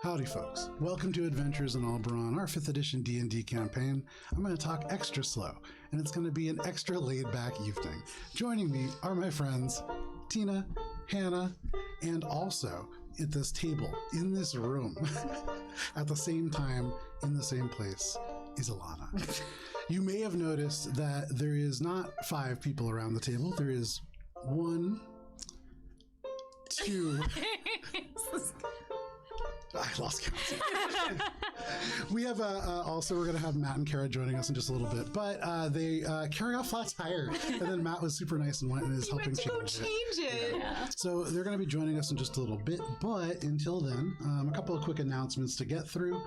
Howdy, folks. Welcome to Adventures in Alberon, our 5th edition D&D campaign. I'm going to talk extra slow, and it's going to be an extra laid-back evening. Joining me are my friends, Tina, Hannah, and also at this table, in this room, at the same time, in the same place, is Alana. You may have noticed that there is not 5 people around the table. There is 1, 2... I lost count. We have also we're going to have Matt and Cara joining us in just a little bit, but they carry off flat tire, and then Matt was super nice and went and is helping change it. Yeah. So they're going to be joining us in just a little bit, but until then, a couple of quick announcements to get through.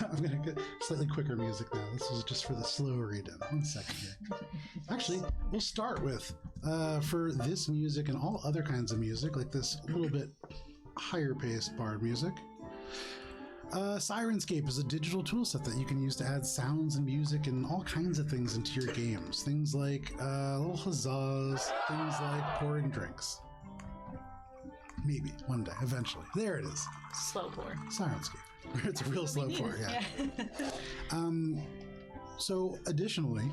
I'm going to get slightly quicker music now. This is just for the slow read-in. 1 second here. Actually, we'll start with for this music and all other kinds of music, like this little bit higher paced bard music. Sirenscape is a digital toolset that you can use to add sounds and music and all kinds of things into your games. Things like little huzzas, things like pouring drinks. Maybe one day, eventually. There it is. Slow pour. Sirenscape. It's a real slow pour, yeah. So additionally,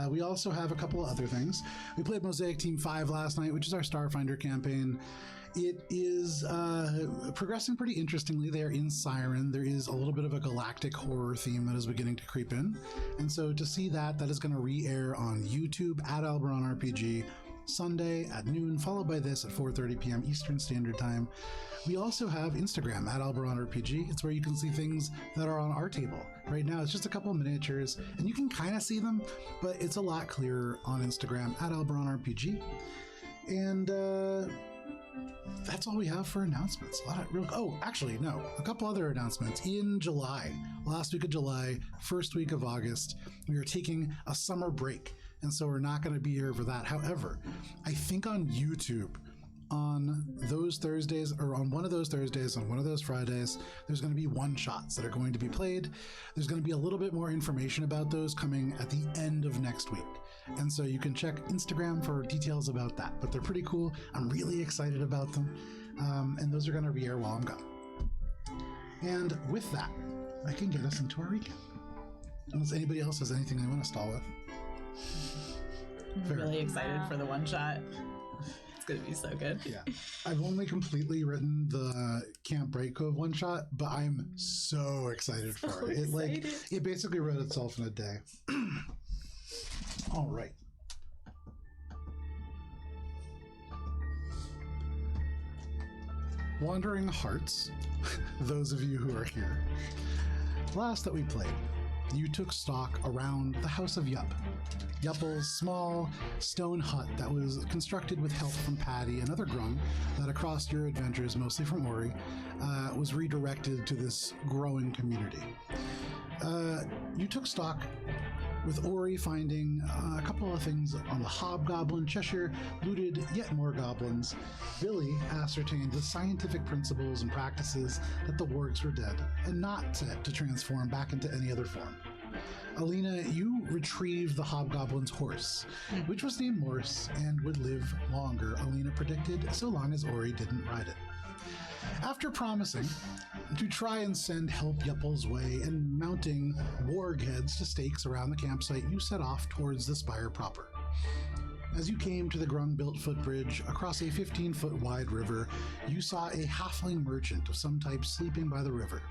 we also have a couple of other things. We played Mosaic Team 5 last night, which is our Starfinder campaign. It is progressing pretty interestingly. They are in Siren. There is a little bit of a galactic horror theme that is beginning to creep in. And so to see that is going to re-air on YouTube at Alberon RPG Sunday at noon, followed by this at 4:30 p.m. Eastern Standard Time. We also have Instagram at Alberon RPG. It's where you can see things that are on our table. Right now, it's just a couple of miniatures, and you can kind of see them, but it's a lot clearer on Instagram at Alberon RPG. And that's all we have for announcements. A couple other announcements. In July, last week of July, first week of August, we are taking a summer break, and so we're not going to be here for that. However, I think on YouTube, on those Thursdays, or on one of those Thursdays, on one of those Fridays, there's going to be one-shots that are going to be played. There's going to be a little bit more information about those coming at the end of next week. And so you can check Instagram for details about that, but they're pretty cool. I'm really excited about them. And those are going to re-air while I'm gone. And with that, I can get us into our recap. Unless anybody else has anything they want to stall with. I'm really excited for the one shot. It's going to be so good. Yeah. I've only completely written the Camp Bright Cove one shot, but I'm so excited for it. It basically wrote itself in a day. All right. Wandering Hearts, those of you who are here. Last that we played, you took stock around the House of Yup. Yupple's small stone hut that was constructed with help from Patty and other Grung that across your adventures, mostly from Ori, was redirected to this growing community. You took stock with Ori finding a couple of things on the Hobgoblin. Cheshire looted yet more goblins. Billy ascertained the scientific principles and practices that the wargs were dead and not set to transform back into any other form. Alina, you retrieved the Hobgoblin's horse, which was named Morse and would live longer, Alina predicted, so long as Ori didn't ride it. After promising to try and send help Yupple's way and mounting warg heads to stakes around the campsite, you set off towards the spire proper. As you came to the Grung-built footbridge across a 15-foot wide river, you saw a halfling merchant of some type sleeping by the river,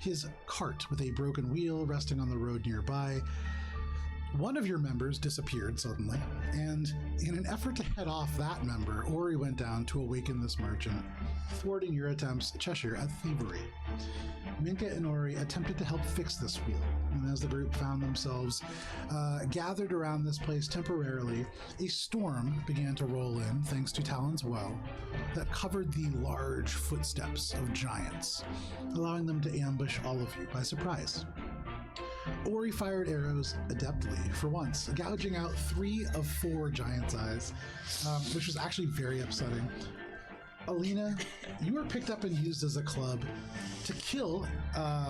his cart with a broken wheel resting on the road nearby. One of your members disappeared suddenly, and in an effort to head off that member, Ori went down to awaken this merchant, thwarting your attempts, Cheshire, at thievery. Minka and Ori attempted to help fix this wheel, and as the group found themselves gathered around this place temporarily, a storm began to roll in, thanks to Talon's well, that covered the large footsteps of giants, allowing them to ambush all of you by surprise. Ori fired arrows adeptly for once, gouging out 3 of 4 giants' eyes, which was actually very upsetting. Alina, you were picked up and used as a club to kill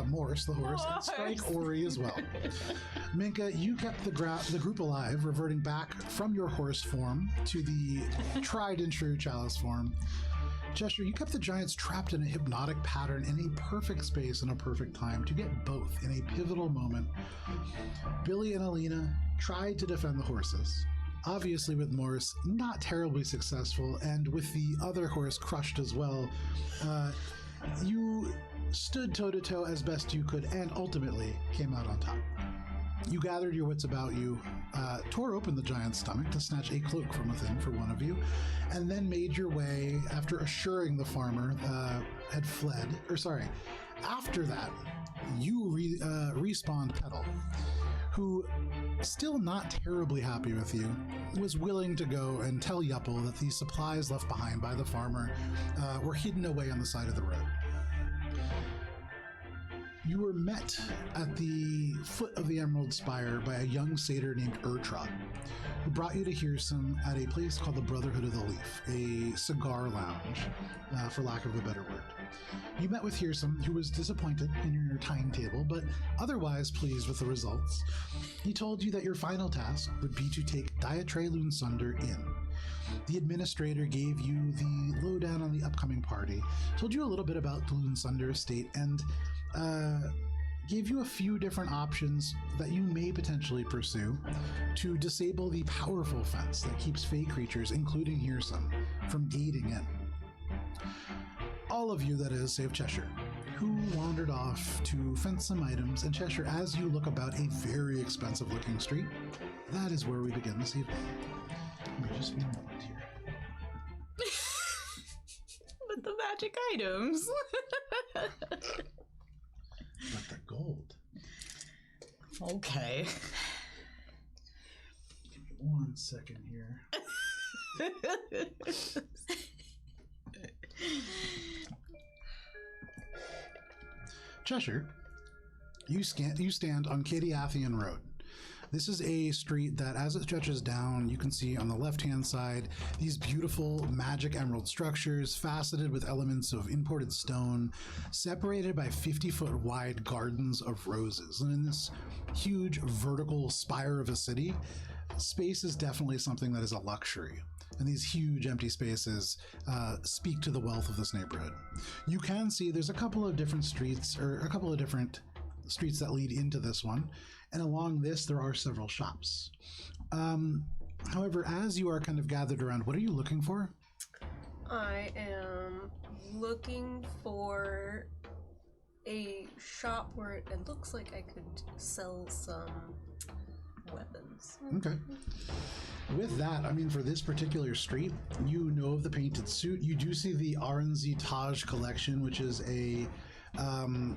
Morse, the horse, and strike Ori as well. Minka, you kept the group alive, reverting back from your horse form to the tried and true Chalice form. Cheshire, you kept the giants trapped in a hypnotic pattern in a perfect space and a perfect time to get both in a pivotal moment. Billy and Alina tried to defend the horses, obviously with Morris not terribly successful, and with the other horse crushed as well. You stood toe-to-toe as best you could and ultimately came out on top. You gathered your wits about you, tore open the giant's stomach to snatch a cloak from within for one of you, and then made your way, after assuring the farmer had fled, after that, you respawned Petal, who, still not terribly happy with you, was willing to go and tell Yuppel that the supplies left behind by the farmer were hidden away on the side of the road. You were met at the foot of the Emerald Spire by a young satyr named Urtrod, who brought you to Hearsome at a place called the Brotherhood of the Leaf, a cigar lounge, for lack of a better word. You met with Hearsome, who was disappointed in your timetable, but otherwise pleased with the results. He told you that your final task would be to take Diatre Lunsundre in. The administrator gave you the lowdown on the upcoming party, told you a little bit about the Lunsundre Estate, and gave you a few different options that you may potentially pursue to disable the powerful fence that keeps fey creatures, including Hearsome, from gating in. All of you, that is, save Cheshire, who wandered off to fence some items, and Cheshire, as you look about a very expensive-looking street, that is where we begin this evening. Give me just one moment here. But the magic items. But the gold. Okay. Give me 1 second here. Cheshire, you stand on Cadiathian Road. This is a street that, as it stretches down, you can see on the left-hand side these beautiful magic emerald structures, faceted with elements of imported stone, separated by 50-foot wide gardens of roses. And in this huge vertical spire of a city, space is definitely something that is a luxury. And these huge empty spaces speak to the wealth of this neighborhood. You can see there's a couple of different streets, or a couple of different streets that lead into this one. And along this, there are several shops. However, as you are kind of gathered around, what are you looking for? I am looking for a shop where it looks like I could sell some weapons. Okay. With that, I mean, for this particular street, you know of the painted suit. You do see the RNZ Taj collection, which is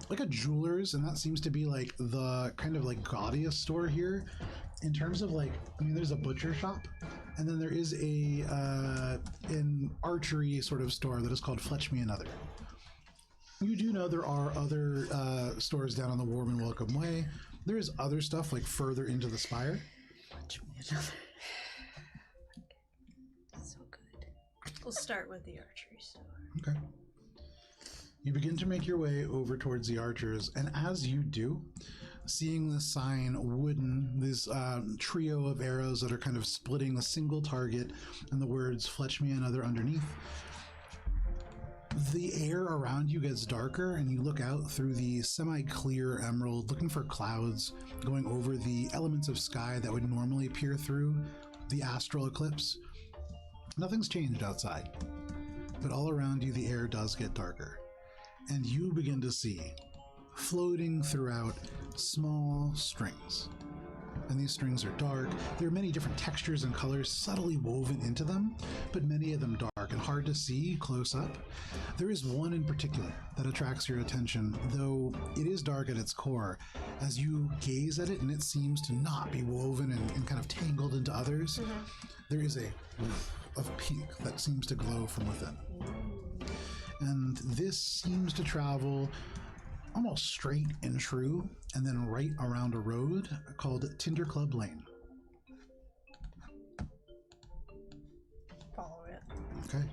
like a jeweler's, and that seems to be like the kind of like gaudiest store here in terms of like, I mean, there's a butcher shop, and then there is an archery sort of store that is called Fletch Me Another. You do know there are other stores down on the Warm and Welcome Way. There is other stuff like further into the spire. Fletch Me Another. So good. We'll start with the archery store. Okay. You begin to make your way over towards the archers, and as you do, seeing the sign wooden, this trio of arrows that are kind of splitting a single target, and the words "Fletch Me Another" underneath, the air around you gets darker, and you look out through the semi-clear emerald, looking for clouds going over the elements of sky that would normally peer through the astral eclipse. Nothing's changed outside, but all around you the air does get darker. And you begin to see, floating throughout, small strings. And these strings are dark. There are many different textures and colors subtly woven into them, but many of them dark and hard to see close up. There is one in particular that attracts your attention, though it is dark at its core. As you gaze at it, and it seems to not be woven and kind of tangled into others, there is a woof of pink that seems to glow from within. And this seems to travel almost straight and true, and then right around a road called Tinder Club Lane. Follow it. Okay.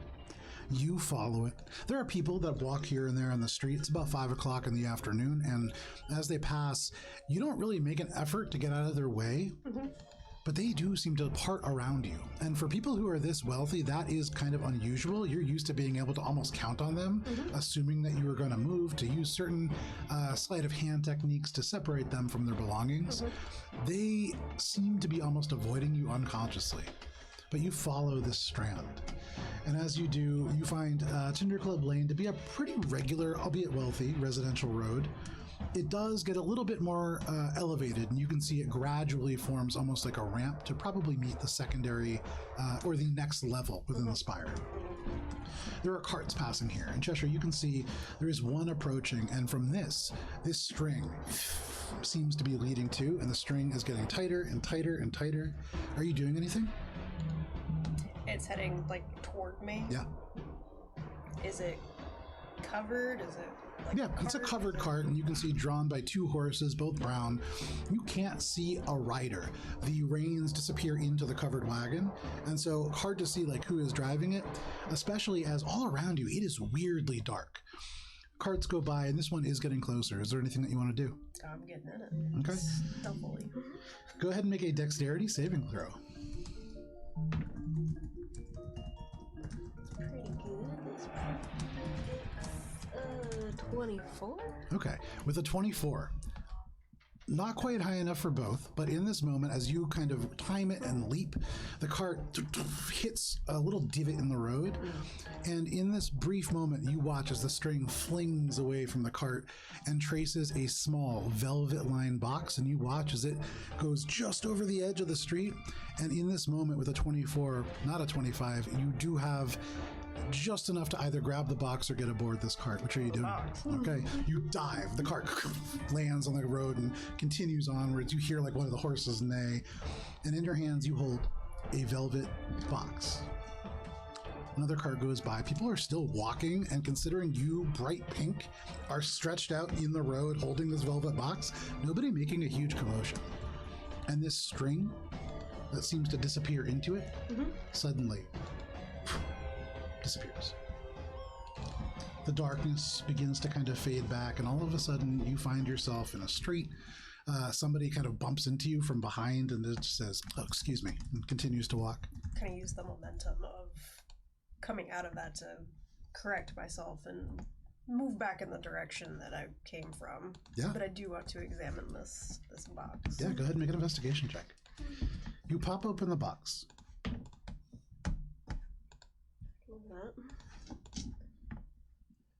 You follow it. There are people that walk here and there on the street. It's about 5 o'clock in the afternoon, and as they pass, you don't really make an effort to get out of their way. but they do seem to part around you. And for people who are this wealthy, that is kind of unusual. You're used to being able to almost count on them, assuming that you were going to move, to use certain sleight of hand techniques to separate them from their belongings. They seem to be almost avoiding you unconsciously, but you follow this strand. And as you do, you find Tinder Club Lane to be a pretty regular, albeit wealthy, residential road. It does get a little bit more elevated, and you can see it gradually forms almost like a ramp to probably meet the secondary or the next level within the spire. There are carts passing here. In Cheshire, you can see there is one approaching, and from this string seems to be leading to, and the string is getting tighter and tighter and tighter. Are you doing anything? It's heading like toward me. Yeah. Is it covered? Is it like yeah, it's a covered cart, and you can see drawn by 2 horses, both brown. You can't see a rider. The reins disappear into the covered wagon, and so hard to see like who is driving it, especially as all around you it is weirdly dark. Carts go by, and this one is getting closer. Is there anything that you want to do? I'm getting in it. Okay. Stealthily. Go ahead and make a dexterity saving throw. Pretty good. It's 24. Okay, with a 24. Not quite high enough for both, but in this moment, as you kind of time it and leap, the cart hits a little divot in the road. And in this brief moment, you watch as the string flings away from the cart and traces a small velvet-lined box. And you watch as it goes just over the edge of the street. And in this moment, with a 24, not a 25, you do have just enough to either grab the box or get aboard this cart. Which are you doing? Okay, you dive. The cart lands on the road and continues onwards. You hear like one of the horses neigh, and in your hands you hold a velvet box. Another cart goes by. People are still walking, and considering you, bright pink, are stretched out in the road holding this velvet box, nobody making a huge commotion. And this string that seems to disappear into it suddenly disappears. The darkness begins to kind of fade back, and all of a sudden you find yourself in a street. Somebody kind of bumps into you from behind and it says, "Oh, excuse me," and continues to walk. Kind of use the momentum of coming out of that to correct myself and move back in the direction that I came from. Yeah. But I do want to examine this box. Yeah, go ahead and make an investigation check. You pop open the box.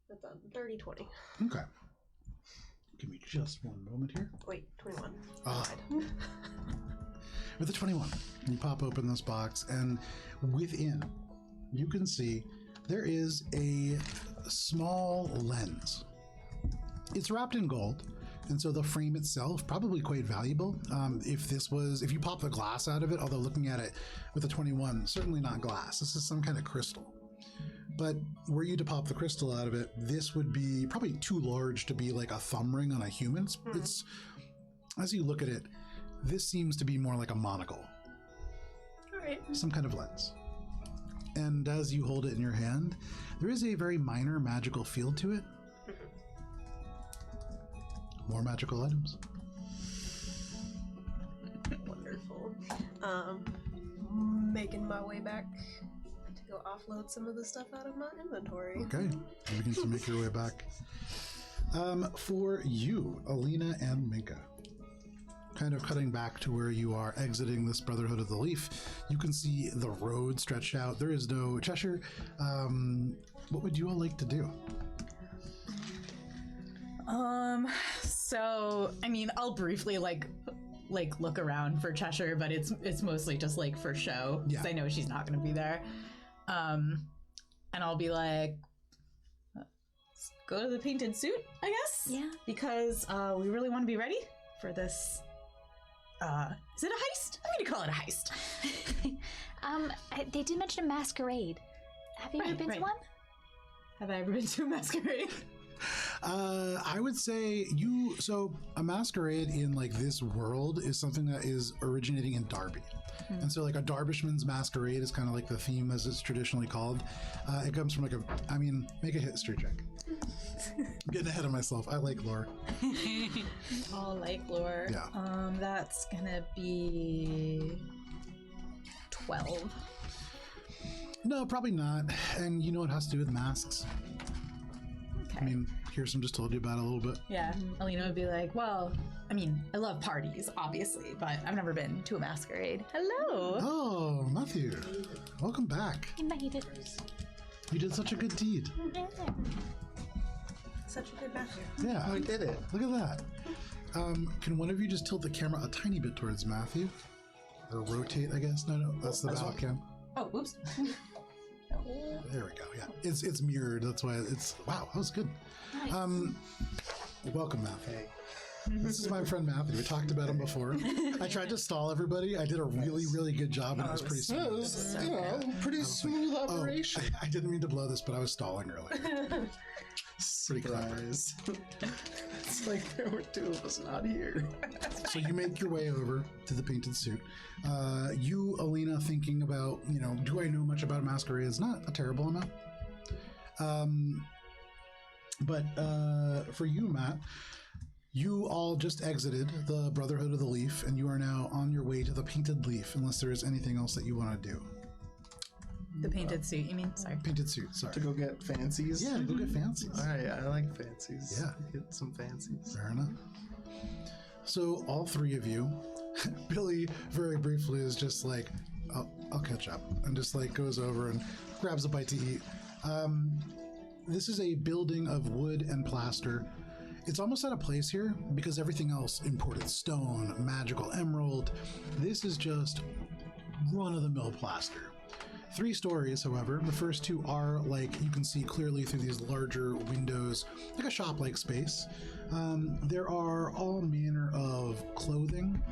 That's a dirty 20. Okay. Give me just one moment here. Wait, 21. With a 21, you pop open this box, and within, you can see there is a small lens. It's wrapped in gold, and so the frame itself probably quite valuable. If you pop the glass out of it, although looking at it with a 21, certainly not glass. This is some kind of crystal. But were you to pop the crystal out of it, this would be probably too large to be like a thumb ring on a human. It's, as you look at it, this seems to be more like a monocle. All right. Some kind of lens. And as you hold it in your hand, there is a very minor magical field to it. More magical items. Wonderful. Making my way back to go offload some of the stuff out of my inventory. Okay, you begin to make your way back. For you, Alina and Minka, kind of cutting back to where you are exiting this Brotherhood of the Leaf, you can see the road stretched out. There is no Cheshire. What would you all like to do? So I mean, I'll briefly like look around for Cheshire, but it's mostly just like for show, because I know she's not going to be there. And I'll be like, let's go to the painted suit, I guess. Yeah. Because we really want to be ready for this. Is it a heist? I'm going to call it a heist. They did mention a masquerade. Have you ever been to one? Have I ever been to a masquerade? I would say so a masquerade in like this world is something that is originating in Derby. And so like a Darbishman's masquerade is kind of like the theme as it's traditionally called. It comes from make a history check. I'm getting ahead of myself. I like lore. All like lore. Yeah. That's gonna be 12. No, probably not. And you know what has to do with masks? Okay. I mean, Kirsten just told you about it a little bit. Yeah, Alina would be like, well, I mean, I love parties, obviously, but I've never been to a masquerade. Hello. Oh, Matthew. Welcome back. You made it. You did such a good deed. Such a good Matthew. Yeah. I did it. Look at that. Can one of you just tilt the camera a tiny bit towards Matthew? Or rotate, I guess? No, that's the back cam. Oh, whoops. There we go. Yeah, it's mirrored. That's why it's. Wow, that was good. Welcome, Matthew. Hey. This is my friend Matthew. We talked about him before. I tried to stall everybody. I did a really good job, and it was pretty smooth. Pretty smooth operation. Oh, I didn't mean to blow this, but I was stalling earlier. Pretty clever. It's like there were two of us not here. So you make your way over to the painted suit. You, Alina, thinking about, do I know much about masquerades? Not a terrible amount. But for you, Matt, you all just exited the Brotherhood of the Leaf, and you are now on your way to the Painted Leaf, unless there is anything else that you want to do. The painted suit, you mean? Sorry. Painted suit, sorry. To go get fancies? Yeah, go get fancies. All right, I like fancies. Yeah. Get some fancies. Fair enough. So all three of you, Billy very briefly is just like, I'll catch up, and just like goes over and grabs a bite to eat. This is a building of wood and plaster. It's almost out of place here because everything else, imported stone, magical emerald, this is just run-of-the-mill plaster. 3 stories, however. The first 2 are like, you can see clearly through these larger windows, like a shop-like space. There are all manner of clothing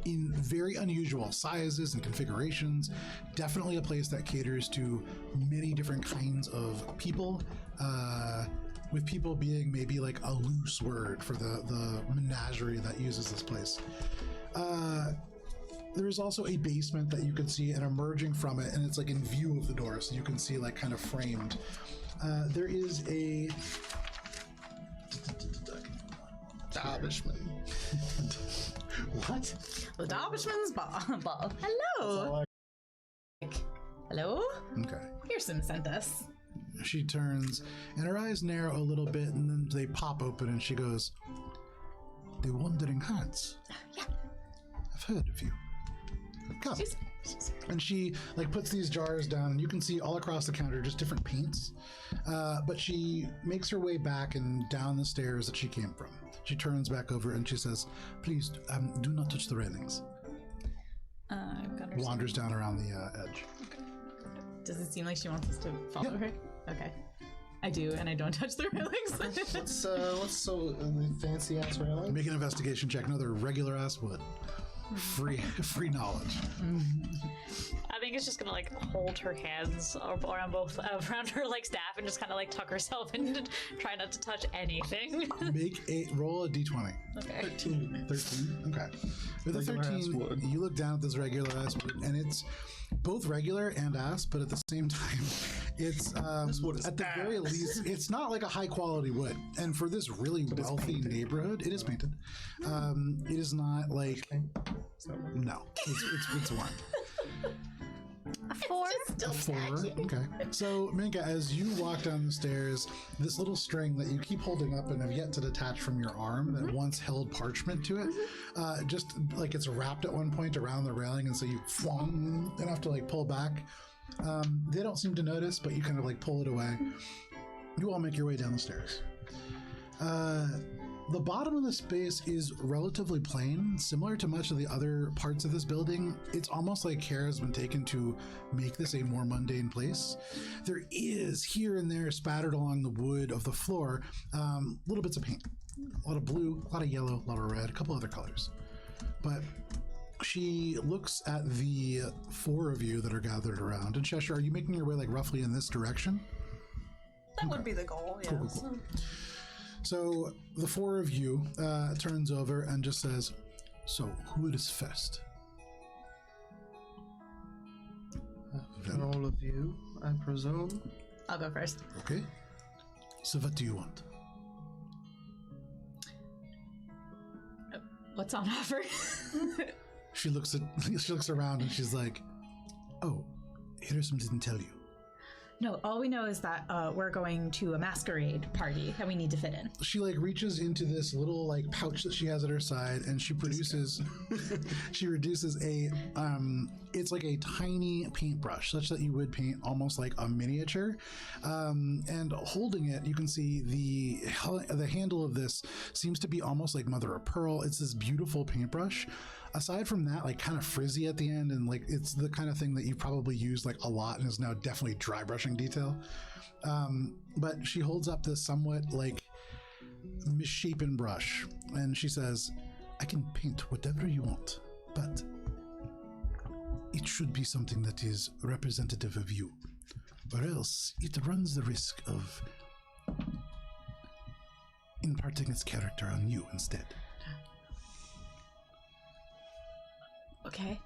in very unusual sizes and configurations. Definitely a place that caters to many different kinds of people, with people being maybe like a loose word for the menagerie that uses this place. There is also a basement that you can see, and emerging from it, and it's like in view of the door, so you can see like kind of framed. There is a Darbishman. What? The Darbishman's ball. Hello. Hello? Okay. Kirsten sent us. She turns, and her eyes narrow a little bit, and then they pop open, and she goes, "The Wandering Hands. Yeah. I've heard of you. Come." And she like puts these jars down, and you can see all across the counter just different paints. But she makes her way back and down the stairs that she came from. She turns back over and she says, "Please do not touch the railings." Wanders down around the edge. Does it seem like she wants us to follow her? Okay. I do, and I don't touch the railings. What's so fancy ass railing? Make an investigation check. No, they're regular ass wood. Free knowledge. I think it's just gonna like hold her hands around her like staff and just kind of like tuck herself and try not to touch anything. Roll a d20. Okay. 13. 13. Okay. With a Regular ass 13, wood. you look down at this regular ass wood, and it's both regular and ass, but at the same time, it's This wood is at the very ass. least, it's not like a high quality wood. And for this really wealthy neighborhood, it is painted. It is not like no, it's one. A 4? A 4. Okay. So, Minka, as you walk down the stairs, this little string that you keep holding up and have yet to detach from your arm that once held parchment to it, just like it's wrapped at one point around the railing, and so you then have to like pull back. They don't seem to notice, but you kind of like pull it away. You all make your way down the stairs. The bottom of the space is relatively plain, similar to much of the other parts of this building. It's almost like care has been taken to make this a more mundane place. There is here and there spattered along the wood of the floor, little bits of paint, a lot of blue, a lot of yellow, a lot of red, a couple other colors. But she looks at the 4 of you that are gathered around. And Cheshire, are you making your way like roughly in this direction? That would be the goal, yes. Cool. So the 4 of you turns over and just says, "So who is first?" All of you, I presume. I'll go first. Okay. So what do you want? What's on offer? She looks around and she's like, Harrison didn't tell you. No, all we know is that we're going to a masquerade party and we need to fit in. She like reaches into this little like pouch that she has at her side, and she produces she reduces a it's like a tiny paintbrush, such that you would paint almost like a miniature. And holding it, you can see the handle of this seems to be almost like mother of pearl. It's this beautiful paintbrush. Aside from that, like kind of frizzy at the end, and like it's the kind of thing that you've probably used like a lot and is now definitely dry brushing detail. But she holds up this somewhat like misshapen brush, and she says, I can paint whatever you want, but it should be something that is representative of you, or else it runs the risk of imparting its character on you instead. Okay.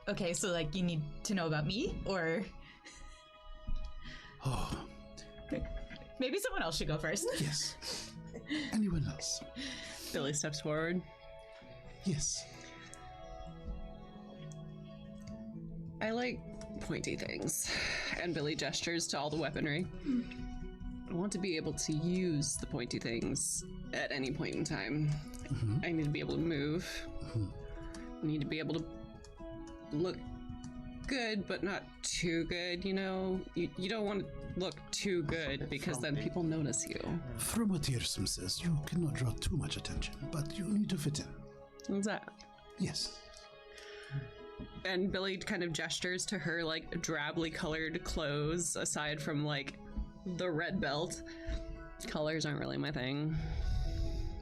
Okay, so like you need to know about me, or maybe someone else should go first. Yes. Anyone else? Billy steps forward. Yes. I like pointy things. And Billy gestures to all the weaponry. I want to be able to use the pointy things at any point in time. Mm-hmm. I need to be able to move. Mm-hmm. I need to be able to look good, but not too good, you know? You don't want to look too good because then people notice you. From what Harrison says, you cannot draw too much attention, but you need to fit in. What's that? Yes. And Billy kind of gestures to her, like, drably colored clothes, aside from, like, the red belt. Colors aren't really my thing.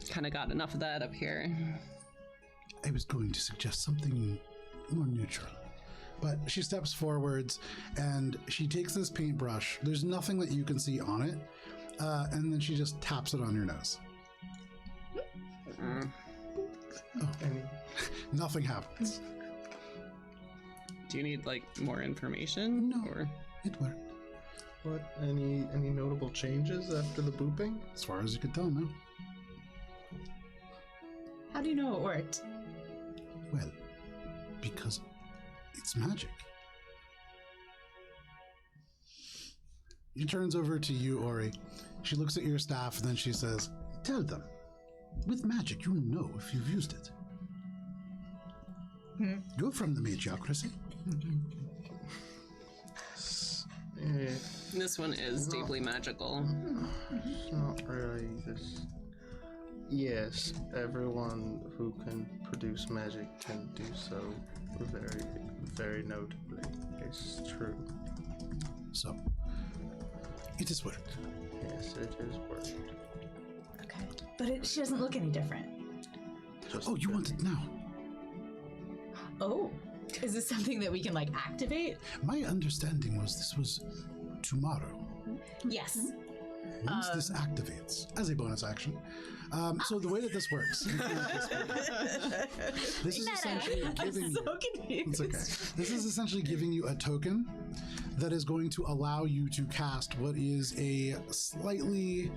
Kind of got enough of that up here. I was going to suggest something more neutral. But she steps forwards and she takes this paintbrush. There's nothing that you can see on it. And then she just taps it on your nose. Oh, nothing happens. Do you need, like, more information? No. Or? It worked. What? Any notable changes after the booping? As far as you could tell, no. How do you know it worked? Well, because it's magic. She turns over to you, Ori. She looks at your staff, and then she says, tell them. With magic, you know if you've used it. You're from the Magiocracy. This one is deeply magical. It's not really this. Yes, everyone who can produce magic can do so very, very notably. It's true. So, it has worked. Yes, it has worked. Okay. But she doesn't look any different. Oh, you want it now? Oh. Is this something that we can, like, activate? My understanding was this was tomorrow. Yes. Once this activates as a bonus action. So the way that this works, this is essentially giving you. So confused. It's okay. This is essentially giving you a token that is going to allow you to cast what is a slightly.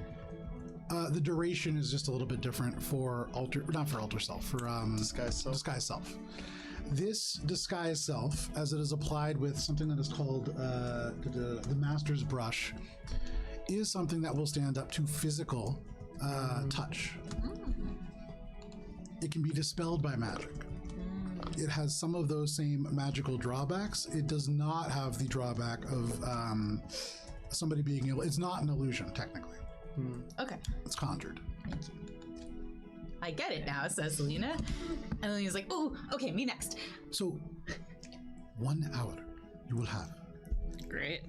The duration is just a little bit different for not for alter self, for Disguise self. Disguise self. This disguise self, as it is applied with something that is called the Master's Brush, is something that will stand up to physical touch. It can be dispelled by magic. It has some of those same magical drawbacks. It does not have the drawback of somebody being able. It's not an illusion, technically. Okay. It's conjured. Thank you. I get it now, says Selena. And then he's like, oh, okay, me next. So, 1 hour you will have. Great.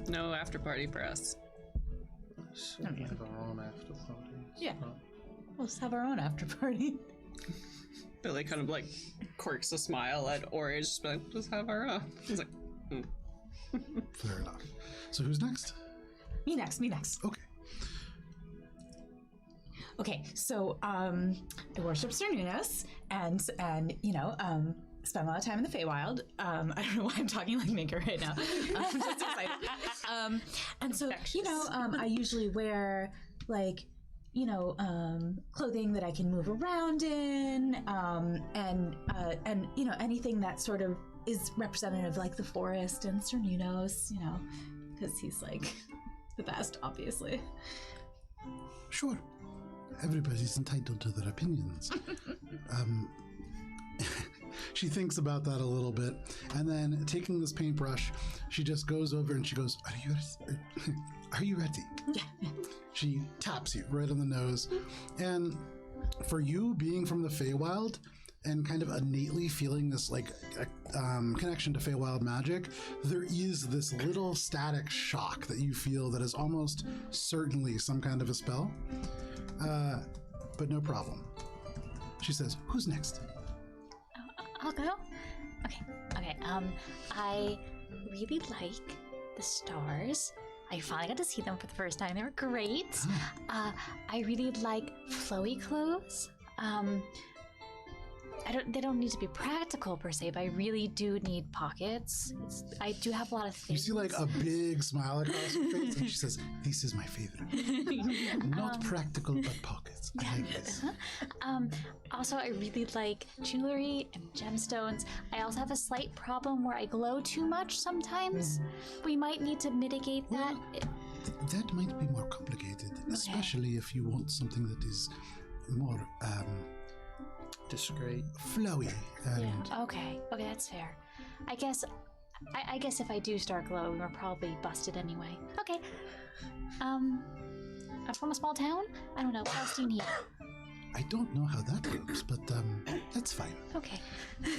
No after party for us. So we have our own after party. Yeah. We'll just have our own after party. Billy kind of, like, quirks a smile at Ori, just like, just have our own. He's like, Fair enough. So who's next? Me next. Okay. Okay, so I worship Cernunnos and you know, spend a lot of time in the Feywild. I don't know why I'm talking like Minka right now. I'm just excited. And so, you know, I usually wear like clothing that I can move around in, and anything that sort of is representative of like the forest and Cernunos, because he's like the best, obviously. Sure. Everybody's entitled to their opinions. She thinks about that a little bit, and then taking this paintbrush, she just goes over and she goes, Are you ready? Yeah. She taps you right on the nose. And for you being from the Feywild and kind of innately feeling this connection to Feywild magic, there is this little static shock that you feel that is almost certainly some kind of a spell. But no problem. She says, who's next? I'll go. Okay. I really like the stars. I finally got to see them for the first time. They were great. I really like flowy clothes. They don't need to be practical per se, but I really do need pockets. I do have a lot of things. You see like a big smile across her face, and she says, "This is my favorite. Not practical, but pockets. I like this." Also, I really like jewelry and gemstones. I also have a slight problem where I glow too much sometimes. We might need to mitigate that. That might be more complicated, especially if you want something that is more discreet, flowy. And Okay, that's fair. I guess if I do start glowing, we're probably busted anyway. Okay. I'm from a small town. I don't know. What else do you need? I don't know how that works, but that's fine. Okay.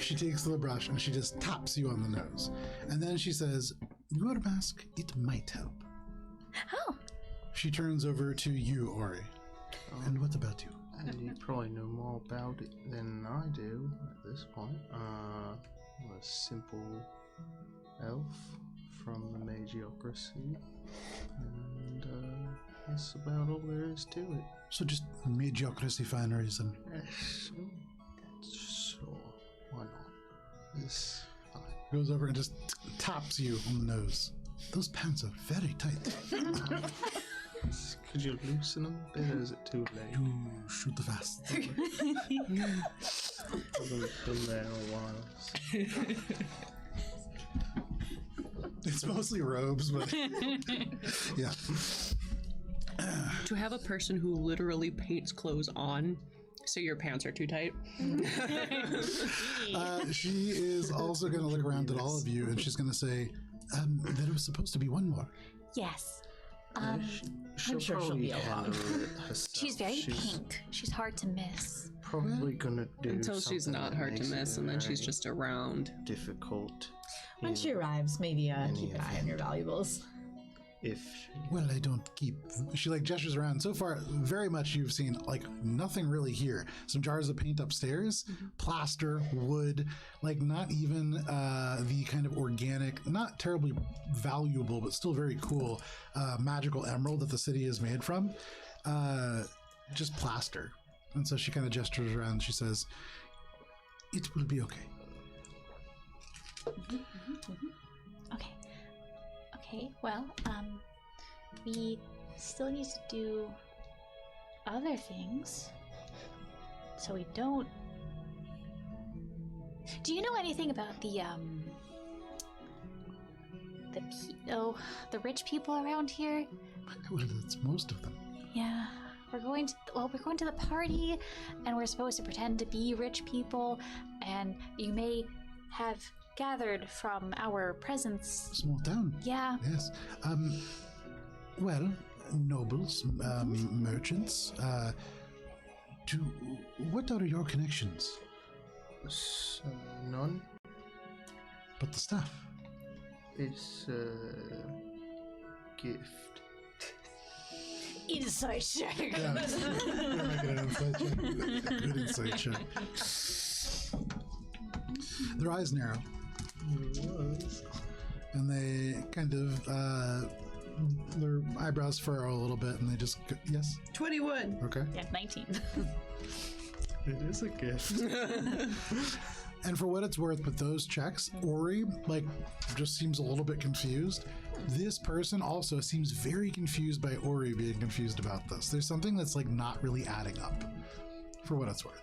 She takes the brush and she just taps you on the nose. And then she says, your mask, it might help. Oh. She turns over to you, Ori. And what about you? And you probably know more about it than I do at this point. I'm a simple elf from the Magiocracy. And that's about all there is to it. So just Magiocracy for no reason. Sure, why not? It's fine. Goes over and just taps you on the nose. Those pants are very tight. Could you loosen them a bit, or is it too late? You shoot fast. Haven't been there in a while. It's mostly robes, but yeah. To have a person who literally paints clothes on, so your pants are too tight. She is also going to look around at all of you, and she's going to say, there was supposed to be one more. Yes. I'm sure she'll be along. She's very pink. She's hard to miss. Probably gonna do Until she's something not that hard to makes it miss, and then she's very just around. difficult. When she arrives, maybe keep an eye on your valuables. Well, I don't keep. She gestures around. So far, very much you've seen nothing really here. Some jars of paint upstairs, plaster, wood, not even the kind of organic, not terribly valuable, but still very cool magical emerald that the city is made from. Just plaster. And so she kind of gestures around. And she says, "It will be okay." Okay, well, we still need to do other things, so we don't... Do you know anything about the rich people around here? Well, that's most of them. Yeah, we're going to the party, and we're supposed to pretend to be rich people, and you may have gathered from our presence. Small town. Yeah. Yes. Well, nobles, merchants. What are your connections? None. But the staff. It's a gift. Inside check. Yeah. You're making an inside check. Good inside check. Their eyes narrow. And they kind of, their eyebrows furrow a little bit, and they just go, yes? 21. Okay. Yeah, 19. It is a gift. And for what it's worth, with those checks, Ori, just seems a little bit confused. This person also seems very confused by Ori being confused about this. There's something that's like not really adding up, for what it's worth.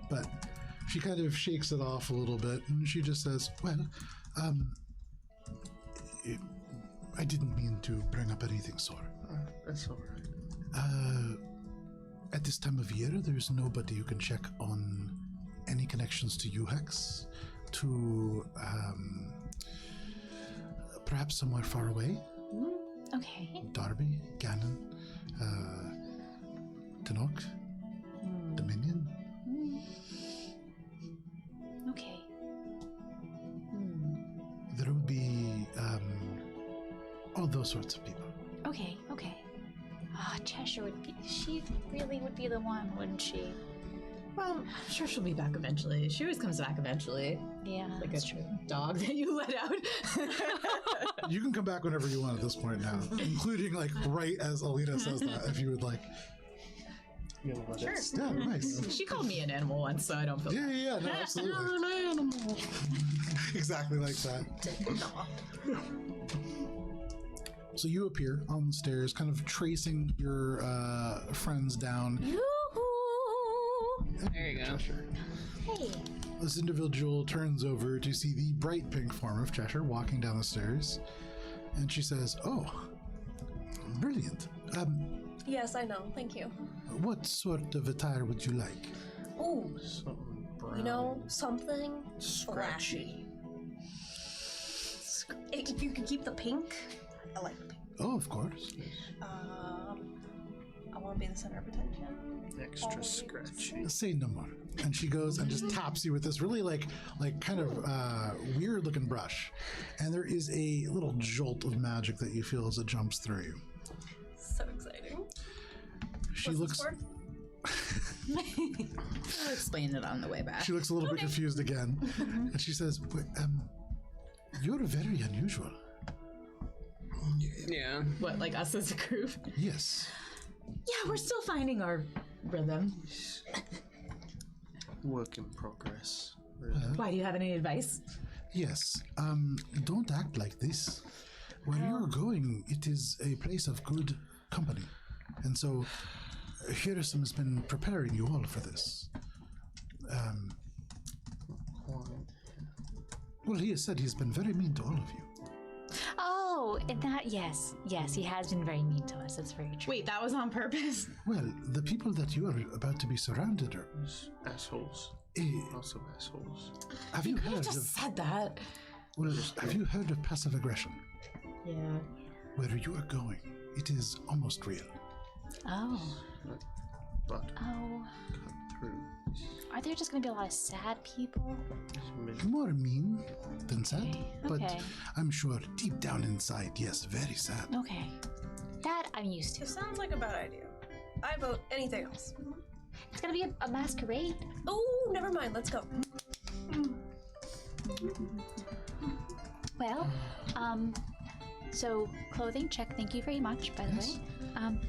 But she kind of shakes it off a little bit, and she just says, well, I didn't mean to bring up anything sore. That's all right. At this time of year, there's nobody who can check on any connections to UHEX, to perhaps somewhere far away. Okay. Darby, Ganon, Tenok, Dominion. Okay. There would be all those sorts of people. Okay. Cheshire she really would be the one, wouldn't she? Well, I'm sure she'll be back eventually. She always comes back eventually. Yeah, Like that's a true. dog that you let out. You can come back whenever you want at this point now, including like right as Alina says that, if you would like. You know what? Sure. Yeah, nice. She called me an animal once, so I don't feel bad. Yeah, no, absolutely. Exactly like that. So you appear on the stairs, kind of tracing your friends down. There you go. Cheshire. Hey. This individual turns over to see the bright pink form of Cheshire walking down the stairs, and she says, "Oh, brilliant. Yes, I know. Thank you. What sort of attire would you like?" Ooh, Something brown. you know, something Scratchy. flashy. If you can keep the pink, I like the pink. Oh, of course. I want to be the center of attention. Extra Always. scratchy. Say no more. And she goes and just taps you with this really like kind of weird looking brush. And there is a little jolt of magic that you feel as it jumps through you. So exciting. She What's looks this for? I'll explain it on the way back. she looks a little bit confused again. And she says, "You're very unusual." Yeah. What, like us as a group? Yes. Yeah, we're still finding our rhythm. Work in progress. Really. Why, do you have any advice? Yes. Don't act like this. Where you're going, it is a place of good company. And so Hiroshima has been preparing you all for this. Well, he has said he's been very mean to all of you. Oh, and that, yes, he has been very mean to us. That's very true. Wait, that was on purpose? Well, the people that you are about to be surrounded are. Assholes. Eh, Also assholes. have you heard Just of? said that. Well, have you heard of passive aggression? Yeah. Where you are going, it is almost real. Oh, But oh. cut through. Are there just going to be a lot of sad people? More mean than sad, Okay, but okay. I'm sure deep down inside, yes, very sad. Okay. That I'm used to. It sounds like a bad idea. I vote anything else. It's going to be a masquerade. Oh, never mind. Let's go. Well, so clothing check. Thank you very much, by the Yes. way.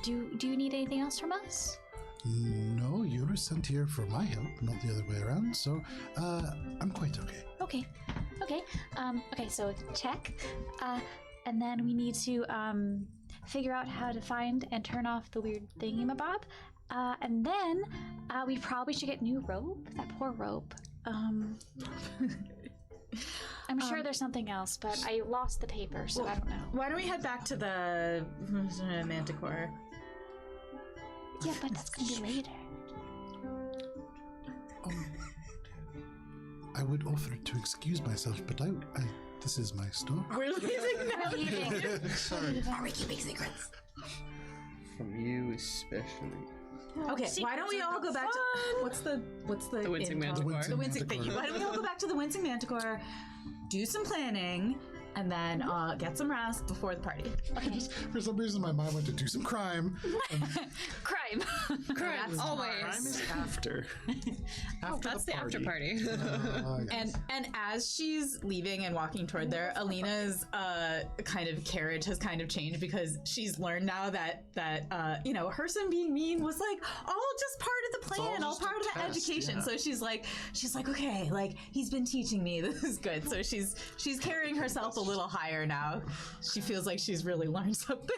Do you need anything else from us? No, you were sent here for my help, not the other way around, so I'm quite okay. Okay. Okay, so check. And then we need to figure out how to find and turn off the weird thingamabob. And then we probably should get new rope. That poor rope. I'm sure there's something else, but I lost the paper, so I don't know. Why don't we head back to the Manticore? Yeah, but that's gonna be later. I would offer to excuse myself, but I this is my store. We're leaving now. Sorry. Are we keeping secrets? From you especially. Okay, why don't we all go back to what's the The Wincing inn Manticore. called? Wincing The Wincing. Thank you. Manticore. Why don't we all go back to the Wincing Manticore, do some planning, and then get some rest before the party. For some reason, my mind went to do some crime. Crime. Crime, always. Crime is after. That's the after party. Yes. And as she's leaving and walking toward there, Alina's kind of carriage has kind of changed because she's learned now that Herson being mean was like all just part of the plan, all just a part of the test, education. yeah. So she's like, okay, like he's been teaching me. This is good. So she's carrying herself a little higher now. She feels like she's really learned something.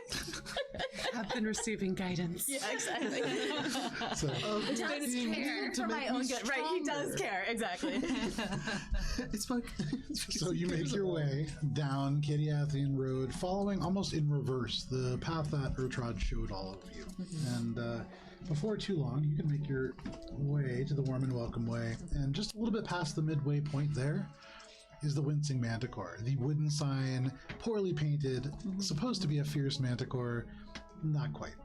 I've been receiving guidance. Yeah, exactly. So, For my own good. Right, he does care. Exactly. It's like so you make your way down Kadiathian Road, following almost in reverse the path that Urtrod showed all of you. And before too long, you can make your way to the Warm and Welcome Way. And just a little bit past the midway point there is the Wincing Manticore. The wooden sign, poorly painted, supposed to be a fierce manticore, not quite.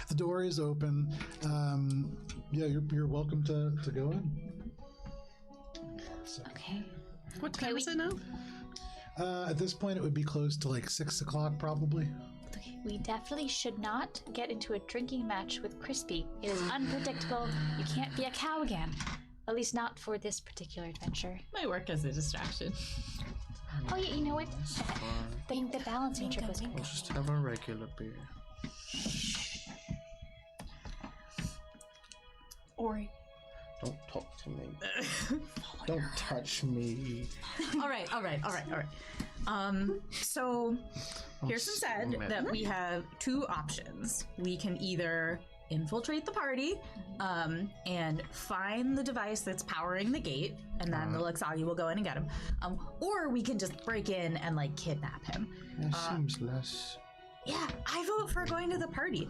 The door is open. Yeah, you're welcome to go in. So, Okay. What time is it now? at this point, it would be close to like 6 o'clock, probably. Okay, we definitely should not get into a drinking match with Crispy. It is unpredictable. You can't be a cow again. At least not for this particular adventure. Might work as a distraction. Oh yeah, you know what? The balancing trick was We'll just have a regular beer. Ori. Don't talk to me. Don't touch me. All right. So Pearson said that we have two options. We can either infiltrate the party and find the device that's powering the gate, and then the Luxagi will go in and get him. Or we can just break in and like kidnap him. That seems less. Yeah, I vote for going to the party.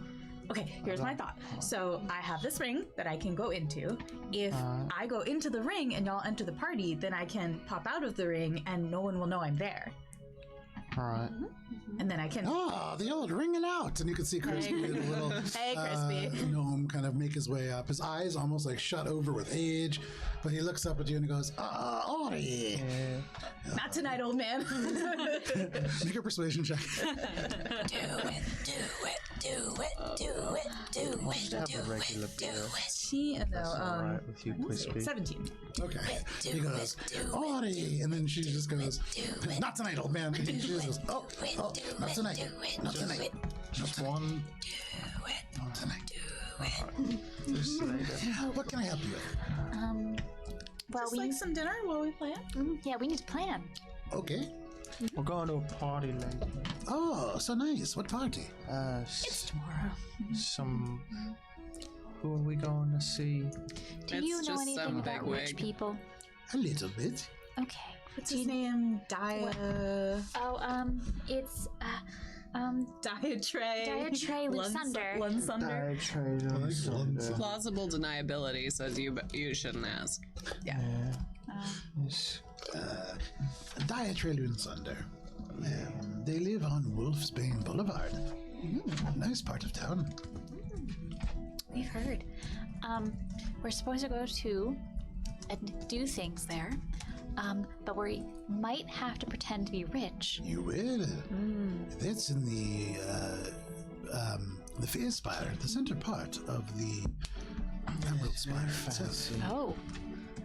Okay, here's my thought. So I have this ring that I can go into. If I go into the ring and y'all enter the party, then I can pop out of the ring and no one will know I'm there. All right. And then I can... Oh, the old ringing out. And you can see Crispy, the little Hey, Crispy. gnome, kind of make his way up. His eyes almost like shut over with age, but he looks up at you and he goes, Ori. Not tonight, old man. Make a persuasion check. Have a regular beer. She, no, That's all right with you, Crispy. 17. Okay. He goes, Ori. And then she just goes, not tonight, old man. And she just goes, oh, not tonight. Not tonight. Just one. Not tonight. Just later. What can I help you with? well, Just we like some dinner while we plan? yeah, we need to plan. Okay. We're going to a party later. Oh, so nice. What party? Tomorrow. Some. Who are we going to see? Do It's you know just anything some about rich bigwig. people? A little bit. Okay. What's his name? Oh, it's Diatray. Diatray Lunsundre. Lunsundre. Lunsundre. Plausible deniability says you shouldn't ask. Yeah. Yes. Diatray Lunsundre. They live on Wolfsbane Boulevard. Nice part of town. We've heard. We're supposed to go to and do things there, but we might have to pretend to be rich. You will. That's in the Fae Spire, the center part of the Emerald Spire. Fancy. Oh,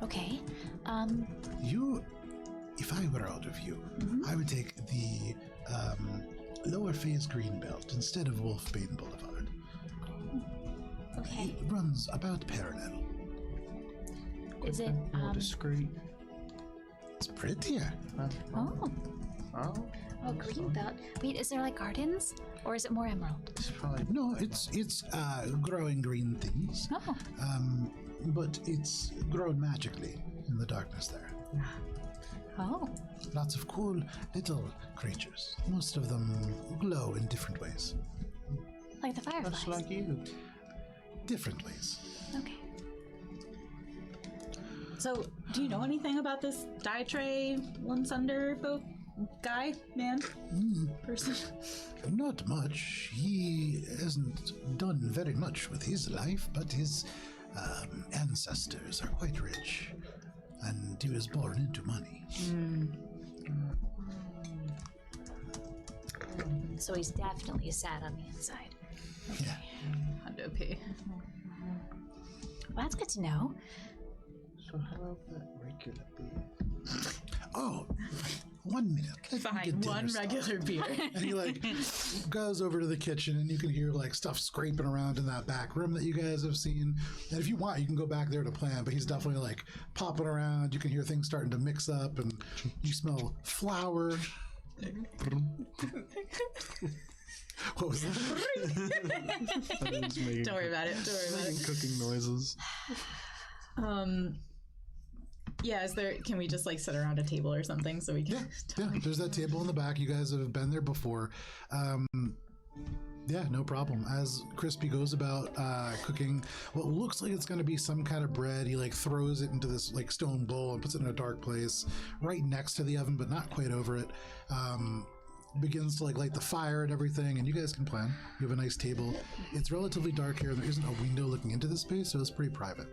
okay. If I were out of you, I would take the lower phase green belt instead of Wolfbane Boulevard. Okay. It runs about parallel. Is it? More discreet. It's prettier. Oh, Oh, green belt. Wait, is there like gardens, or is it more emerald? it's probably. No, it's growing green things, Oh, but it's grown magically in the darkness there. oh. Lots of cool little creatures. Most of them glow in different ways. Like the fireflies. Just like you. Different ways. Okay. So, do you know anything about this Diatray Lunsundre folk guy, man, person? Not much. He hasn't done very much with his life, but his ancestors are quite rich, and he was born into money. So he's definitely sad on the inside. Yeah. Hundo P. Well, that's good to know. So how about that regular beer? Oh, 1 minute. Let me Fine, get dinner one started." regular beer. And he like goes over to the kitchen, and you can hear like stuff scraping around in that back room that you guys have seen. And if you want, you can go back there to plan, but he's definitely like popping around. You can hear things starting to mix up, and you smell flour. What was that? Don't worry about it. Don't worry about it. Cooking noises. Yeah, can we just like sit around a table or something so we can Yeah, there's that table in the back. You guys have been there before. Yeah, no problem. As Crispy goes about cooking what looks like it's going to be some kind of bread, he like throws it into this like stone bowl and puts it in a dark place right next to the oven, but not quite over it. Begins to like light the fire and everything, and you guys can plan. You have a nice table. It's relatively dark here, and there isn't a window looking into the space, so it's pretty private.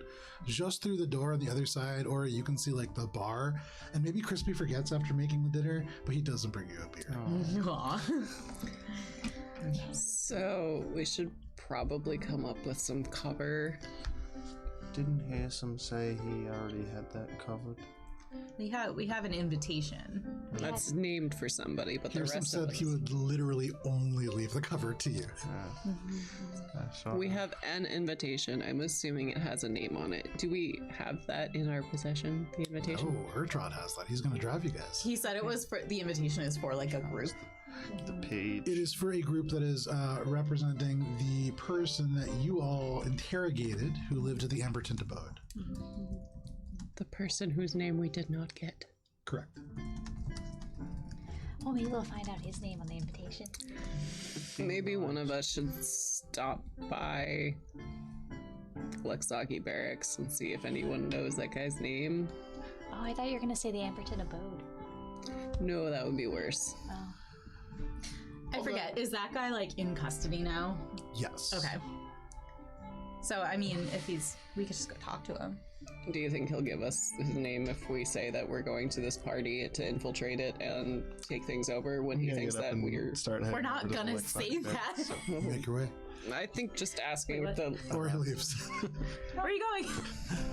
Just through the door on the other side, or you can see like the bar, and maybe Crispy forgets after making the dinner, but he doesn't bring you a beer. Aw. So we should probably come up with some cover. Didn't Handsome say he already had that covered? We have an invitation. That's named for somebody, but the Pearson rest said of us. he would literally only leave the cover to you. We have an invitation. I'm assuming it has a name on it. Do we have that in our possession? The invitation? Oh, Ertrod has that. He's going to drive you guys. He said it was for the invitation is for like a group. The page. It is for a group that is representing the person that you all interrogated who lived at the Ambertint abode. The person whose name we did not get. Correct. Well, maybe we'll find out his name on the invitation. Maybe one of us should stop by Luxagi Barracks and see if anyone knows that guy's name. Oh, I thought you were going to say the Amberton abode. No, that would be worse. Oh. I forget. Is that guy like in custody now? Yes. Okay. So I mean, we could just go talk to him. Do you think he'll give us his name if we say that we're going to this party to infiltrate it and take things over when he thinks that we're... We're not gonna say that. Make your way. I think just asking Wait, the... Or he leaves. Where are you going?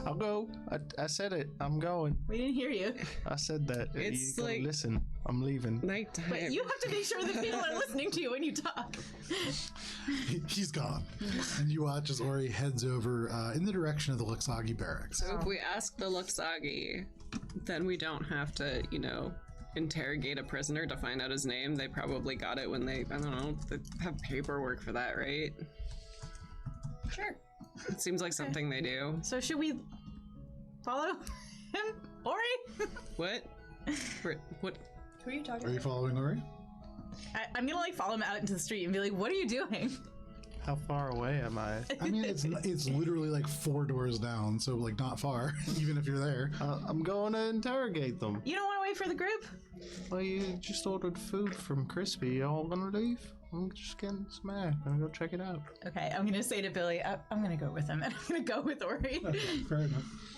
I'll go. I said it. I'm going. We didn't hear you. I said that. It's you gotta like- listen. I'm leaving. Nighttime. But you have to make sure that people are listening to you when you talk. He's gone. And you watch as Ori heads over in the direction of the Luxagi barracks. So if we ask the Luxagi, then we don't have to, interrogate a prisoner to find out his name. They probably got it when they have paperwork for that, right? Sure. It seems like something they do. So should we follow him, Ori? What? What? Who are you talking Are you about? following Ori? I'm gonna like follow him out into the street and be like, "What are you doing?" How far away am I? I mean, it's literally like 4 doors down, so like not far, even if you're there. I'm going to interrogate them. You don't want to wait for the group? Well, you just ordered food from Crispy. Y'all gonna leave? I'm just getting some air. I'm gonna go check it out. Okay, I'm gonna say to Billy, I'm gonna go with him, and I'm gonna go with Ori. Fair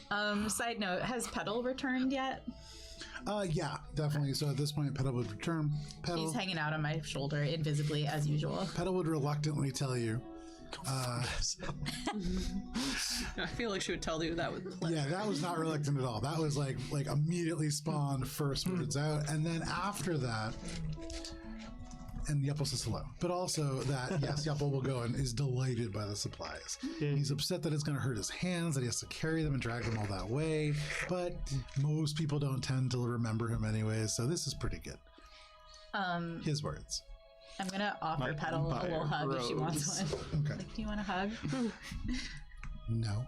enough. Side note: has Petal returned yet? Yeah, definitely. So at this point, Petal would return. Petal, He's hanging out on my shoulder invisibly as usual. Petal would reluctantly tell you. I feel like she would tell you that with pleasure. Yeah, that was not reluctant at all. That was like immediately spawned first words out, and then after that, and Yuppel says hello. But also that yes, Yuppel will go and is delighted by the supplies. He's upset that it's going to hurt his hands, that he has to carry them and drag them all that way. But most people don't tend to remember him anyway, so this is pretty good. His words. I'm gonna offer Petal a little hug if she wants one. Okay. Like, do you want a hug? No.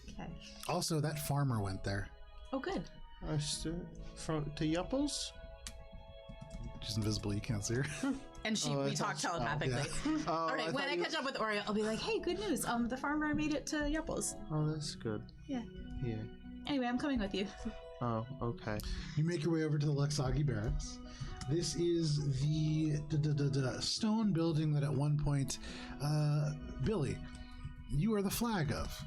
Okay. Also, that farmer went there. Oh, good. To Yupples? She's invisible. You can't see her. And we talk telepathically. All right, when I catch up with Ori, I'll be like, "Hey, good news! The farmer made it to Yupples." Oh, that's good. Yeah. Yeah. Anyway, I'm coming with you. Oh, okay. You make your way over to the Luxagi barracks. This is the stone building that at one point, Billy, you are the flag of.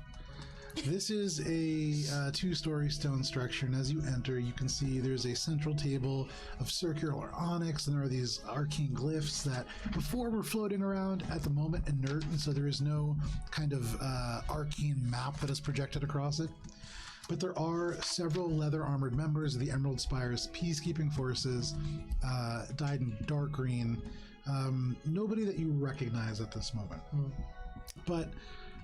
This is a 2-story stone structure, and as you enter, you can see there's a central table of circular onyx, and there are these arcane glyphs that before were floating around, at the moment inert, and so there is no kind of arcane map that is projected across it. But there are several leather-armored members of the Emerald Spire's peacekeeping forces, dyed in dark green. Nobody that you recognize at this moment. But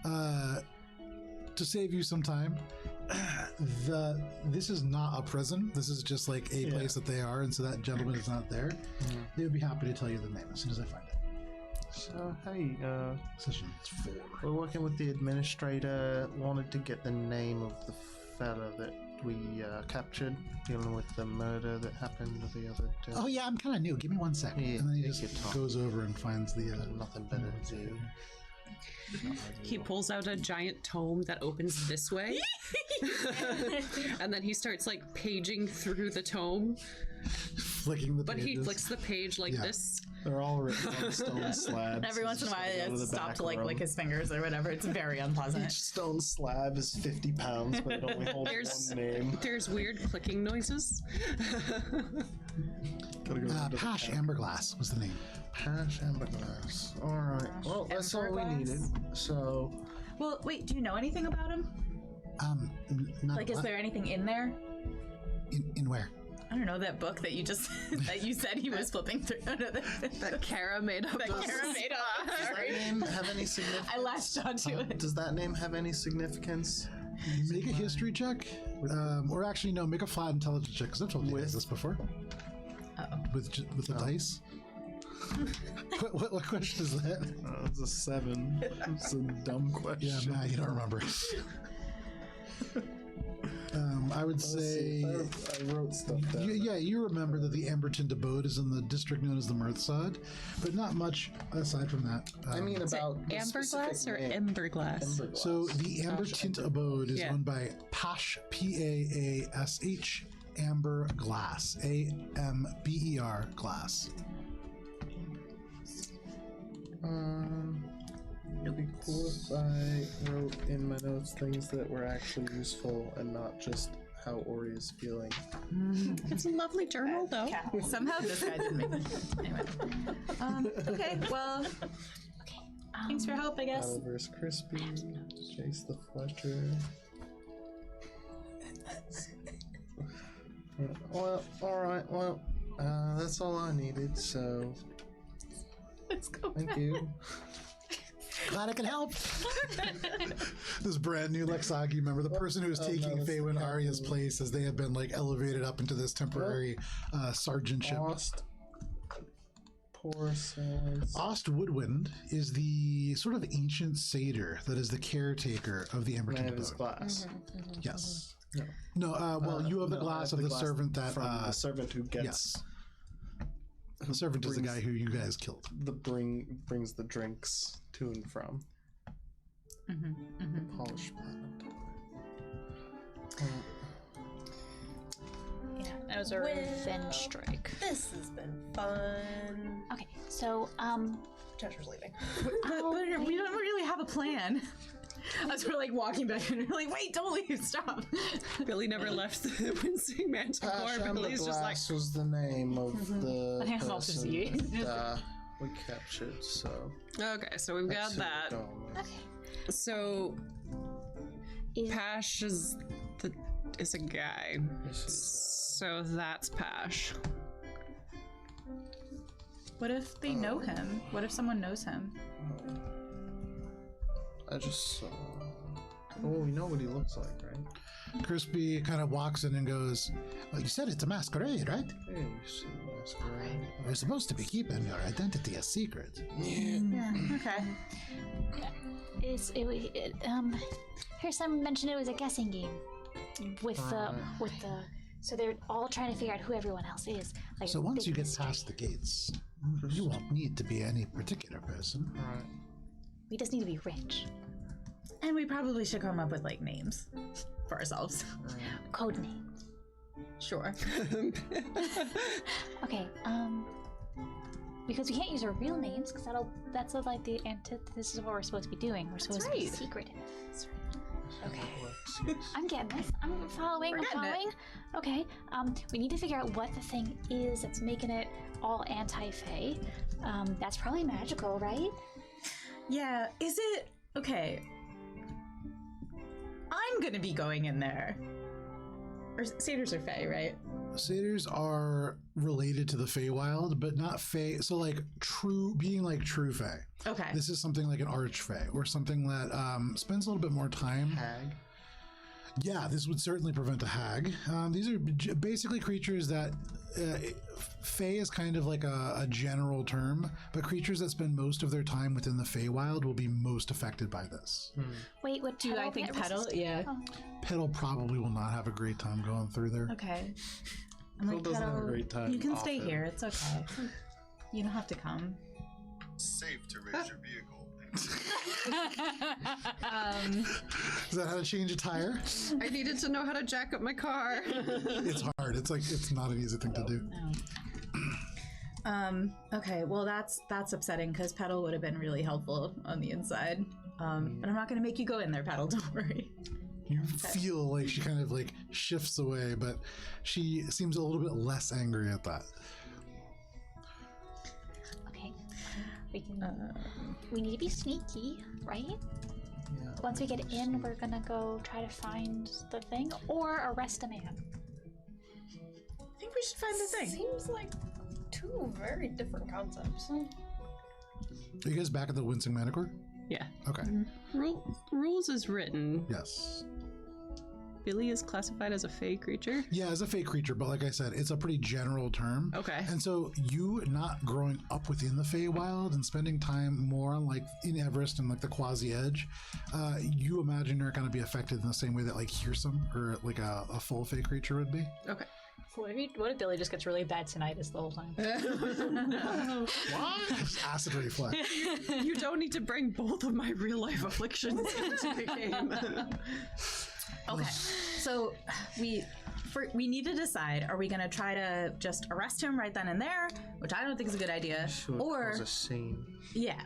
to save you some time, this is not a prison. This is just like a place that they are, and so that gentleman is not there. They would be happy to tell you the name as soon as I find it. So, hey, Session 4. we're working with the administrator. Wanted to get the name of the fella that we captured, dealing with the murder that happened the other day. Oh yeah, I'm kind of new. Give me 1 second. Yeah, And then he take just your time. goes over and finds the... Nothing better to do. He pulls out a giant tome that opens this way. And then he starts like paging through the tome. flicking the But pages. he flicks the page like Yeah. this. They're all written on stone slabs. Every once in a while, Just gotta go he to the stop back to like room. lick his fingers or whatever. It's very unpleasant. Each stone slab is 50 pounds, but it only holds There's- one name. There's weird clicking noises. Gotta go into the Pash back. Amberglass was the name. Pash Amberglass. Alright. Well, that's all we Amberglass? needed. So, Well, wait, do you know anything about him? Not Like, is there anything in there? in where? I don't know, that book that you just, that you said he was flipping through. That Cara made up. that Cara made up. does that Sorry. name have any significance? I latched onto it. Does that name have any significance? Make a history check, or actually no, make a flat intelligence check because I've told you guys this before. Uh-oh. With the dice. what question is that? It's a 7. It's a dumb Yeah, question. nah, you don't remember. I would say. I wrote stuff down. You remember that the Amberton abode is in the district known as the Mirthsod, but not much aside from that. I mean about the Amberglass specific or name. Emberglass? Amberglass. So the Ambertint abode is Yeah. owned by Pash, P-A-A-S-H, Amber Glass, A-M-B-E-R Glass. It'd be cool if I wrote in my notes things that were actually useful and not just how Ori is feeling. It's a lovely journal, though. Somehow this guy didn't make it. Anyway. Okay, well, thanks for help, I guess. Oliver's Crispy, Chase the Fletcher. Well, alright, well, that's all I needed, so Let's go. thank you. Glad I could help. This brand new Lexagi member, the person who is taking that's Faywin the Arya's captain. place as they have been like elevated up into this temporary sergeantship. Lost. Poor Sans. Ost Woodwind is the sort of ancient satyr that is the caretaker of the And I Amberton have his abode. glass. Yes. No. No, well, you have the No, I glass have of the glass servant that. from the servant who gets Yes. The servant is the guy who you guys killed. brings the drinks to and from. Polished planet. That was a revenge strike. This has been fun. Okay, so Cheshire's leaving. But we don't really have a plan. As we're like walking back and we're like, wait, don't leave, stop. Billy never left the Wincing Manticore. Billy's just like, Amberglass was the name of the I think it's all just person you. that we captured, so okay, so we've got that's who that. we're going with. okay. So Is, Pash is a guy. This is, So that's Pash. What if they know him? What if someone knows him? I just saw. Oh, we know what he looks like, right? Crispy kind of walks in and goes, well, you said it's a masquerade, right? Hey, you see the masquerade. We're supposed to be keeping your identity a secret. Okay. here's some mention it was a guessing game with the so they're all trying to figure out who everyone else is. Like So a once big you get mystery. past the gates, you won't need to be any particular person. Right. We just need to be rich. And we probably should come up with like names for ourselves. Code name. Sure. Okay, because we can't use our real names because that's like the antithesis of what we're supposed to be doing. We're supposed to be right. secretive. Okay. I'm getting this. I'm following. We're getting it. Okay. We need to figure out what the thing is that's making it all anti-Fae. That's probably magical, right? Yeah, is it okay? I'm I'm gonna be going in there. Or satyrs are fae, right? Satyrs are related to the Feywild, but not fae. So like being like true fae. Okay. This is something like an archfey or something that spends a little bit more time. Hag. Yeah, this would certainly prevent a hag. These are basically creatures that fae is kind of like a general term, but creatures that spend most of their time within the Feywild will be most affected by this. Wait, what Do I think Petal? Yeah. Petal probably will not have a great time going through there. Okay. I'm Petal like, doesn't have a Petal, great time you can stay often. here. It's okay. You don't have to come. Safe to raise your vehicle. Is that how to change a tire? I needed to know how to jack up my car. It's hard. It's not an easy thing to do. Okay, well that's upsetting because Petal would have been really helpful on the inside. But I'm not gonna make you go in there, Petal, don't worry. You feel like she kind of like shifts away, but she seems a little bit less angry at that. Okay. We can. We need to be sneaky, right? Yeah. Once we get in, we're gonna go try to find the thing or arrest a man. I think we should find the thing. Seems like two very different concepts. Are you guys back at the Wincing Manticore? Yeah. Okay. Rules is written. Yes. Billy is classified as a fey creature. Yeah, as a fey creature, but like I said, it's a pretty general term. Okay. And so you not growing up within the Feywild and spending time more on like in Everest and like the quasi edge, you imagine you're going to be affected in the same way that like Hearsome or like a full fey creature would be. Okay. What if Billy just gets really bad tinnitus the whole time? What? Acid reflex. You don't need to bring both of my real life afflictions into the game. Okay, so we need to decide: are we going to try to just arrest him right then and there, which I don't think is a good idea, Should or cause a scene. yeah,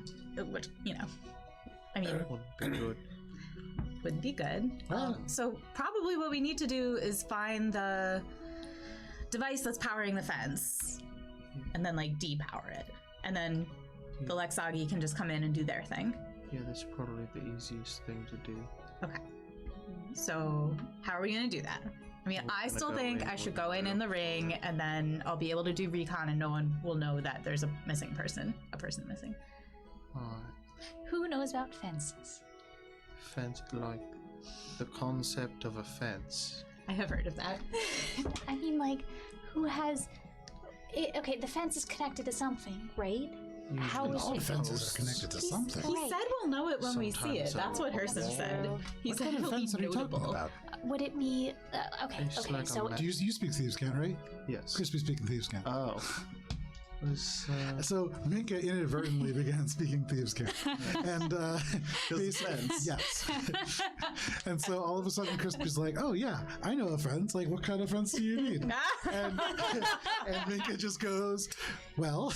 which I mean, Would be good. wouldn't be good. Well- So probably what we need to do is find the device that's powering the fence, and then like depower it, and then the Lexagi can just come in and do their thing. Yeah, that's probably the easiest thing to do. Okay. So how are we going to do that? I mean, We're I gonna still go think in I should with go in the ring, and then I'll be able to do recon, and no one will know that there's a person missing. Alright. Who knows about fences? Fence, like the concept of a fence. I have heard of that. I mean, like, who has? Okay, the fence is connected to something, right? How Usually is All it? fences are connected to something. He Right. said we'll know it when we see it. Sometimes That's what Herson said. He What said kind of it'll be fence are you talking notable. about? Would it be? Okay, It's okay. like a So map. You speak Thieves' Cant, right? Yes. Crispy speaking Thieves' Cant. Oh. Was, So Minka inadvertently began speaking Thieves' Cant, and basically, yes. And so all of a sudden, Crispy's like, "Oh yeah, I know a fence. Like, what kind of fence do you need?" And Minka just goes, "Well,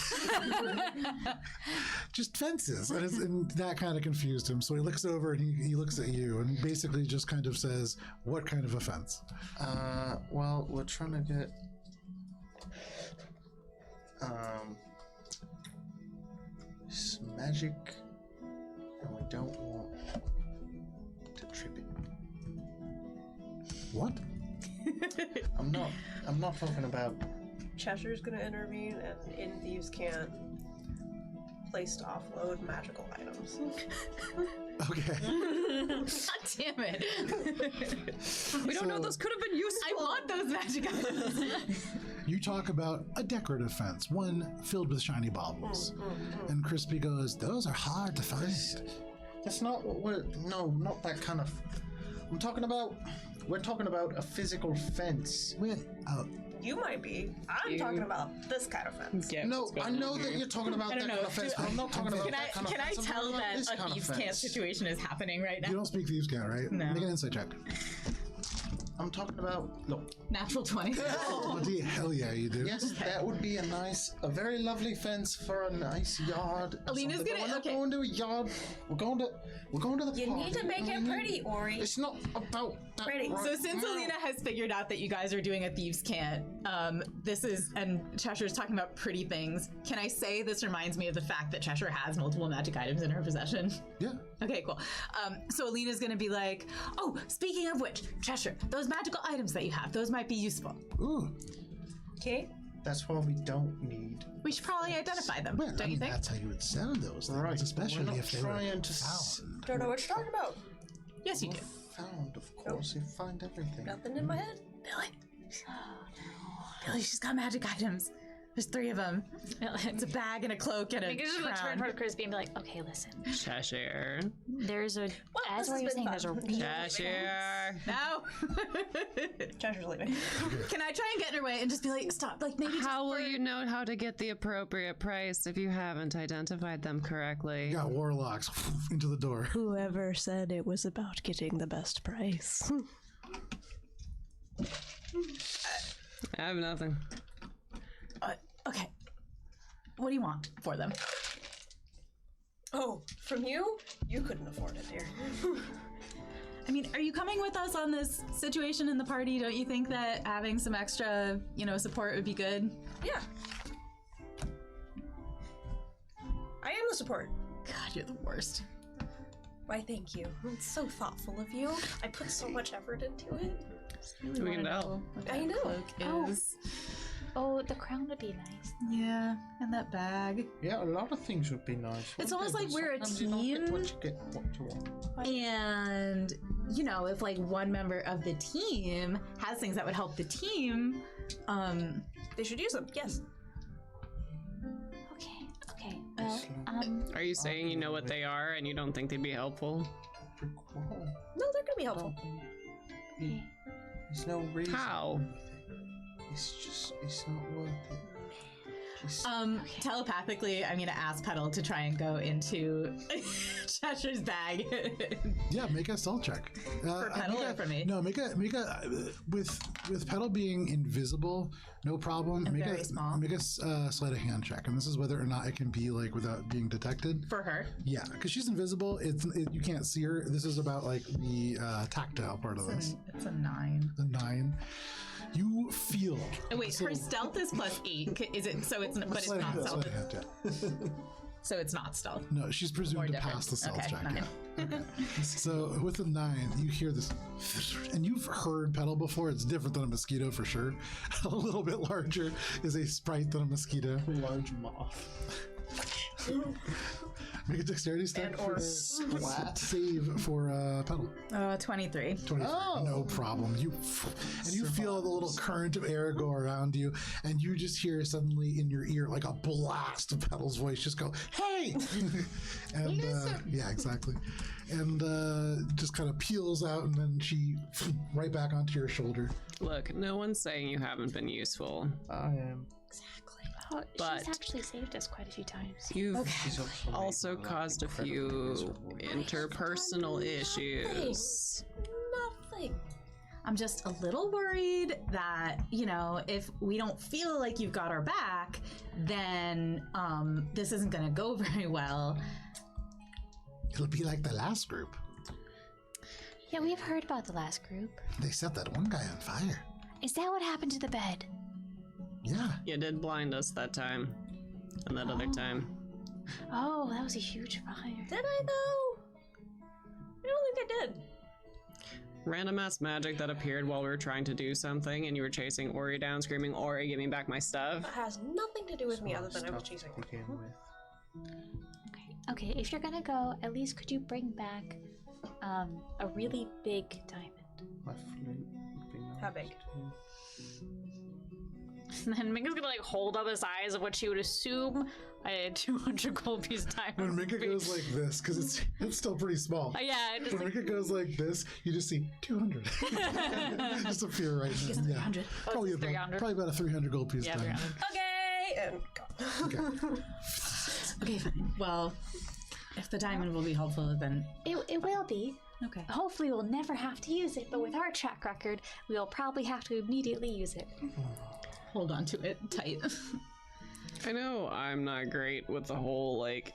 just fences," and that kind of confused him. So he looks over and he looks at you and basically just kind of says, "What kind of a fence?" well, we're trying to get this magic, and we don't want to trip it. What? I'm not talking about. Cheshire's gonna intervene, and in Thieves' Cant, place to offload magical items. Okay. God damn it. We don't know, those could have been useful. I want those magic items. You talk about a decorative fence, one filled with shiny baubles. And Crispy goes, "Those are hard to find." That's not what we're. No, not that kind of. We're talking about a physical fence. You might be. I'm talking about this kind of fence. Yeah, No, I know that you're talking about I that don't kind know. of fence, but I'm not talking about that kind of Can I fence. I'm tell talking about that this a kind of Thieves' Cant fence. situation is happening right You now? don't speak Thieves' Cant, right? No. Make an insight check. I'm talking about. Look. Natural 20. Oh, hell yeah, you do. Yes, that would be a very lovely fence for a nice yard. or Alina's something. gonna- We're not okay. going to a yard. We're going to the You need to party. make it pretty, Ori. It's not about that. Pretty. right So since now. Alina has figured out that you guys are doing a thieves' cant, this is, and Cheshire's talking about pretty things. Can I say this reminds me of the fact that Cheshire has multiple magic items in her possession? Yeah. Okay, cool. So Alina's gonna be like, oh, speaking of which, Cheshire, those magical items that you have, those might be useful. Ooh. Okay. That's why we don't need. We should probably identify them, Well, don't I you mean, think? that's how you would sell those things, Right. especially We're not if they were trying to found. Don't know what you're talking about. Yes, you do. Found, of course. You find everything. Nothing in my head. Billy. Billy, she's got magic items. There's 3 of them. It's a bag and a cloak and a Make it just like turn crown. toward Crispy and be like, okay, listen. Cheshire. There's a, as this what has you're been saying, there's a fun. real Cheshire. No. Cheshire's leaving. Can I try and get in her way and just be like, stop, like maybe How will just you know how to get the appropriate price if you haven't identified them correctly? You got warlocks into the door. Whoever said it was about getting the best price. I have nothing. Okay. What do you want for them? Oh, from you? You couldn't afford it, dear. I mean, are you coming with us on this situation in the party? Don't you think that having some extra, support would be good? Yeah. I am the support. God, you're the worst. Why, thank you. It's so thoughtful of you. I put so much effort into it. We can tell. I know. Cloak is. Oh, the crown would be nice. Yeah, and that bag. Yeah, a lot of things would be nice. It's wouldn't almost they? like But we're a sometimes you don't get team. what you get what you want. And, if like one member of the team has things that would help the team, They should use them, yes. Okay. Well, Are you saying you know what they are and you don't think they'd be helpful? Whoa. No, they're gonna be helpful. There's no reason. How? It's not worth it. telepathically, I'm gonna ask Petal to try and go into Cheshire's bag. Yeah, make a stealth check. For Petal make or for me? No, make a with Petal being invisible, no problem. And make very a small. make a sleight of hand check, and this is whether or not it can be like without being detected. For her. Yeah, because she's invisible. You can't see her. This is about like the tactile part of this. It's a 9. The 9. You feel. Oh, wait, her stealth is +8. Is it? So it's, but it's Sleight of not hand, stealth. sleight of hand, yeah. So it's not stealth. No, she's presumed More to different. pass the stealth Okay, check. 9. Yeah. Okay. So with a 9, you hear this, and you've heard Petal before. It's different than a mosquito for sure. A little bit larger is a sprite than a mosquito. Large moth. Make a dexterity step And for or splat save for Petal. 23. 23. No problem. You feel the little current of air go around you, and you just hear suddenly in your ear like a blast of Petal's voice just go, "Hey!" And yeah, exactly. And just kind of peels out, and then she right back onto your shoulder. Look, no one's saying you haven't been useful. I am. oh, But- she's actually saved us quite a few times. You've She's also made my life caused a few incredibly miserable. interpersonal issues. Nothing. I'm just a little worried that, if we don't feel like you've got our back, then this isn't going to go very well. It'll be like the last group. Yeah, we've heard about the last group. They set that one guy on fire. Is that what happened to the bed? Yeah. You did blind us that time. And that other time. Oh, that was a huge fire. Did I though? I don't think I did. Random ass magic that appeared while we were trying to do something and you were chasing Ori down, screaming, Ori, give me back my stuff. That has nothing to do with me other than I was Stuff chasing. to begin with. Okay, if you're gonna go, at least could you bring back a really big diamond? My flute would be nice. How big? too. And then Minka's gonna hold up his eyes of what she would assume a 200 gold piece of When diamond. Minka goes like this, because it's still pretty small. Yeah, just When like, Minka goes like this, you just see 200. Just appear right now. Yeah. 300. Probably about 300. probably about a 300 gold piece. yeah, diamond. 300. Okay, and go. Okay. Okay, fine. Well, if the diamond will be helpful, then It will be. Okay. Hopefully we'll never have to use it, but with our track record, we'll probably have to immediately use it. Hold on to it tight. I know I'm not great with the whole, like,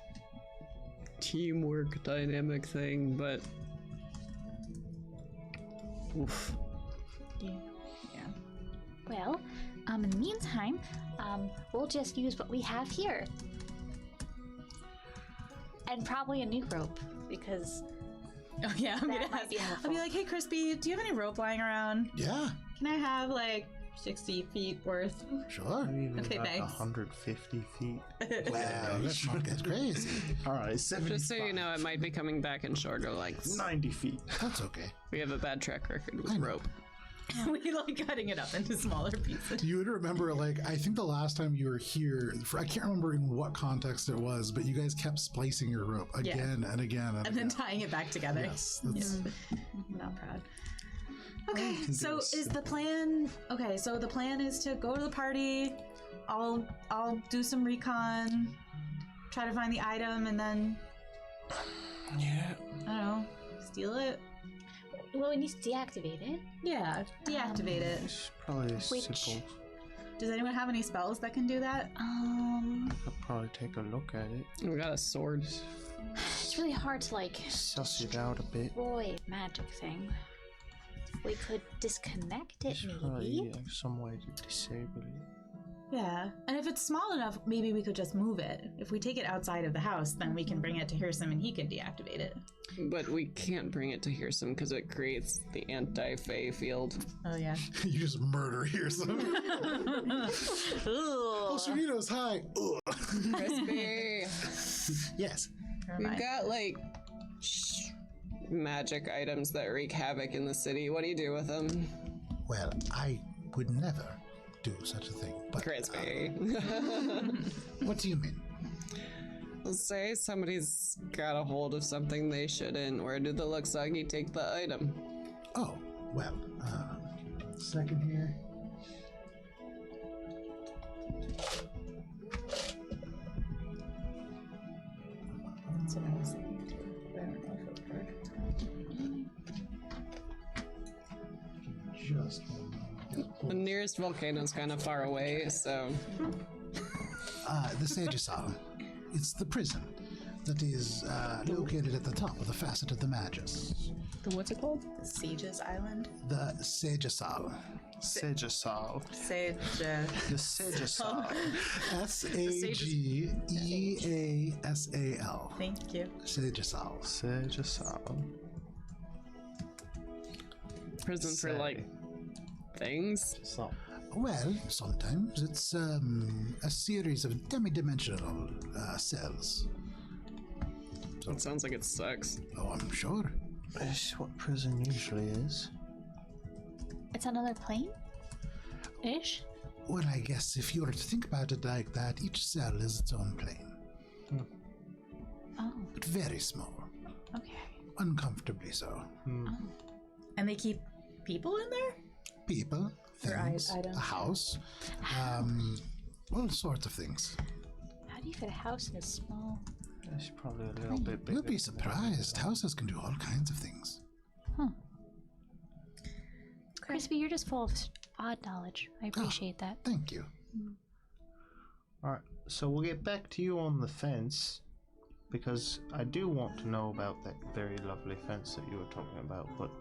teamwork dynamic thing, but... Oof. Yeah. Well, in the meantime, we'll just use what we have here. And probably a new rope, because Oh yeah, I'm that gonna might ask. be I'll helpful. be like, hey Crispy, do you have any rope lying around? Yeah, Can I have like 60 feet worth? sure. Maybe Okay, like thanks. 150 feet. Well, let's not get crazy. All right, 75. Just so you know, it might be coming back in shorter lengths. 90 feet. That's okay. We have a bad track record with I know. rope. We like cutting it up into smaller pieces. You would remember, like, I think the last time you were here, I can't remember in what context it was, but you guys kept splicing your rope again and again And then tying it back together. Yes, that's, Not proud. Okay, so is the plan? Okay, so the plan is to go to the party. I'll do some recon, try to find the item, and then Yeah. I don't know, steal it. Well, we need to deactivate it. Yeah, deactivate it. It's probably a Which- simple. Does anyone have any spells that can do that? I'll probably take a look at it. We got a sword. It's really hard to, like, Suss it out a bit. destroy a magic thing. We could disconnect it, There's probably maybe. some way to disable it. Yeah, and if it's small enough, maybe we could just move it. If we take it outside of the house, then we can bring it to Hirsim and he can deactivate it. But we can't bring it to Hirsim because it creates the anti-Fey field. Oh yeah. you just murder here. Oh, Cerritos, hi. Ugh. Crispy! Yes. Never We've mind. got, like, magic items that wreak havoc in the city. What do you do with them? Well, I would never do such a thing. But Crispy. what do you mean? Say somebody's got a hold of something they shouldn't. Where do the Luxagi take the item? Oh, well, second here. That's what I was thinking too. But I don't know if it would work. Just The nearest volcano's kind of far away, so the Sagesal. It's the prison that is located at the top of the facet of the Magus. What's it called? The Sage's Island? The Sagesal. Segesal. Sage. The Segesal. Sageasal. Thank you. Sagesal. Segesal. prison for like things. So. Well, sometimes it's a series of demi-dimensional cells. It sounds like it sucks. Oh, I'm sure. It's what prison usually is. It's another plane? Ish? Well, I guess if you were to think about it like that, each cell is its own plane. Oh, But very small. okay. Uncomfortably so. And they keep people in there? People, Or things, items. a house, all sorts of things. How do you fit a house in a small... It's probably a little bit bigger. You'll be surprised. Houses can do all kinds of things. Crispy, you're just full of odd knowledge. I appreciate that. Thank you. Alright, so we'll get back to you on the fence, because I do want to know about that very lovely fence that you were talking about, but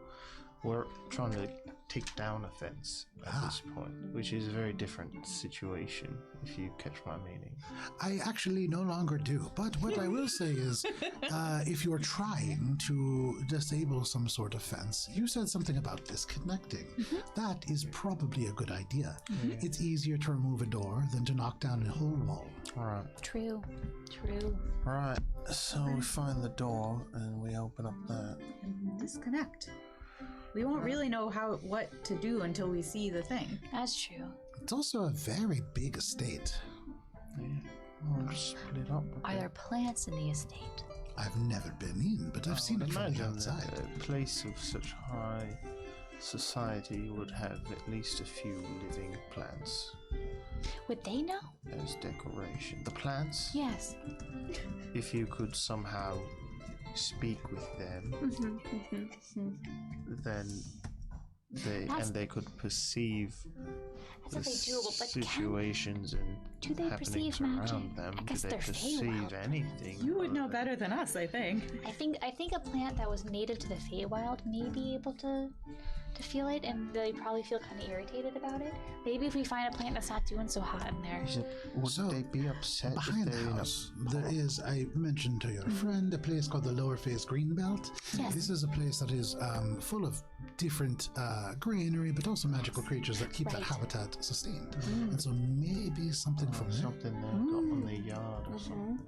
we're trying to take down a fence at this point, which is a very different situation, if you catch my meaning. I actually no longer do, but what I will say is, if you're trying to disable some sort of fence, you said something about disconnecting. That is probably a good idea. It's easier to remove a door than to knock down a whole wall. Alright, True. True. alright, so we find the door and we open up that. And disconnect. We won't really know what to do until we see the thing. That's true. It's also a very big estate. Yeah, we'll split up. a Are bit. there plants in the estate? I've never been in, but I've seen it from the Imagine outside. that a place of such high society would have at least a few living plants Would they know? as decoration. The plants, Yes. if you could somehow speak with them, then they could perceive the That's very doable, but situations and do they happenings perceive magic? around them. I guess Do they they're perceive Feywild. anything? You would know or- better than us, I think. I think a plant that was native to the Feywild may be able to feel it, and they probably feel kind of irritated about it. Maybe if we find a plant that's not doing so hot in there. Would So, they be upset Behind if the they're in a house, there is, I mentioned to your friend, a place called the Lower Face Greenbelt. Yes. This is a place that is full of different greenery, but also magical creatures that keep that Right. habitat sustained. And so maybe something from there. something they've got on their yard or something?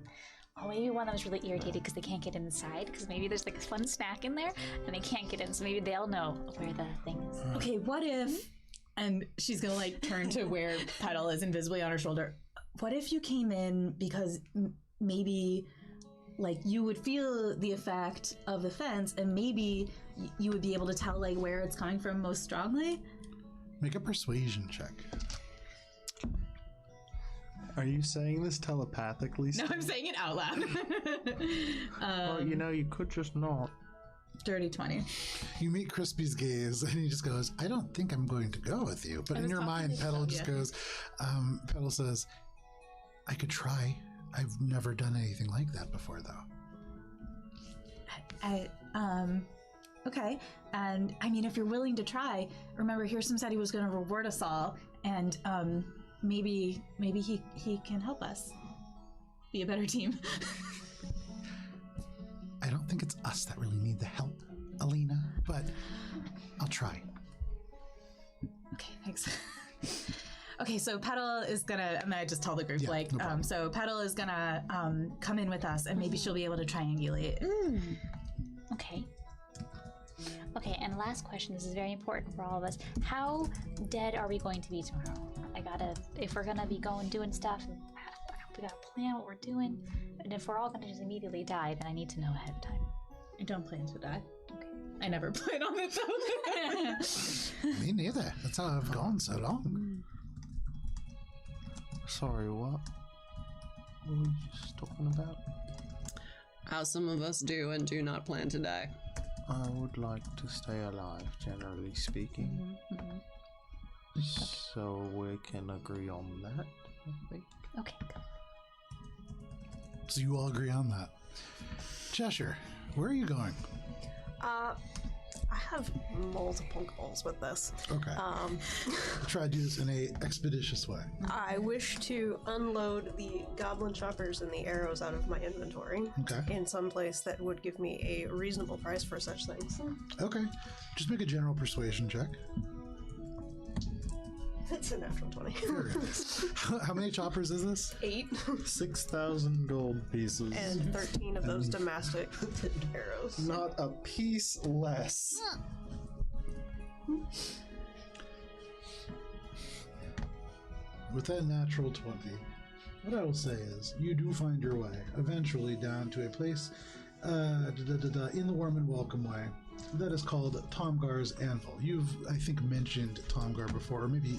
Oh, maybe one that was really irritated because they can't get inside, because maybe there's like a fun snack in there and they can't get in, so maybe they'll know where the thing is. Okay, what if, and she's gonna like turn to where Petal is invisibly on her shoulder. What if you came in because maybe like you would feel the effect of the fence and maybe you would be able to tell like where it's coming from most strongly? Make a persuasion check. Are you saying this telepathically? No, I'm saying it out loud. Well, you could just not. Dirty 20. You meet Crispy's gaze, and he just goes, I don't think I'm going to go with you. But in was your talking mind, to Petal Petal, just yeah. goes, Petal says, I could try. I've never done anything like that before, though. Okay. And I mean, if you're willing to try, remember, Hirschman said he was going to reward us all, and maybe he can help us be a better team. I don't think it's us that really need the help, Alina, but I'll try. Okay, thanks. Okay, so Petal is gonna, and I just tell the group, Yeah, like, no problem. so Petal is gonna come in with us, and maybe she'll be able to triangulate. Okay. Okay, and last question, this is very important for all of us. How dead are we going to be tomorrow? If we're gonna be doing stuff, we gotta plan what we're doing, and if we're all gonna just immediately die, then I need to know ahead of time. I don't plan to die. Okay. I never plan on it though. Me neither. That's how I've gone so long. Sorry, what? What were we just talking about? How some of us do and do not plan to die. I would like to stay alive, generally speaking. So we can agree on that, I think. Okay, good. So you all agree on that. Cheshire, where are you going? I have multiple goals with this. Okay. Try to do this in a expeditious way. I wish to unload the goblin choppers and the arrows out of my inventory Okay. in some place that would give me a reasonable price for such things. Okay. Just make a general persuasion check. It's a natural 20. Very nice. How many choppers is this? 8 6,000 gold pieces. and 13 of those Damascus tipped arrows. Not a piece less. With that natural 20, what I will say is you do find your way eventually down to a place in the warm and welcome way that is called Tomgar's Anvil. You've, I think, mentioned Tomgar before, or maybe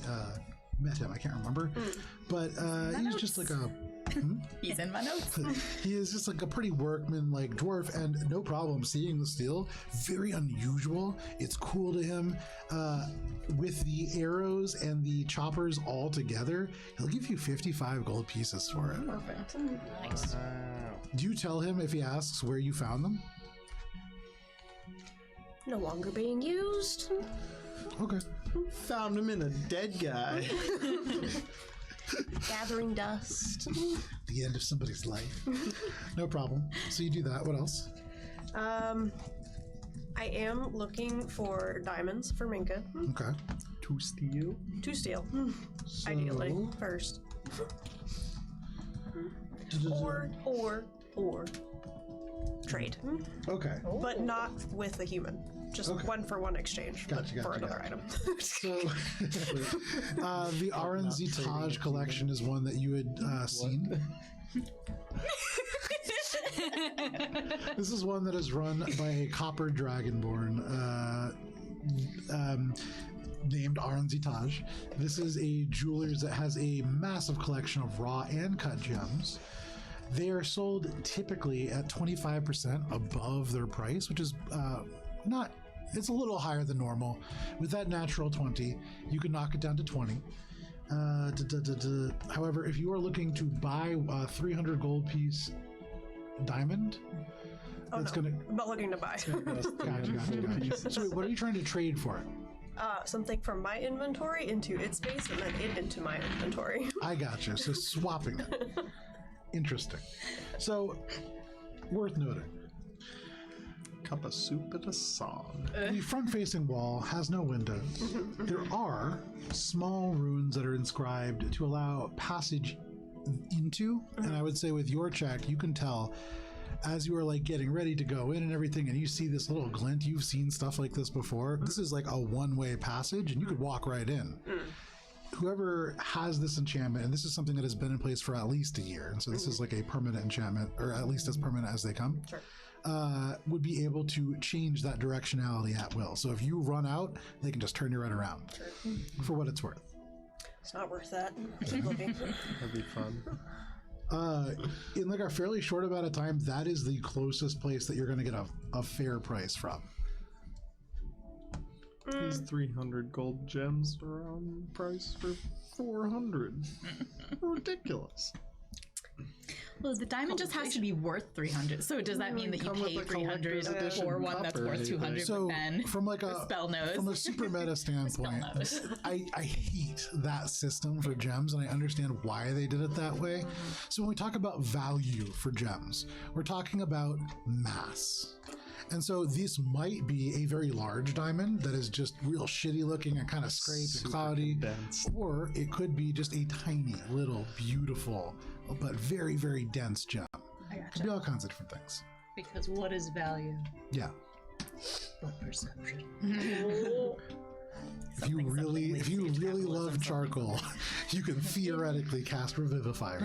met him, I can't remember. But he's just like a... He's in my notes. He is just like a pretty workman-like dwarf, and no problem seeing the steel. Very unusual. It's cool to him. With the arrows and the choppers all together, he'll give you 55 gold pieces for it. Perfect. Nice. Do you tell him if he asks where you found them? No longer being used. Okay. Found him in a dead guy. Gathering dust. The end of somebody's life. No problem. So you do that. What else? I am looking for diamonds for Minka. Okay. To steal? To steal. Ideally, first. Or trade. Okay. But not with a human. Just Okay. 1-for-1 exchange Gotcha, for gotcha, another gotcha. item. So the Aranzi Taj collection is one that you had seen. This is one that is run by a copper dragonborn named Aranzi Taj. This is a jeweler's that has a massive collection of raw and cut gems. They are sold typically at 25% above their price, which is not, it's a little higher than normal. With that natural 20, you can knock it down to 20. However, if you are looking to buy a 300 gold piece diamond, it's gonna. I'm not looking to buy. Gotcha. So wait, what are you trying to trade for it? Something from my inventory into its space and then it into my inventory. I gotcha. So swapping it. Interesting. So, worth noting. Cup of soup and a song. The front-facing wall has no windows. There are small runes that are inscribed to allow passage into, and I would say with your check, you can tell as you are like getting ready to go in and everything, and you see this little glint. You've seen stuff like this before. This is like a one-way passage, and you could walk right in. Whoever has this enchantment, and this is something that has been in place for at least a year, and so this is like a permanent enchantment, or at least as permanent as they come, would be able to change that directionality at will. So if you run out, they can just turn you right around for what it's worth. It's not worth that. Keep looking. That'd be fun. In like a fairly short amount of time, that is the closest place that you're going to get a fair price from. These 300 gold gems are on price for 400. Ridiculous. Well, the diamond just has to be worth 300. So does that mean that you pay 300 for one that's worth 200? So but then from like a spell knows. From a super meta standpoint, I hate that system for gems, and I understand why they did it that way. So when we talk about value for gems, we're talking about mass. And so this might be a very large diamond that is just real shitty looking and kind of scraped and cloudy. Dense. Or it could be just a tiny, little, beautiful, but very, very dense gem. It could be all kinds of different things. Because what is value? Yeah. But perception. If you really love charcoal, you can theoretically cast Revivifier.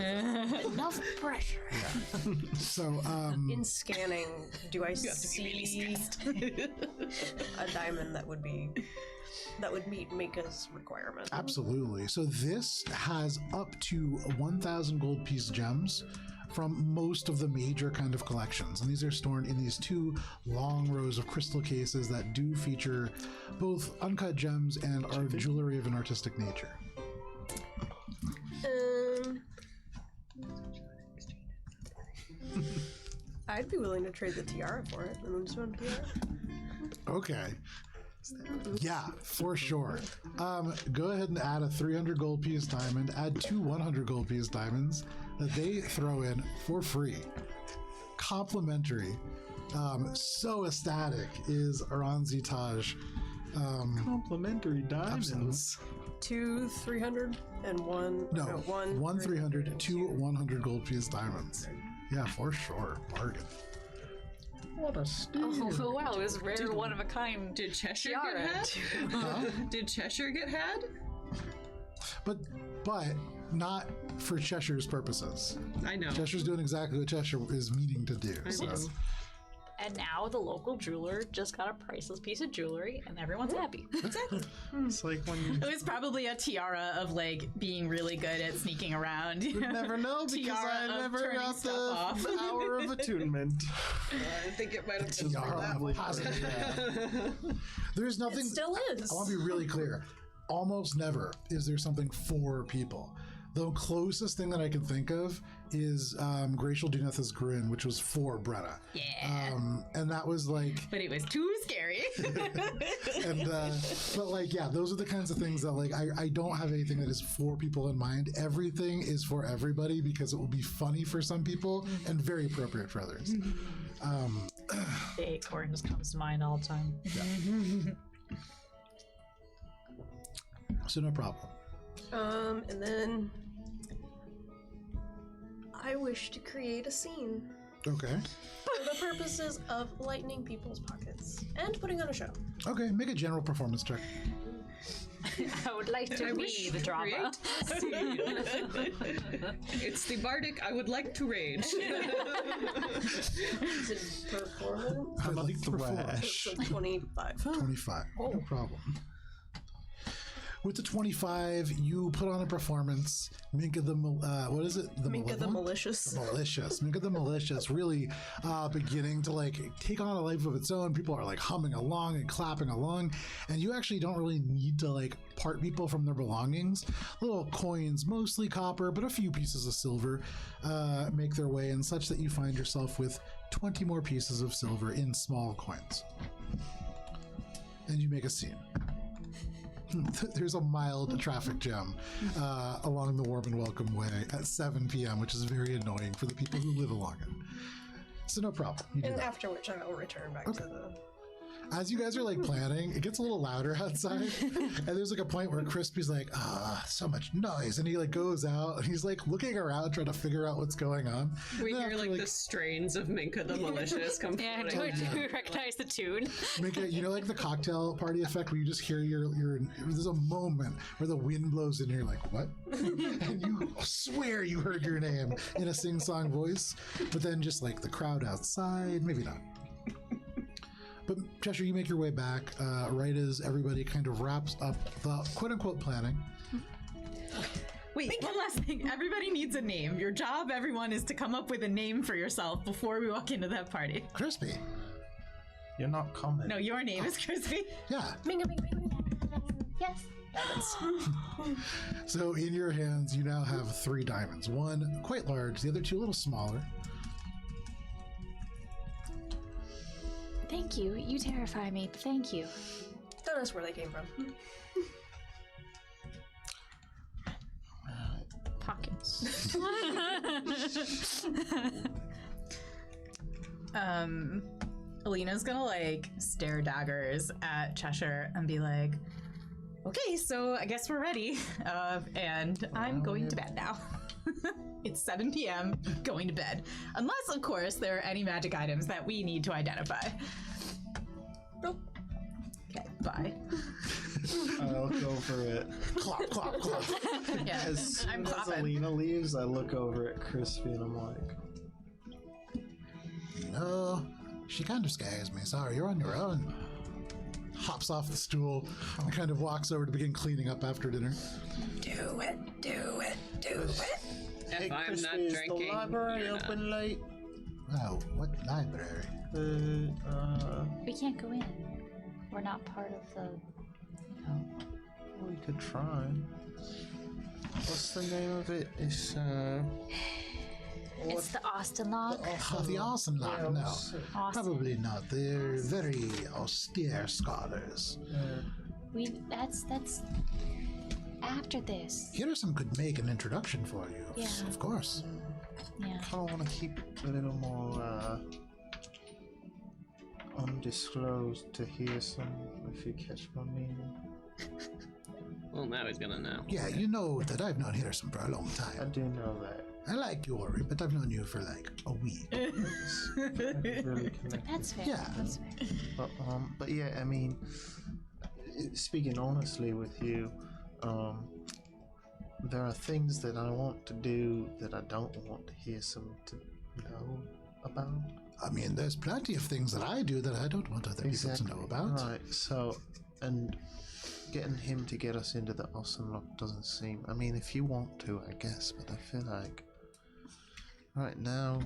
Enough pressure. Yeah. So, In scanning, do I see a diamond that would meet Mika's requirement? absolutely. So this has up to 1,000 gold piece gems from most of the major kind of collections. And these are stored in these two long rows of crystal cases that do feature both uncut gems and are jewelry of an artistic nature. I'd be willing to trade the tiara for it. The Moonstone tiara. Okay. Yeah, for sure. Go ahead and add a 300 gold piece diamond, add two 100 gold piece diamonds that they throw in for free. Complimentary. So ecstatic is Aranzi Taj. Complimentary diamonds. 2 300 and one. No, one 300 300, two 100 gold piece diamonds. Yeah, for sure. Bargain. What a steal. Oh wow, it was rare, one of a kind. Did Cheshire tiara. get had? Did Cheshire get had? But not for Cheshire's purposes. I know. Cheshire's doing exactly what Cheshire is meaning to do. So. And now the local jeweler just got a priceless piece of jewelry, and everyone's happy. Exactly. It's like when you It was probably a tiara of like being really good at sneaking around. would never know because Tiara I of never turning got stuff off. the hour of attunement. I think it might have been Tiara that of positive. There's nothing. It still is. I want to be really clear. Almost never is there something for people. The closest thing that I can think of is Gracial Duneth's Grin, which was for Brenna. Yeah. And that was like, But it was too scary. and but like, yeah, those are the kinds of things that like I don't have anything that is for people in mind. Everything is for everybody because it will be funny for some people and very appropriate for others. The acorn just comes to mind all the time. So no problem. And then I wish to create a scene Okay. for the purposes of lightening people's pockets and putting on a show. Okay, make a general performance check. I would like to be the drama. It's the bardic. I would like to rage. Is it performance? I like thrash. So 25. 25. No problem. With the 25, you put on a performance. Minka the what is it? The Minka the malicious. Malicious. Minka the malicious really beginning to like take on a life of its own. People are like humming along and clapping along, and you actually don't really need to like part people from their belongings. Little coins, mostly copper, but a few pieces of silver make their way in, such that you find yourself with 20 more pieces of silver in small coins. And you make a scene. There's a mild traffic jam along the Warm and Welcome Way at 7 p.m., which is very annoying for the people who live along it. So no problem. You do And that. after which I will return back to the... As you guys are like planning, it gets a little louder outside, and there's like a point where Crispy's like, so much noise, and he like goes out and he's like looking around trying to figure out what's going on. We And hear after, like the strains of Minka the Malicious come Yeah, floating. do we recognize the tune? Minka, you know, like the cocktail party effect where you just hear your there's a moment where the wind blows in and you're like, what? And you swear you heard your name in a sing-song voice, but then just like the crowd outside, maybe not. But Cheshire, you make your way back right as everybody kind of wraps up the quote-unquote planning. Wait, one last thing. Everybody needs a name. Your job, everyone, is to come up with a name for yourself before we walk into that party. Crispy. You're not coming. No, your name is Crispy. Yeah. Minga, minga, minga. Yes. So in your hands, you now have 3 diamonds. One quite large, the other 2 a little smaller. Thank you. You terrify me, but thank you. Don't ask where they came from. Pockets. Alina's gonna like stare daggers at Cheshire and be like, okay, so I guess we're ready. And I'm going to bed now. It's 7 p.m. going to bed. Unless, of course, there are any magic items that we need to identify. Nope. Okay, bye. I'll go for it. Clop, clop, clop. Yeah, As I'm soon as clapping. Alina leaves, I look over at Crispy and I'm like, No, she kind of scares me. Sorry, you're on your own. Hops off the stool and kind of walks over to begin cleaning up after dinner. Do it, do it, do it. If I'm Crispy, not is drinking, the library you're not. open late? Oh, what library? We can't go in. We're not part of the. We could try. What's the name of it? It's It's the Austin Lock. The Arson Lock? Yeah, No, Austin. probably not. They're very austere scholars. That's after this. Henderson could make an introduction for you. Yeah. Of course. Yeah. kind of want to keep it a little more undisclosed to hear some, if you catch my meaning. Well, now he's gonna know. Yeah, you know that I've known Henderson for a long I time. do know that. I like Yori, but I've known you for like a week. Really connected. That's fair. Yeah. That's fair. But yeah, I mean, speaking honestly with you, there are things that I want to do that I don't want Hearsome to know about. I mean, there's plenty of things that I do that I don't want other people to know about. Right, so, and getting him to get us into the Austin Lock doesn't seem... I mean, if you want to, I guess, but I feel like right now,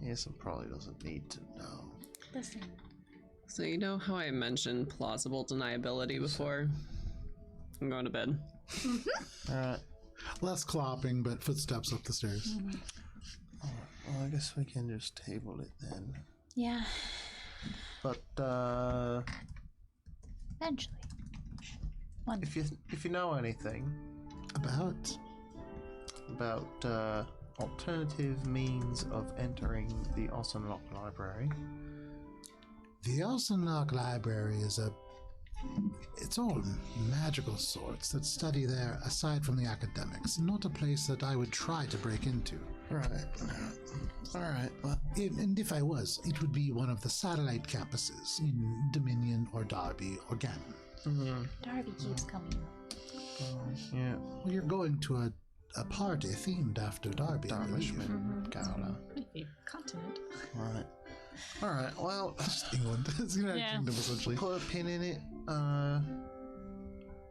Hearsome probably doesn't need to know. Listen. So you know how I mentioned plausible deniability before? I'm going to bed. Alright, Less clopping, but footsteps up the stairs. well, I guess we can just table it then. Yeah. But, Eventually. One. if you know anything About? about alternative means of entering the Austin Lock Library, The Elsenlock Library is it's all magical sorts that study there aside from the academics. Not a place that I would try to break into. right? All right. Well, And if I was, it would be one of the satellite campuses in Dominion or Derby or Ganon. Darby keeps coming. yeah. Well, you're going to a party themed after Derby, I believe. Darbishman, Cara. Continent. Right. All right. Well, Just England. It's the United Yeah. Kingdom, essentially. put a pin in it.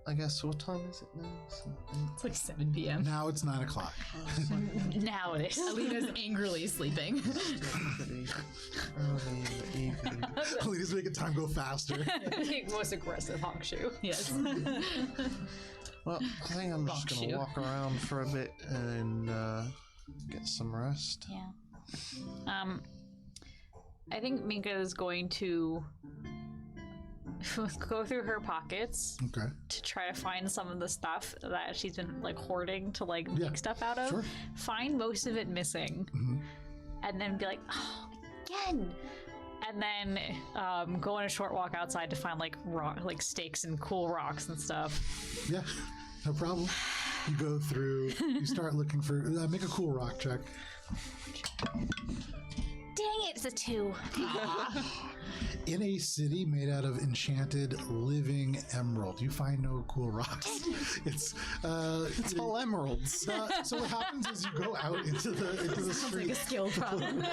I guess what time is it now? It's like 7 p.m. Now it's 9 o'clock. Now it is. Alina's angrily sleeping. Early in the evening. Please make time go faster. The most aggressive honk shoe. Yes. Well, I think I'm just Bonk gonna you. walk around for a bit and get some rest. Yeah. I think Minka is going to go through her pockets Okay. to try to find some of the stuff that she's been like hoarding to like Yeah, make stuff out of. sure. Find most of it missing, and then be like, oh, again. And then go on a short walk outside to find like rock, like stakes and cool rocks and stuff. Yeah, no problem. You go through, you start looking for, make a cool rock check. Dang it, it's a 2. In a city made out of enchanted living emerald, you find no cool rocks. It's all emeralds. so what happens is you go out into the street. Like a skill problem.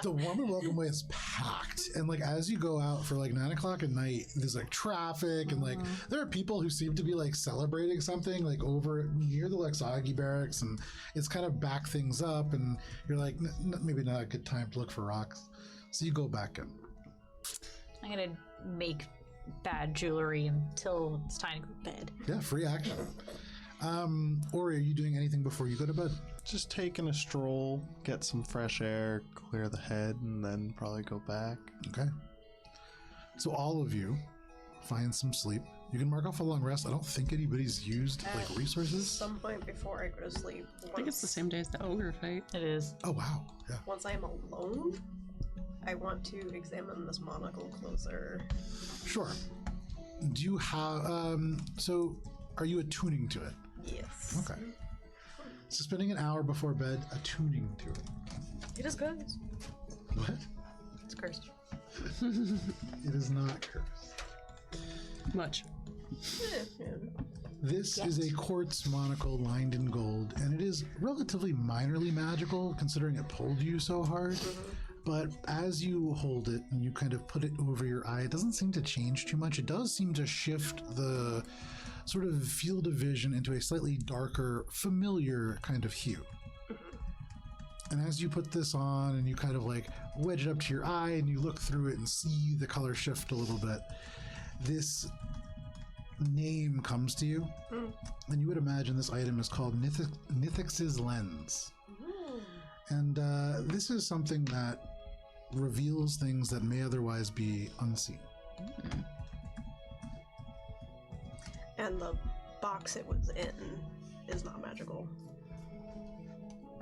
The warm and welcome way is packed, and like as you go out for like 9 o'clock at night, there's like traffic, and like there are people who seem to be like celebrating something like over near the Lexagi barracks, and it's kind of back things up, and you're like maybe not a good time to look for rocks, so you go back in. I'm gonna make bad jewelry until it's time to go to bed. Yeah, free action. Ori, are you doing anything before you go to bed? Just taking a stroll, get some fresh air, clear the head, and then probably go back. Okay. So all of you find some sleep. You can mark off a long rest. I don't think anybody's used like resources. Some point before I go to sleep. I think it's the same day as the ogre fight. It is. Oh wow, yeah. Once I'm alone, I want to examine this monocle closer. Sure. Do you have so are you attuning to it? Yes. Okay. So spending an hour before bed attuning to it. It is cursed. What? It's cursed. It is not cursed. Much. Yeah. This is a quartz monocle lined in gold, and it is relatively minorly magical considering it pulled you so hard. But as you hold it and you kind of put it over your eye, it doesn't seem to change too much. It does seem to shift the sort of field of vision into a slightly darker, familiar kind of hue. And as you put this on and you kind of like wedge it up to your eye and you look through it and see the color shift a little bit, this name comes to you. And you would imagine this item is called Nithix's Lens. And this is something that reveals things that may otherwise be unseen. And the box it was in is not magical.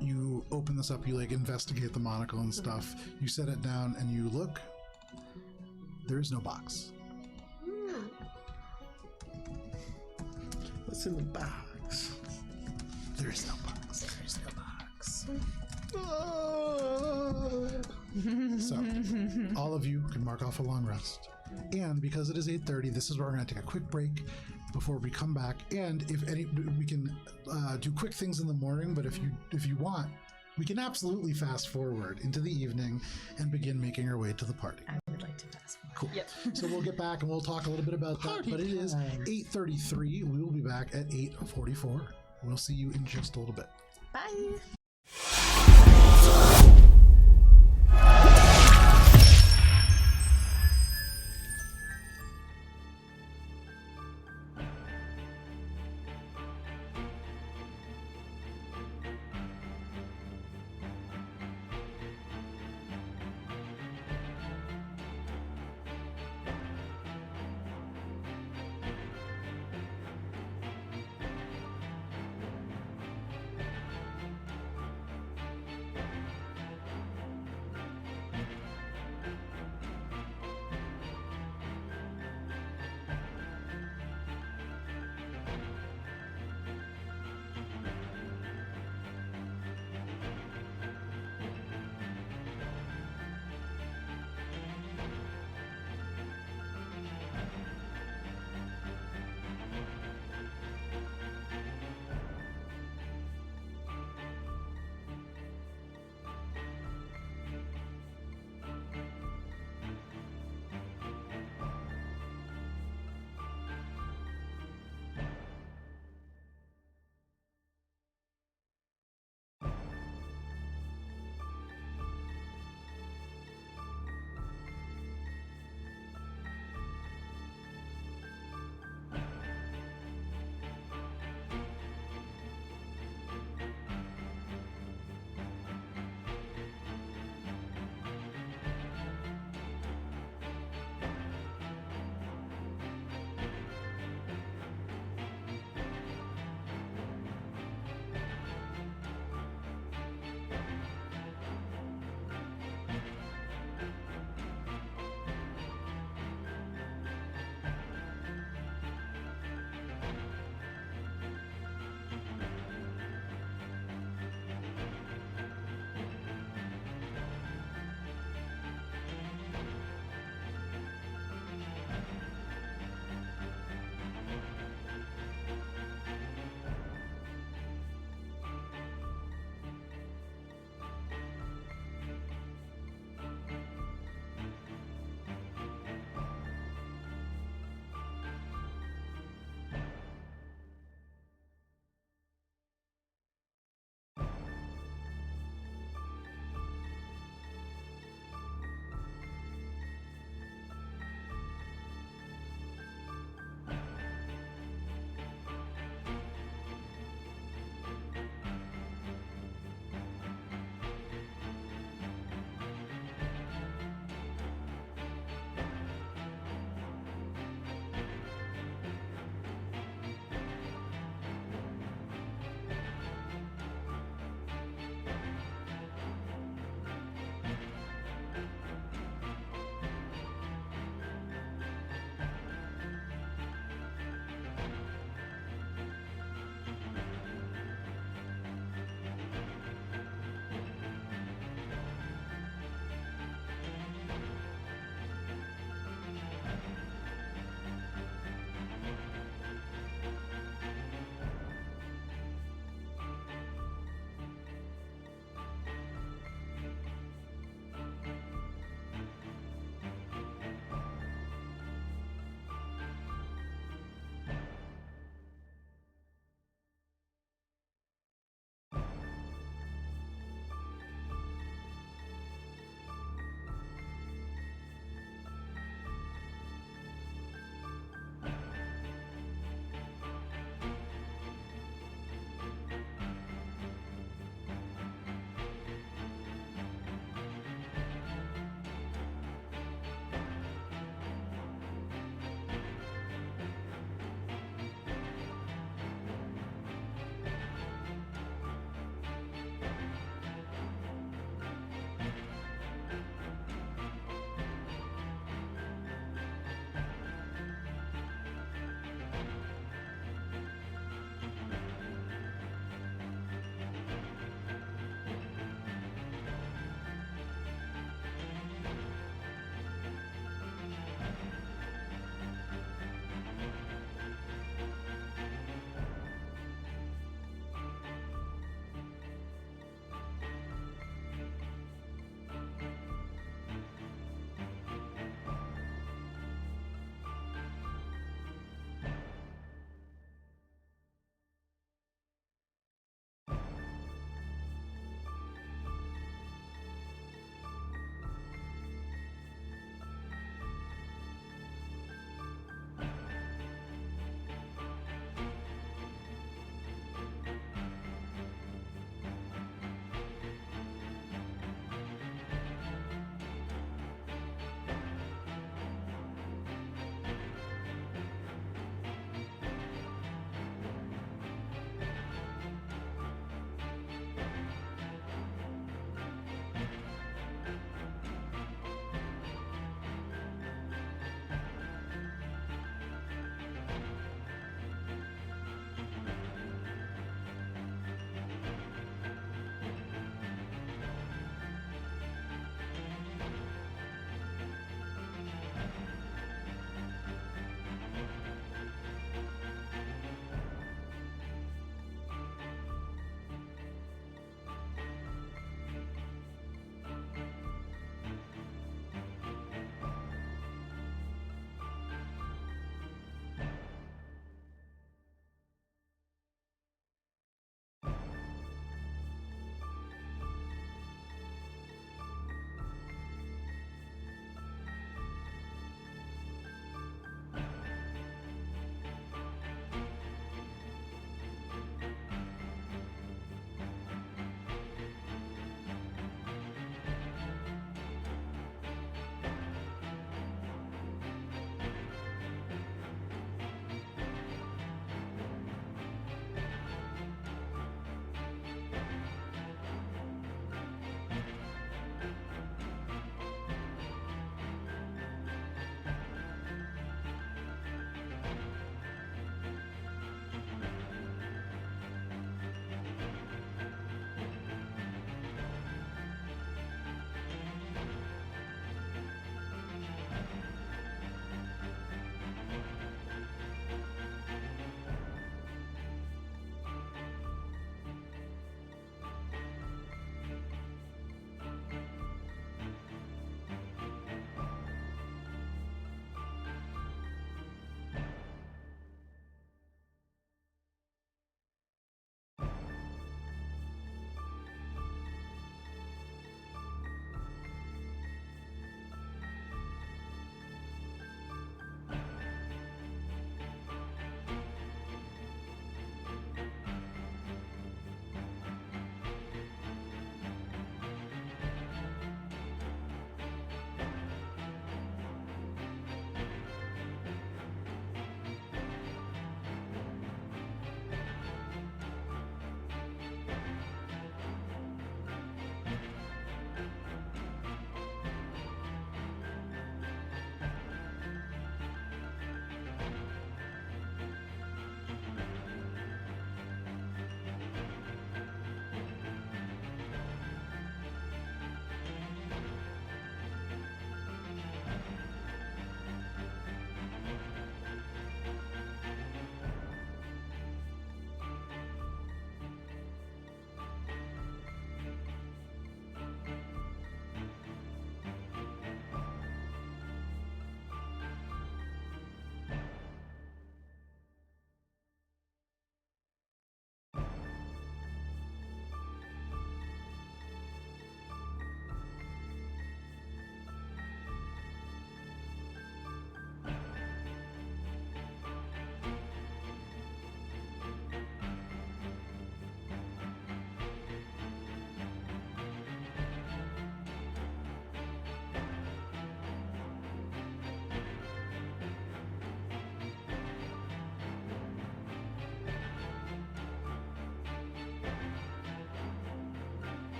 You open this up, you like investigate the monocle and stuff. You set it down and you look. There is no box. What's in the box? There is no box. There is no box. So, all of you can mark off a long rest. And because it is 8:30, this is where we're going to take a quick break before we come back. And if any, we can do quick things in the morning. But if you want, we can absolutely fast forward into the evening and begin making our way to the party. I would like to fast forward. Cool. Yep. So we'll get back and we'll talk a little bit about that. Party But it is time. 8:33. We will be back at 8:44. We'll see you in just a little bit. Bye.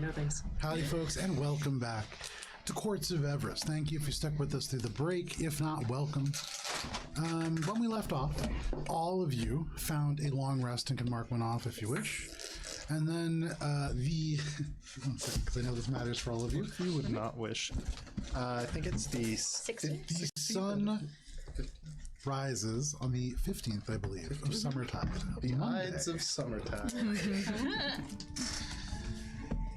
No thanks. Howdy, folks, and welcome back to Courts of Everest. Thank you if you stuck with us through the break. If not, welcome. When we left off, all of you found a long rest and can mark one off if you wish. And then one second, because I know this matters for all of you. If you would not wish. I think it's the 60. The sun rises on the 15th, I believe, of summertide. the Monday. Ides of Summertime.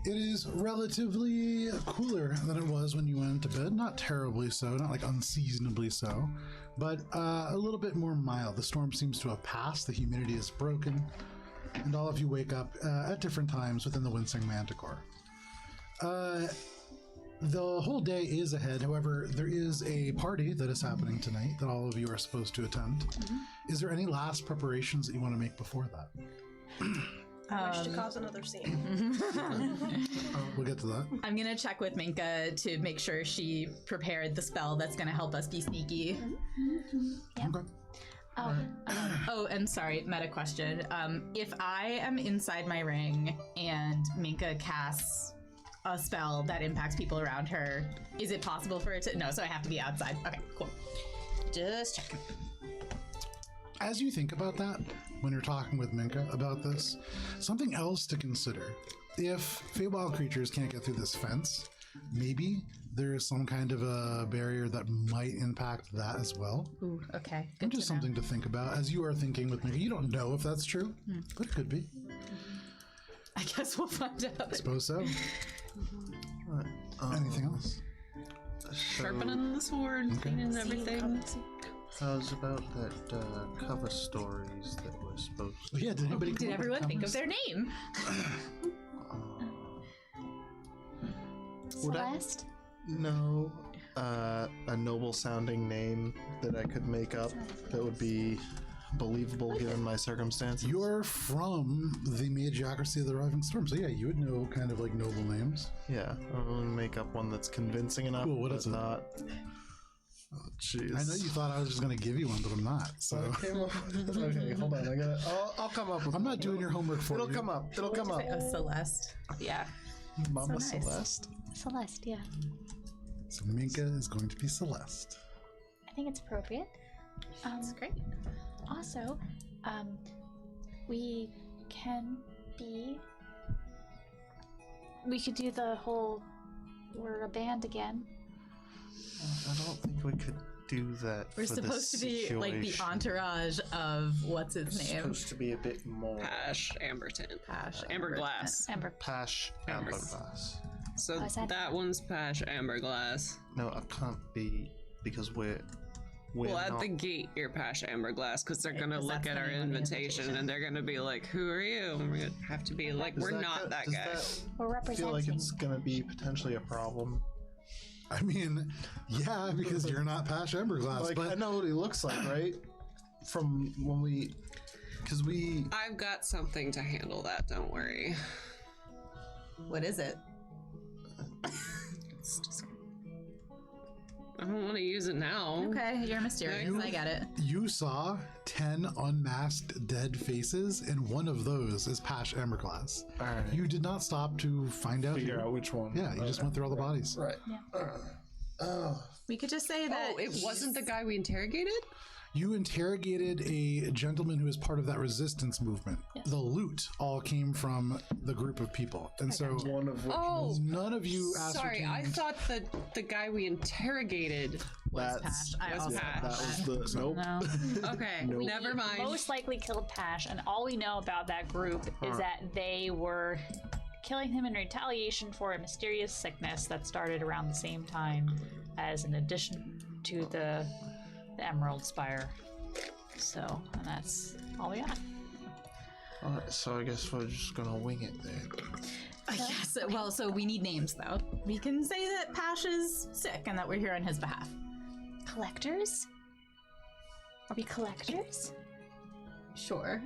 It is relatively cooler than it was when you went to bed. Not terribly so, not like unseasonably so, but a little bit more mild. The storm seems to have passed, the humidity is broken, and all of you wake up at different times within the Wincing Manticore. The whole day is ahead. However, there is a party that is happening tonight that all of you are supposed to attend. Is there any last preparations that you want to make before that? I wish to cause another scene. We'll get to that. I'm gonna check with Minka to make sure she prepared the spell that's gonna help us be sneaky. Okay. Oh, and sorry, meta question. If I am inside my ring and Minka casts a spell that impacts people around her, is it possible for it to? No, so I have to be outside. Okay, cool. Just checking. As you think about that, when you're talking with Minka about this, something else to consider. If Feywild creatures can't get through this fence, maybe there is some kind of a barrier that might impact that as well. Ooh, okay. And just something to think about as you are thinking with Minka. You don't know if that's true, but it could be. I guess we'll find out. I suppose so. Anything else? Sharpening the sword, cleaning everything. How's about that cover stories that were supposed to... Yeah, did anybody Did everyone think of their name? Celeste? No. A noble sounding name that I could make up that would be believable given my circumstances. You're from the Magiocracy of the Rising Storm, so yeah, you would know kind of like noble names. Yeah, I'm gonna make up one that's convincing enough. Cool, what but is it? not. Oh, jeez. I know you thought I was just going to give you one, but I'm not. So Okay, hold on. I'll come up with. I'm not doing your homework for you. It'll come up. It'll come up. Oh, Celeste. Yeah. Mama so nice. Celeste. Celeste, yeah. So Minka is going to be Celeste. I think it's appropriate. That's great. Also, we can be. We could do the whole. We're a band again. I don't think we could do that. We're for supposed to this be like the situation. entourage of what's its It's name? supposed to be a bit more Pash, Amberton. Pash. Amberglass. Amber. Pash Amberglass. So Oh, is that- that one's Pash Amberglass. No, I can't be because we're Well, at not. the gate, you're Pash Amberglass because they're gonna 'cause look that's at the our name on the invitation invitation. and they're gonna be like, "Who are you?" And we're gonna have to be like, Does "We're not that does guy." We're I feel like representing. it's gonna be potentially a problem. I mean, yeah, because you're not Pash Emberglass, Like I but know what he looks like, right? From when because we I've got something to handle that. Don't worry. What is it? I don't want to use it now. Okay, you're mysterious. I get it. you saw 10 unmasked dead faces, and one of those is Pash Emberglass. all right. You did not stop to find out. figure out which one. Yeah, you just went through all the bodies. Right. Oh. We could just say that. Oh, it wasn't the guy we interrogated? You interrogated a gentleman who was part of that resistance movement. The loot all came from the group of people, and so One of which Oh, none of you sorry. I ascertained. thought the guy we interrogated. was that's Pash. I was also Pash. thought that was the nope. No. Okay, Nope. never mind. Most likely killed Pash, and all we know about that group is that they were killing him in retaliation for a mysterious sickness that started around the same time as an addition to the Emerald Spire. So, and that's all we got. All right, so I guess we're just gonna wing it then. Yes. Well, so we need names though. We can say that Pash is sick and that we're here on his behalf. Collectors? Are we collectors? Sure.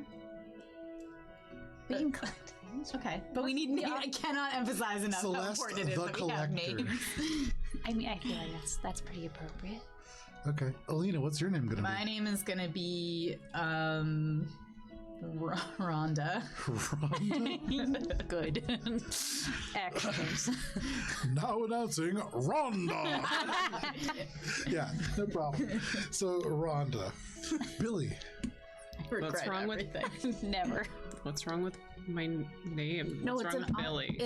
We can collect things. Okay, but we need names. I cannot emphasize enough how Celeste important it is the that we have Collector. names. I mean, I feel like that's pretty appropriate. Okay, Alina, what's your name gonna My be? name is gonna be Rhonda. Rhonda? Good. Excellent. Now announcing Rhonda. Yeah, no problem. So Rhonda, Billy. What's wrong with everything? Never. What's wrong with my name? No, What's it's wrong with Billy?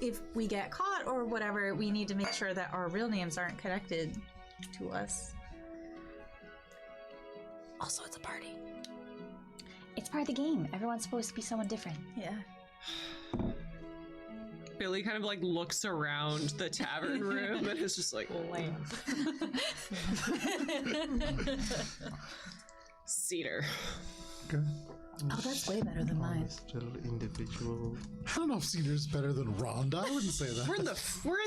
If we get caught or whatever, we need to make sure that our real names aren't connected to us. Also, it's a party. It's part of the game. Everyone's supposed to be someone different. Yeah. Billy kind of like looks around the tavern room and is just like, Cedar. Okay. Oh, that's way better than mine. Still individual. I don't know if Cedar's better than Rhonda. I wouldn't say that. We're in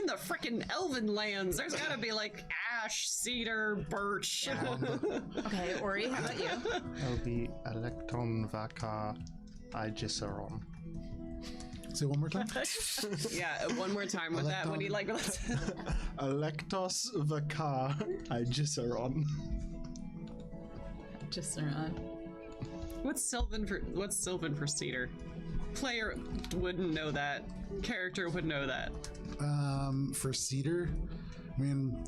the frickin' Elven lands. There's gotta be like ash, cedar, birch. Okay, Ori, how about you? I'll be Electron Vakar Igisaron. Say one more time. Yeah, one more time with that. When he like Electos Vakar Igisaron. Just around. What's Sylvan for cedar? Player wouldn't know that. Character would know that. For Cedar, I mean,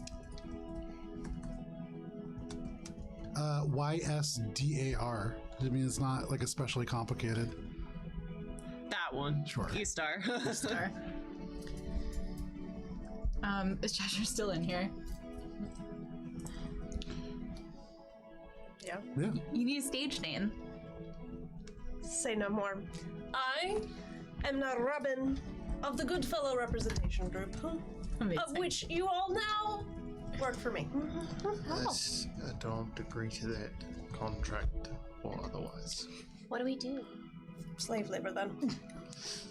YSDAR. I mean, it's not like especially complicated. That one. Sure. E-Star. Star. Is Cheshire still in here? Yeah. Yeah. You need a stage name. Say no more. I am now Robin of the Goodfellow Representation Group, Amazing. of which you all now work for me. Yes, I don't agree to that contract or otherwise. What do we do? Slave labor, then. Nice.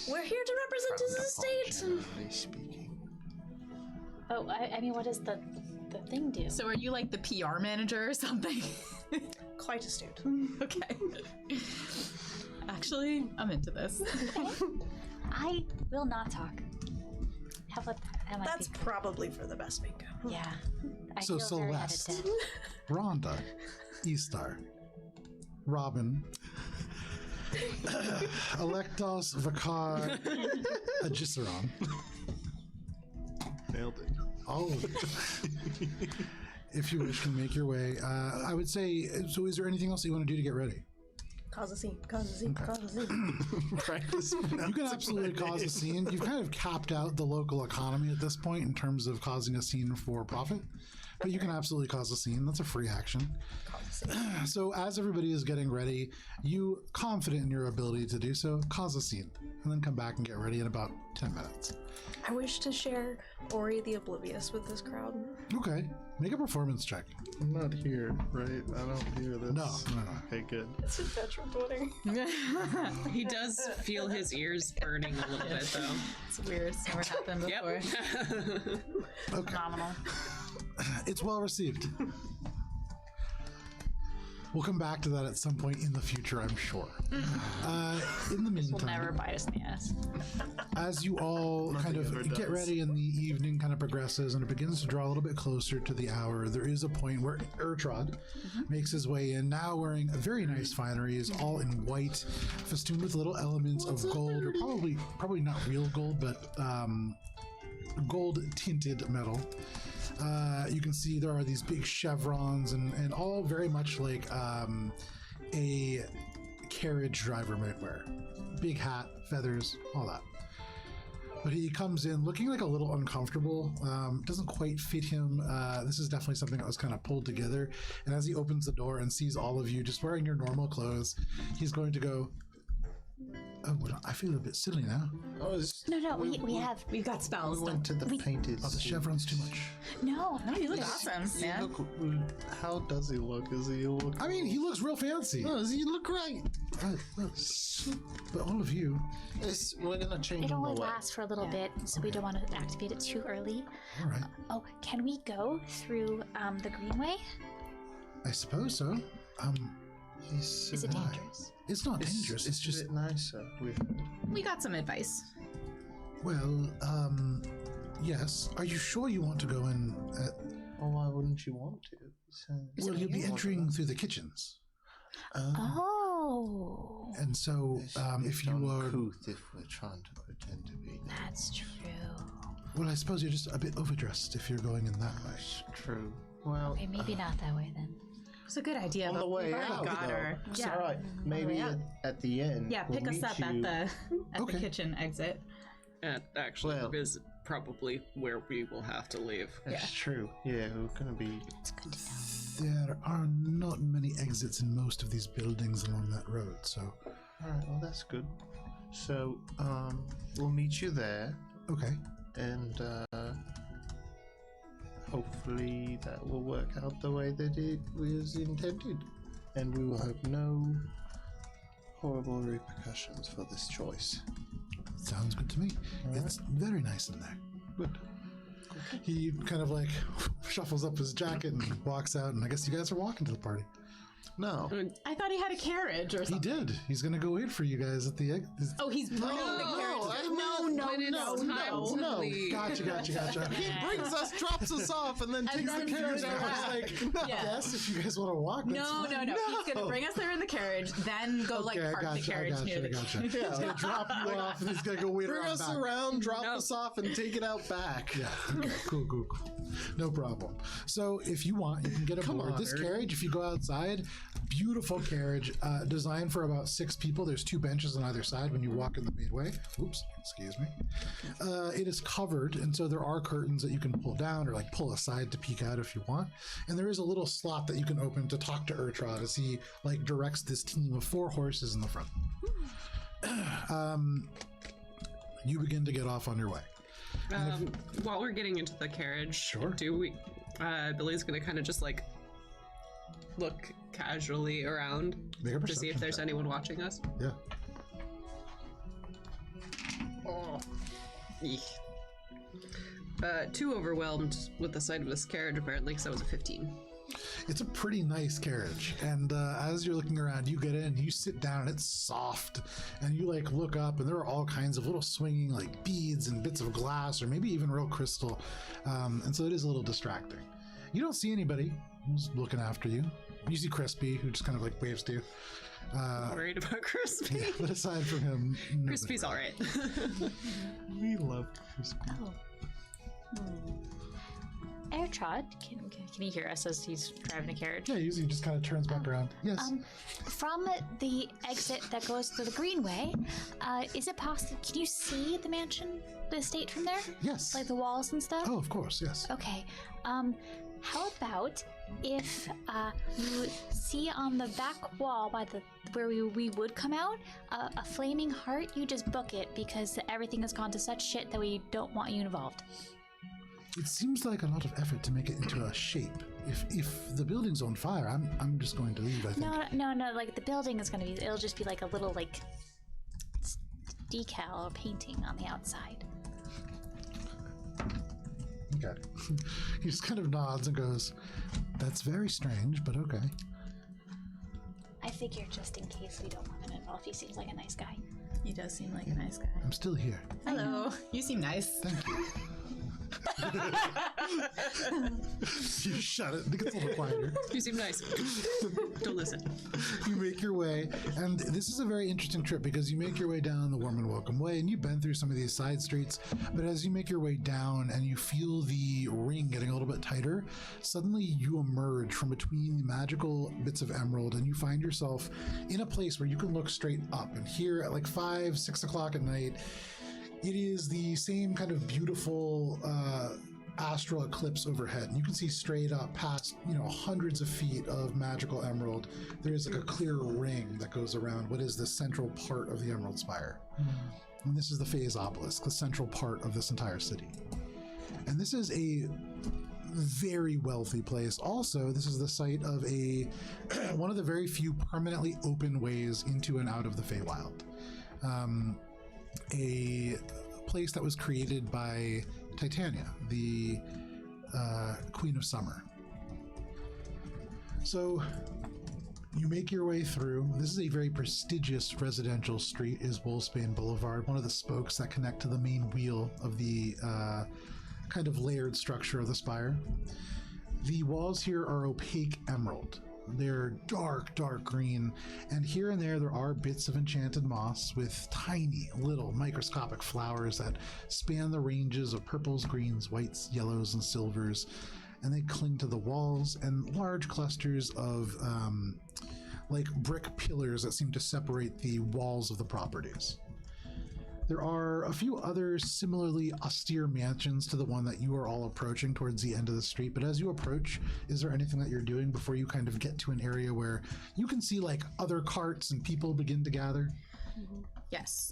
We're here to represent his estate. Generally speaking. Oh, I mean, what does the thing do? So are you like the PR manager or something? Quite astute. Okay. Actually, I'm into this. I will not talk. How about that? That's probably for the best, Minka. Yeah. I So feel very out of Celeste, debt. Rhonda, E-Star, Robin, Electos Vakar Agisaron. Nailed it. All of it. If you wish, can make your way. I would say, so is there anything else that you want to do to get ready? Cause a scene, cause a scene, cause a scene. Practice. You can absolutely cause a scene. You've kind of capped out the local economy at this point in terms of causing a scene for profit, but you can absolutely cause a scene. That's a free action. So as everybody is getting ready, you, confident in your ability to do so, cause a scene, and then come back and get ready in about 10 minutes. I wish to share Ori the Oblivious with this crowd. Okay, make a performance check. I'm not here, right? I don't hear this. No. Okay, good. It's a natural 20. He does feel his ears burning a little bit, though. It's weird. It's never happened before. Yep. Okay, Phenomenal. it's well received. We'll come back to that at some point in the future, I'm sure. In the Will meantime, never bite us in the ass. as you all kind ever of get does. ready and the evening kind of progresses and it begins to draw a little bit closer to the hour, there is a point where Ertrod makes his way in, now wearing a very nice fineries, all in white, festooned with little elements of gold, or probably not real gold, but gold tinted metal. You can see there are these big chevrons and all very much like a carriage driver might wear. Big hat, feathers, all that. But he comes in looking like a little uncomfortable. Doesn't quite fit him. This is definitely something that was kind of pulled together. And as he opens the door and sees all of you just wearing your normal clothes, he's going to go, oh, well, I feel a bit silly now. No, we have. We've got spells. We went to the painted. Oh, the chevron's too much. No. No, you look awesome, man. How does he look? Is he look? I mean, he looks real fancy. No, does he look right? Well, but all of you, We're gonna change It him only away. lasts for a little bit, so we don't want to activate it too early. all right, Oh, can we go through the greenway? I suppose so. Is it dangerous? It's not dangerous. It's a just, bit nicer. We got some advice. well, yes. Are you sure you want to go in? Oh, why wouldn't you want to? Well, you'll be entering through the kitchens. Oh, And so, if you are, uncouth if we're trying to pretend to be. that's true. well, I suppose you're just a bit overdressed if you're going in that way. That's true. Well, Okay, maybe not that way then. It's a good idea. on but the way we've already out, got though. her. It's Yeah. all right. Maybe out. at the end. Yeah, we'll pick us meet up you. at the Okay. kitchen exit. And actually, Well- is probably where we will have to leave. That's true. Yeah, we're gonna be. It's good to know. There are not many exits in most of these buildings along that road, so All right. Well, that's good. So, we'll meet you there, okay. and hopefully that will work out the way that it was intended, and we will have no horrible repercussions for this choice. Sounds good to me. It's very nice in there. Good. He kind of like shuffles up his jacket and walks out, and I guess you guys are walking to the party. No. I thought he had a carriage or He something. did. He's gonna go wait for you guys at the exit. Oh, he's bringing the carriage. When it's time to no. leave. Gotcha. He brings us, drops us off, and then takes the then carriage goes I out. was like, Yeah. yes, if you guys want to walk. That's No. fine. He's gonna bring us there in the carriage, then go like Okay, park the carriage near the gotcha. kitchen. He's gonna drop you off, and he's gonna go wait Bring around us back. around, drop us off, and take it out back. Yeah. Okay. Cool. No problem. So if you want, you can get aboard on, this nerd. carriage. If you go outside, beautiful carriage, designed for about 6 people. There's 2 benches on either side when you walk in the midway. Oops, excuse me. It is covered, and so there are curtains that you can pull down or like pull aside to peek out if you want. And there is a little slot that you can open to talk to Urtrod as he like directs this team of 4 horses in the front. You begin to get off on your way. While we're getting into the carriage, Sure. do we? Billy's gonna kind of just like look casually around Make a to see if perception there's check. anyone watching us. Yeah. Oh. Eek. 2 overwhelmed with the sight of this carriage, apparently, because that was a 15. It's a pretty nice carriage, and as you're looking around, you get in, you sit down, and it's soft, and you like look up, and there are all kinds of little swinging like beads and bits of glass, or maybe even real crystal, and so it is a little distracting. You don't see anybody who's looking after you. You see Crispy, who just kind of like waves to you. Worried about Crispy. Yeah, but aside from him, nobody Crispy's all right. We love Crispy. Oh. Airtrod, can he hear us as he's driving a carriage? Yeah, he just kind of turns back around. Yes. From the exit that goes through the greenway, is it possible? Can you see the mansion, the estate from there? Yes. Like the walls and stuff? Oh, of course, yes. Okay. How about if you see on the back wall by the where we would come out a flaming heart? You just book it because everything has gone to such shit that we don't want you involved. It seems like a lot of effort to make it into a shape. If the building's on fire, I'm just going to leave, I think. No. Like the building is gonna be. It'll just be like a little like decal or painting on the outside. Okay. He just kind of nods and goes, "That's very strange, but okay." I figured just in case we don't want him involved. He seems like a nice guy. He does seem like a nice guy. I'm still here. Hello. You seem nice. Thank you. You shut it. It gets a little quieter. You seem nice. Don't listen. You make your way, and this is a very interesting trip because you make your way down the Warm and Welcome Way, and you've been through some of these side streets, but as you make your way down and you feel the ring getting a little bit tighter, suddenly you emerge from between the magical bits of emerald, and you find yourself in a place where you can look straight up, and here at like 5, 6 o'clock at night, it is the same kind of beautiful astral eclipse overhead, and you can see straight up past, hundreds of feet of magical emerald. There is like a clear ring that goes around what is the central part of the Emerald Spire. And this is the Phase Obelisk, the central part of this entire city. And this is a very wealthy place. Also, this is the site of one of the very few permanently open ways into and out of the Feywild. A place that was created by Titania, the Queen of Summer. So you make your way through. This is a very prestigious residential street, is Wolfsbane Boulevard, one of the spokes that connect to the main wheel of the kind of layered structure of the spire. The walls here are opaque emerald, They're dark green, and here and there are bits of enchanted moss with tiny little microscopic flowers that span the ranges of purples, greens, whites, yellows, and silvers, and they cling to the walls, and large clusters of like brick pillars that seem to separate the walls of the properties. There are a few other similarly austere mansions to the one that you are all approaching towards the end of the street, but as you approach, is there anything that you're doing before you kind of get to an area where you can see like other carts and people begin to gather? Yes.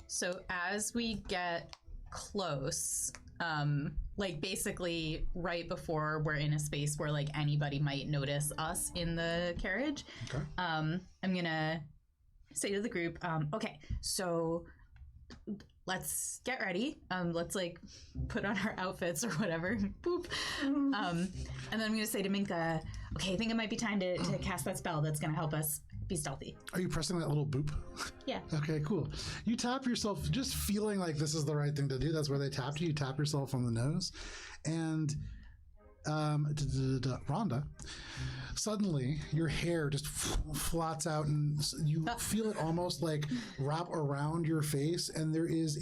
So as we get close, like basically right before we're in a space where like anybody might notice us in the carriage, Okay. I'm gonna say to the group, okay, so let's get ready. Let's like put on our outfits or whatever. Boop. And then I'm gonna say to Minka, okay, I think it might be time to cast that spell that's gonna help us be stealthy. Are you pressing that little boop? Yeah. Okay, cool. You tap yourself, just feeling like this is the right thing to do. That's where they tapped you. You tap yourself on the nose. And Rhonda, suddenly your hair just flots out and you feel it almost like wrap around your face, and there is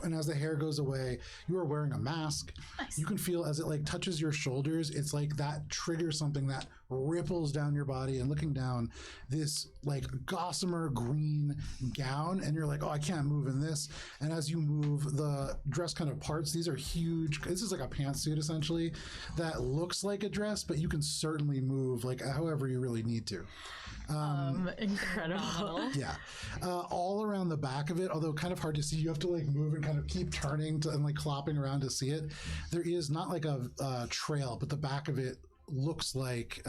and as the hair goes away, you are wearing a mask. Nice. You can feel as it like touches your shoulders, it's like that triggers something that ripples down your body, and looking down, this like gossamer green gown, and you're like, oh, I can't move in this. And as you move, the dress kind of parts. These are huge. This is like a pantsuit essentially that looks like a dress, but you can certainly move like however you really need to. Incredible. Yeah. All around the back of it, although kind of hard to see, you have to like move and kind of keep turning and like clopping around to see it. There is not like a trail, but the back of it looks like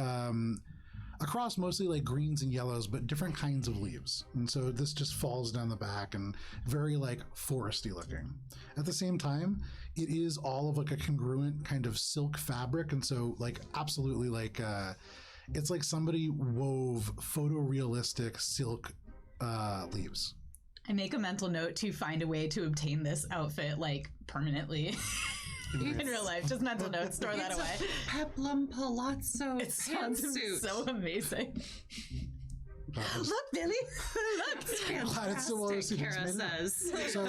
across mostly like greens and yellows, but different kinds of leaves. And so this just falls down the back and very like foresty looking. At the same time, it is all of like a congruent kind of silk fabric. And so like absolutely like it's like somebody wove photorealistic silk leaves. I make a mental note to find a way to obtain this outfit like permanently. In real life, just mental notes, store that away. Peplum Palazzo It sounds pantsuit. so amazing. Was, Look, Billy, look. glad it's so well received. It's Cara made it. says. So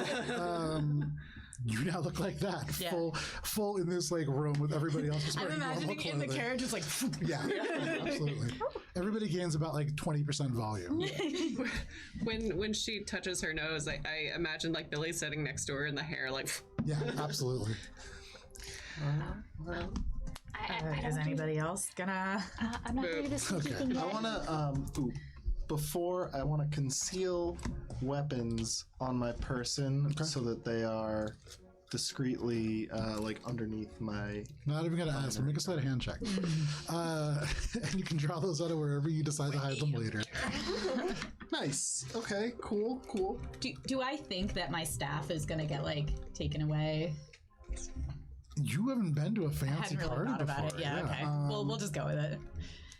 you now look like that, Yeah. full in this like room with everybody else. Just I'm wearing normal imagining in the clothing. carriage, it's like, Yeah, absolutely. Everybody gains about like 20% volume. When she touches her nose, I imagine like Billy sitting next to her in the hair, like. Yeah, absolutely. is anybody else gonna? I'm not gonna do this sneaky Okay. thing I yet. want to, before I want to conceal weapons on my person so that they are discreetly like underneath my. Not even gonna ask. Make a sleight of hand check. And you can draw those out of wherever you decide to hide them later. Nice. Okay. Cool. Do I think that my staff is gonna get like taken away? You haven't been to a I fancy hadn't really party thought about it. before. Yeah. Okay. Well, we'll just go with it.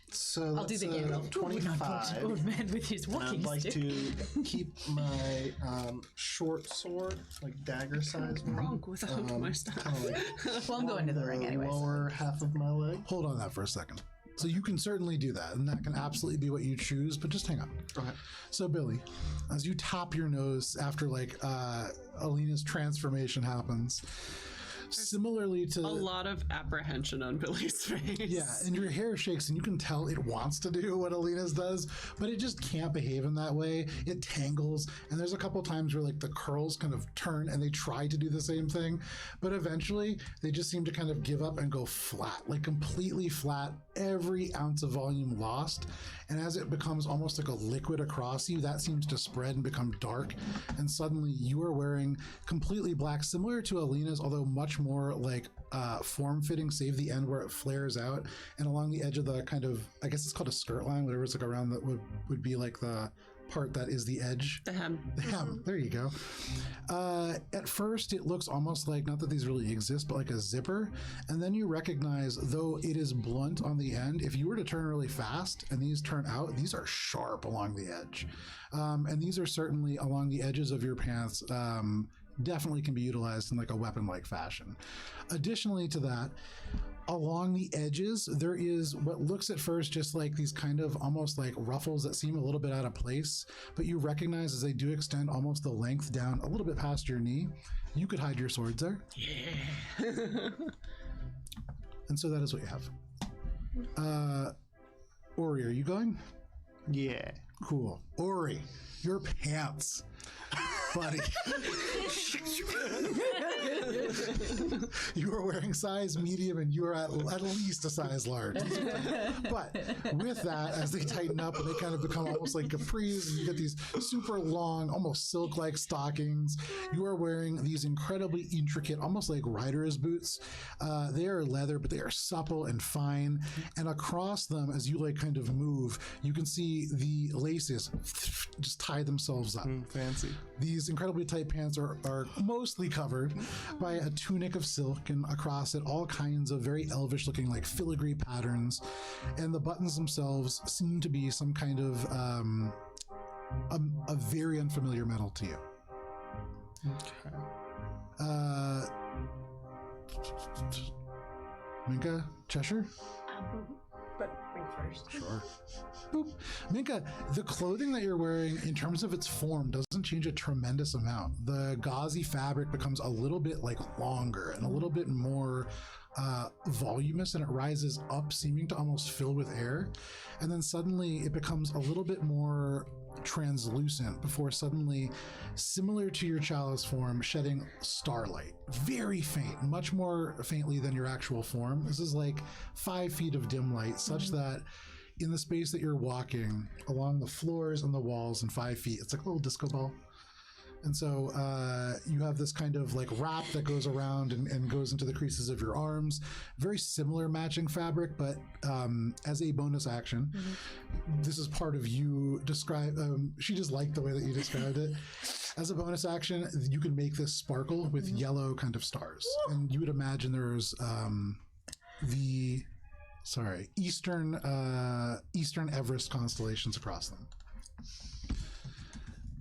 So I'll do that's the game. 25. Old man with his And walking I'd like stick. to keep my short sword, like dagger size one. Wrong without my stuff. kinda like Well, I'm going to the ring anyways. lower half of my leg. Hold on that for a second. So you can certainly do that, and that can absolutely be what you choose, but just hang on. Okay. So Billy, as you tap your nose after like Alina's transformation happens, similarly to A lot of apprehension on Billy's face. yeah, and your hair shakes and you can tell it wants to do what Alina's does, but it just can't behave in that way. It tangles, and there's a couple times where like the curls kind of turn and they try to do the same thing, but eventually they just seem to kind of give up and go flat, like completely flat, every ounce of volume lost. And as it becomes almost like a liquid across you, that seems to spread and become dark, and suddenly you are wearing completely black, similar to Alina's, although much more like form-fitting, save the end where it flares out, and along the edge of the kind of, I guess it's called a skirt line, whatever it's like around that would be like the part that is the edge. The hem. The hem. There you go. At first, it looks almost like, not that these really exist, but like a zipper. And then you recognize, though it is blunt on the end, if you were to turn really fast and these turn out, these are sharp along the edge. And these are certainly along the edges of your pants. Definitely can be utilized in like a weapon-like fashion. Additionally to that, along the edges, there is what looks at first just like these kind of almost like ruffles that seem a little bit out of place, but you recognize as they do extend almost the length down a little bit past your knee. You could hide your swords there. Yeah. And so that is what you have. Ori, are you going? Yeah. Cool. Ori, your pants. Buddy. You are wearing size medium and you are at least a size large. But with that, as they tighten up and they kind of become almost like capris and you get these super long, almost silk-like stockings, you are wearing these incredibly intricate, almost like rider's boots. They are leather, but they are supple and fine. And across them, as you like kind of move, you can see the laces just tie themselves up. Fancy. These incredibly tight pants are mostly covered by a tunic of silk, and across it all kinds of very elvish looking like filigree patterns, and the buttons themselves seem to be some kind of a very unfamiliar metal to you. Okay. Minka, Cheshire? But me first. Sure. Boop. Minka, the clothing that you're wearing in terms of its form doesn't change a tremendous amount. The gauzy fabric becomes a little bit like longer and a little bit more voluminous, and it rises up, seeming to almost fill with air. And then suddenly it becomes a little bit more translucent before suddenly, similar to your chalice form, shedding starlight. Very faint, much more faintly than your actual form. This is like 5 feet of dim light, such that in the space that you're walking along the floors and the walls in 5 feet, it's like a little disco ball. And so you have this kind of like wrap that goes around and goes into the creases of your arms. Very similar matching fabric, but as a bonus action, this is part of you describe. She just liked the way that you described it. As a bonus action, you can make this sparkle with yellow kind of stars. And you would imagine there's the Eastern Everest constellations across them.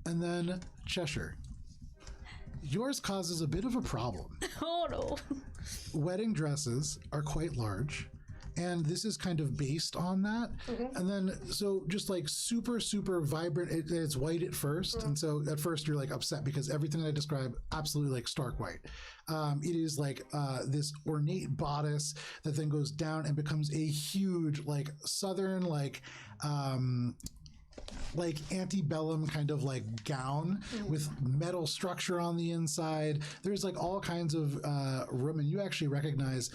And then Cheshire. Yours causes a bit of a problem. Oh no. Wedding dresses are quite large, and this is kind of based on that. And then, so just like super, super vibrant, it's white at first. And so at first you're like upset because everything I describe, absolutely like stark white. It is like this ornate bodice that then goes down and becomes a huge, like southern, like antebellum kind of like gown with metal structure on the inside. There's like all kinds of room, and you actually recognize,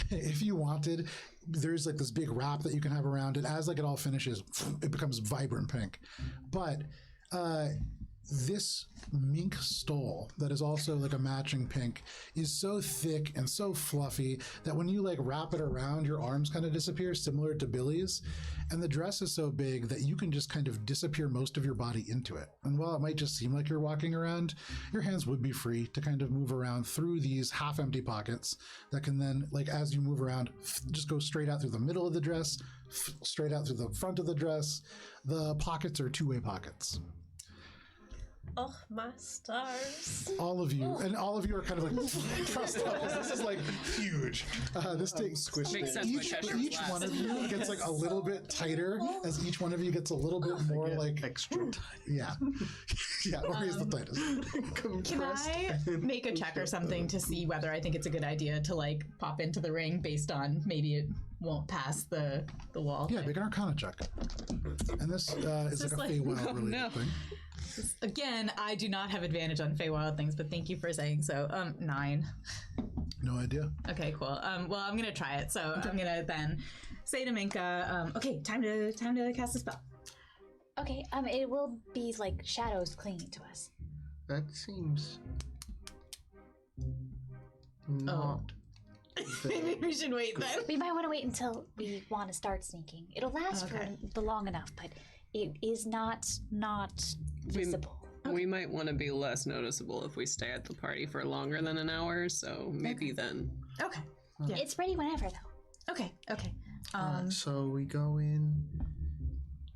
if you wanted, there's like this big wrap that you can have around it. As like it all finishes, it becomes vibrant pink. But this mink stole that is also like a matching pink is so thick and so fluffy that when you like wrap it around, your arms kind of disappear, similar to Billy's. And the dress is so big that you can just kind of disappear most of your body into it. And while it might just seem like you're walking around, your hands would be free to kind of move around through these half-empty pockets that can then, like as you move around, just go straight out through the middle of the dress, straight out through the front of the dress. The pockets are two-way pockets. Oh, my stars. All of you, and all of you are kind of like trussed up. This is like huge. This takes Makes sense. each one of you gets like a little bit tighter as each one of you gets a little bit more like Extra tight. yeah. Yeah, Ori is the tightest. Can I make a check or something to see whether I think it's a good idea to like pop into the ring based on maybe it won't pass the wall? Yeah, make an Arcana check. And this is like a Feywild related thing. Again, I do not have advantage on Feywild things, but thank you for saying so. 9. No idea. Okay, cool. Well, I'm gonna try it. So I'm gonna then say to Minka, okay, time to cast a spell. Okay, it will be like shadows clinging to us. That seems not. Maybe we should wait then. We might want to wait until we want to start sneaking. It'll last for long enough, but it is not visible. We might want to be less noticeable if we stay at the party for longer than an hour, so maybe then. Okay. Yeah. It's ready whenever, though. Okay. So we go in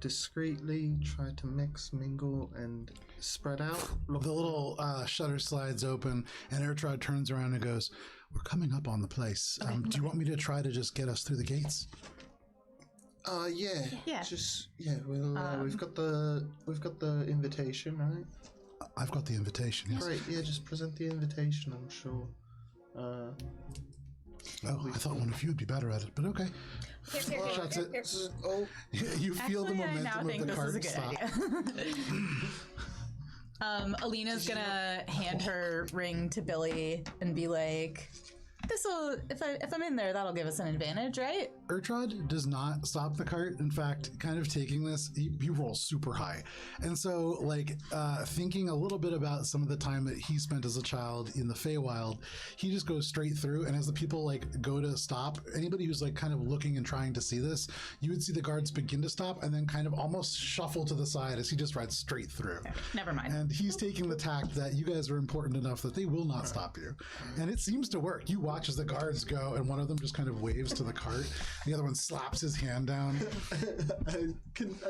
discreetly, try to mix, mingle, and spread out. The little shutter slides open, and Ertrod turns around and goes, We're coming up on the place. Do you want me to try to just get us through the gates? Yeah. Yeah. Just we've got the invitation, right? I've got the invitation. Yes. Great. Yeah, just present the invitation. I'm sure. I thought one of you would be better at it, but okay. Shuts it. Oh, You feel the Actually, I now momentum of think the this cart is a good stop. idea. Alina's gonna hand her ring to Billy and be like, "This'll if I'm in there, that'll give us an advantage, right?" Ertrod does not stop the cart. In fact, kind of taking this, he rolls super high. And so, like, thinking a little bit about some of the time that he spent as a child in the Feywild, he just goes straight through. And as the people, like, go to stop, anybody who's, like, kind of looking and trying to see this, you would see the guards begin to stop and then kind of almost shuffle to the side as he just rides straight through. Never mind. And he's taking the tact that you guys are important enough that they will not stop you. And it seems to work. You watch as the guards go, and one of them just kind of waves to the cart. The other one slaps his hand down.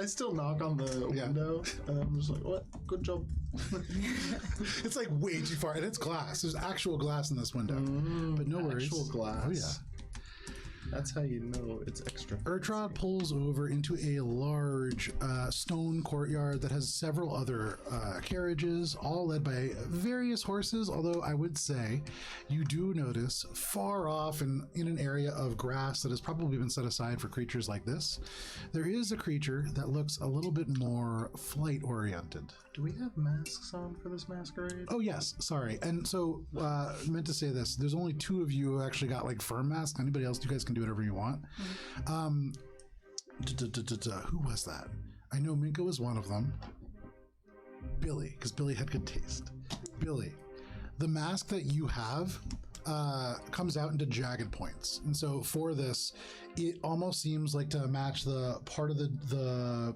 I still knock on the window, and I'm just like, "What? Good job." It's like way too far, and it's glass. There's actual glass in this window, but no worries. Actual glass. Oh yeah. That's how you know it's extra. Ertrod pulls over into a large stone courtyard that has several other carriages, all led by various horses, although I would say you do notice far off in an area of grass that has probably been set aside for creatures like this, there is a creature that looks a little bit more flight-oriented. Do we have masks on for this masquerade? Oh, yes. Sorry. And so, meant to say this. There's only 2 of you who actually got, like, firm masks. Anybody else, you guys can do whatever you want. Who was that? I know Minka was one of them. Billy, because Billy had good taste. Billy, the mask that you have comes out into jagged points. And so for this, it almost seems like to match the part of the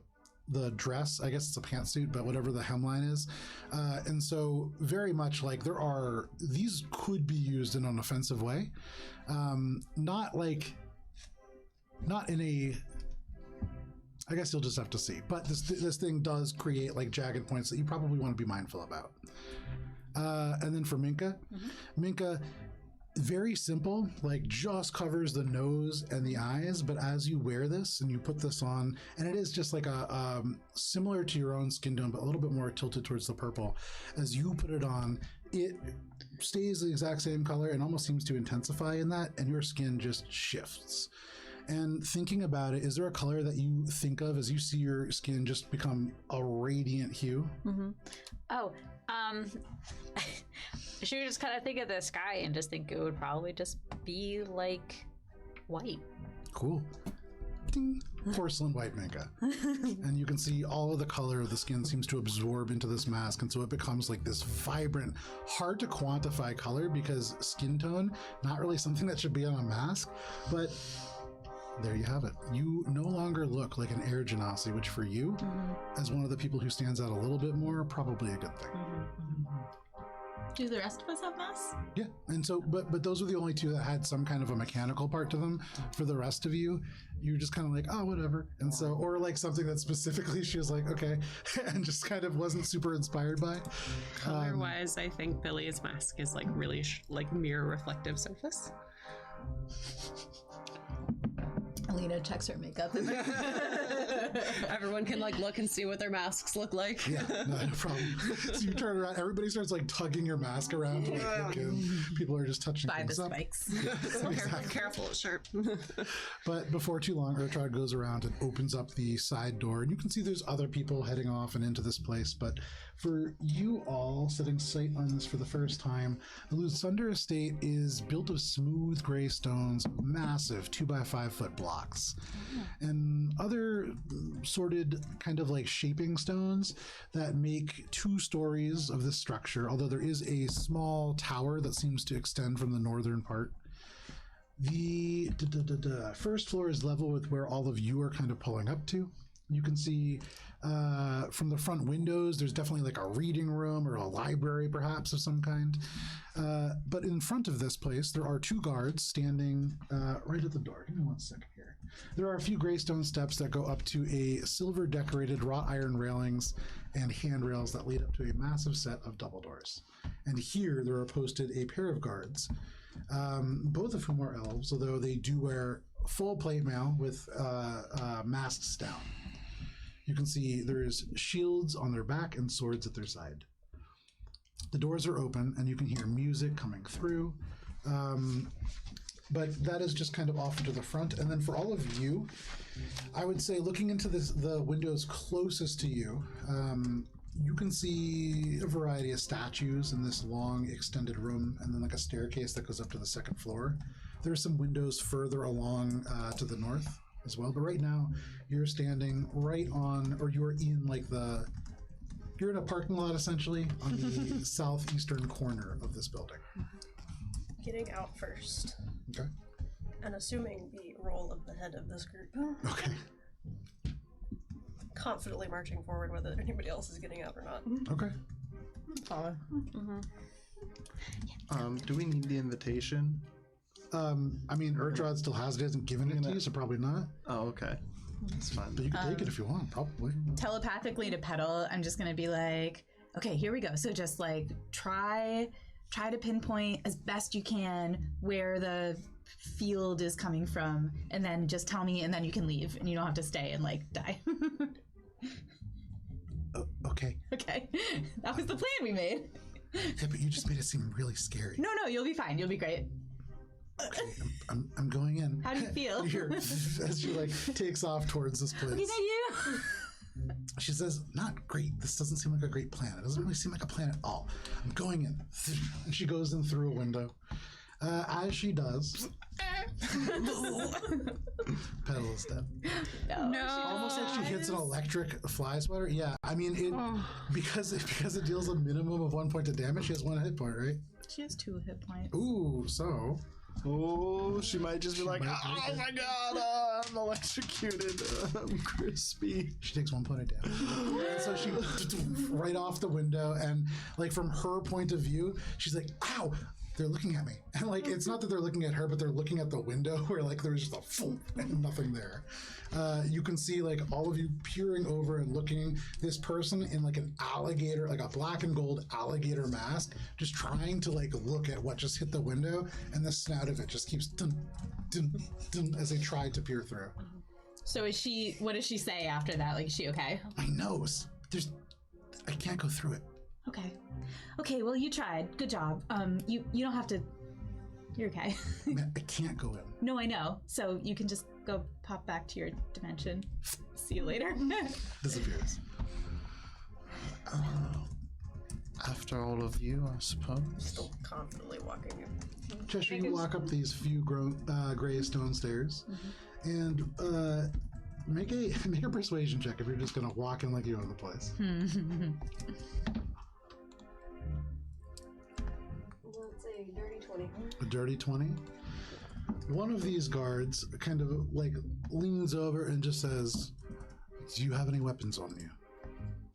dress, I guess it's a pantsuit, but whatever the hemline is. And so very much like these could be used in an offensive way. Not in a, I guess you'll just have to see. But this thing does create like jagged points that you probably want to be mindful about. And then for Minka, Minka, very simple, like just covers the nose and the eyes. But as you wear this and you put this on, and it is just like a similar to your own skin tone, but a little bit more tilted towards the purple. As you put it on, it stays the exact same color and almost seems to intensify in that, and your skin just shifts. And thinking about it, is there a color that you think of as you see your skin just become a radiant hue? Should we just kind of think of the sky and just think it would probably just be like white? Cool. Ding. Porcelain white Minka. And you can see all of the color of the skin seems to absorb into this mask, and so it becomes like this vibrant, hard to quantify color, because skin tone, not really something that should be on a mask, but there you have it. You no longer look like an air genasi, which for you, as one of the people who stands out a little bit more, probably a good thing. Do the rest of us have masks? Yeah, and so, but those were the only 2 that had some kind of a mechanical part to them. For the rest of you, you're just kind of like, oh, whatever. And so, or like something that specifically she was like, okay, and just kind of wasn't super inspired by. Color-wise, I think Billy's mask is like really like mirror reflective surface. Alina checks her makeup. Everyone can like look and see what their masks look like. Yeah, no problem. So you turn around, everybody starts like tugging your mask around to like look in. People are just touching By the things up. spikes. Exactly. Careful, sharp. But before too long, Ertrod goes around and opens up the side door, and you can see there's other people heading off and into this place. But for you all setting sight on this for the first time, the Lunsundre Estate is built of smooth gray stones, massive 2x5 foot blocks, and other sorted kind of like shaping stones that make 2 stories of this structure, although there is a small tower that seems to extend from the northern part. The first floor is level with where all of you are kind of pulling up to. You can see from the front windows, there's definitely like a reading room or a library perhaps of some kind. But in front of this place, there are 2 guards standing right at the door. Give me 1 second here. There are a few greystone steps that go up to a silver decorated wrought iron railings and handrails that lead up to a massive set of double doors. And here there are posted a pair of guards. both of whom are elves, although they do wear full plate mail with masks down. You can see there's shields on their back and swords at their side. The doors are open and you can hear music coming through. But that is just kind of off to the front. And then for all of you, I would say looking into the windows closest to you, you can see a variety of statues in this long extended room, and then like a staircase that goes up to the second floor. There's some windows further along to the north as well. But right now you're standing right on, or you're in like you're in a parking lot essentially on the southeastern corner of this building. Getting out first. Okay. And assuming the role of the head of this group. Okay. Confidently marching forward whether anybody else is getting out or not. Okay. Follow. Do we need the invitation? I mean, Urdrad still has it. He hasn't given it to you, so probably not. Oh, okay. That's fine. But you can take it if you want, probably. Telepathically to Petal, I'm just gonna be like, okay, here we go. So just like try to pinpoint as best you can where the field is coming from, and then just tell me, and then you can leave, and you don't have to stay and like die. Okay. Okay, that was the plan we made. Yeah, but you just made it seem really scary. No, you'll be fine. You'll be great. Okay, I'm going in. How do you feel? Here, as she like takes off towards this place. Okay, thank you. She says, "Not great. This doesn't seem like a great plan. It doesn't really seem like a plan at all. I'm going in." And she goes in through a window. As she does, Petal is dead. No. Almost like she hits an electric fly swatter. Yeah, I mean, because it deals a minimum of 1 point of damage. She has 1 hit point, right? She has 2 hit points. Ooh, so Oh, she might just be like, oh my god, I'm electrocuted. I'm crispy. she takes 1 point of damage. And so she right off the window, and like from her point of view, she's like, ow, they're looking at me. And like, it's not that they're looking at her, but they're looking at the window where like there's just a foom and nothing there. You can see like all of you peering over and looking, this person in like an alligator, like a black and gold alligator mask, just trying to like look at what just hit the window, and the snout of it just keeps dun, dun, dun, as they try to peer through. So is she, what does she say after that? Like, is she okay? My nose, I can't go through it. Okay, well, you tried. Good job. You don't have to, you're okay. I can't go in. No, I know. So you can just go pop back to your dimension. See you later. Disappears. After all of you, I suppose. Still confidently walking in. Cheshire, you walk up these few gray stone stairs, and make a persuasion check if you're just gonna walk in like you own the place. Let's say dirty 20. A dirty 20. One of these guards kind of like leans over and just says, "Do you have any weapons on you?"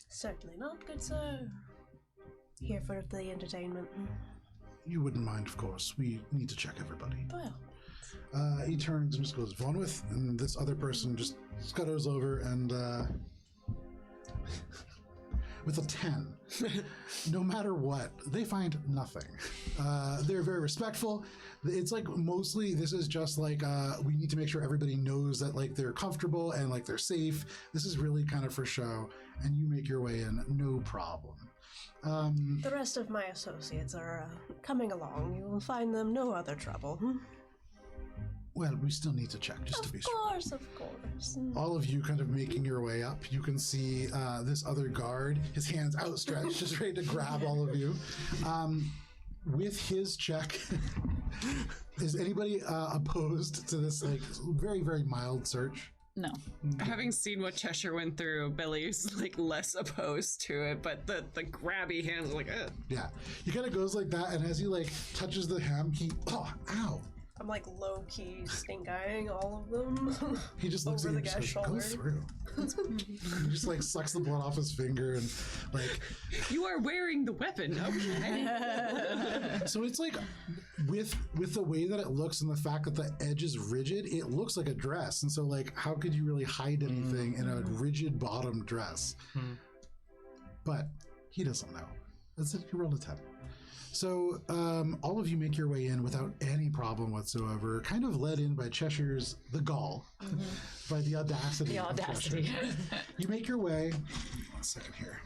Certainly not, good sir. Here for the entertainment. You wouldn't mind, of course. We need to check everybody. Well, He turns and just goes, "Vonwith," and this other person just scutters over and with a 10. No matter what, they find nothing. They're very respectful. It's like mostly this is just like we need to make sure everybody knows that like they're comfortable and like they're safe. This is really kind of for show, and you make your way in, no problem. the rest of my associates are coming along. You will find them no other trouble. Well, we still need to check just to be sure. Of course. All of you kind of making your way up, you can see this other guard, his hands outstretched, just ready to grab all of you. With his check, is anybody opposed to this like very, very mild search? No. Having seen what Cheshire went through, Billy's like less opposed to it, but the grabby hands like, ugh. Yeah, he kind of goes like that, and as he like touches the hem, ow. I'm like low-key stink-eyeing all of them. He just looks Over at the you and guy's just goes, "Go shoulder." through." He just like sucks the blood off his finger and like. You are wearing the weapon, okay? So it's like with the way that it looks and the fact that the edge is rigid, it looks like a dress. And so like, how could you really hide anything in a rigid bottom dress? But he doesn't know. That's it. He rolled a 10. So all of you make your way in without any problem whatsoever, kind of led in by Cheshire's the gall, by the audacity. The of audacity. Cheshire. You make your way, 1 second here,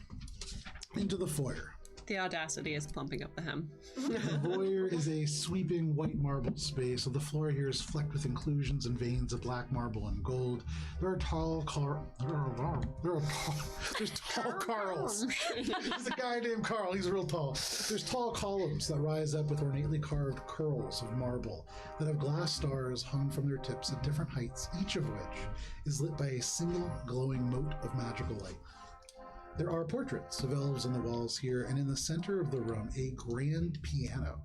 into the foyer. The audacity is plumping up the hem. The foyer is a sweeping white marble space, so the floor here is flecked with inclusions and veins of black marble and gold. There are tall there's tall Carls. There's a guy named Carl, he's real tall. There's tall columns that rise up with ornately carved curls of marble that have glass stars hung from their tips at different heights, each of which is lit by a single glowing mote of magical light. There are portraits of elves on the walls here, and in the center of the room, a grand piano,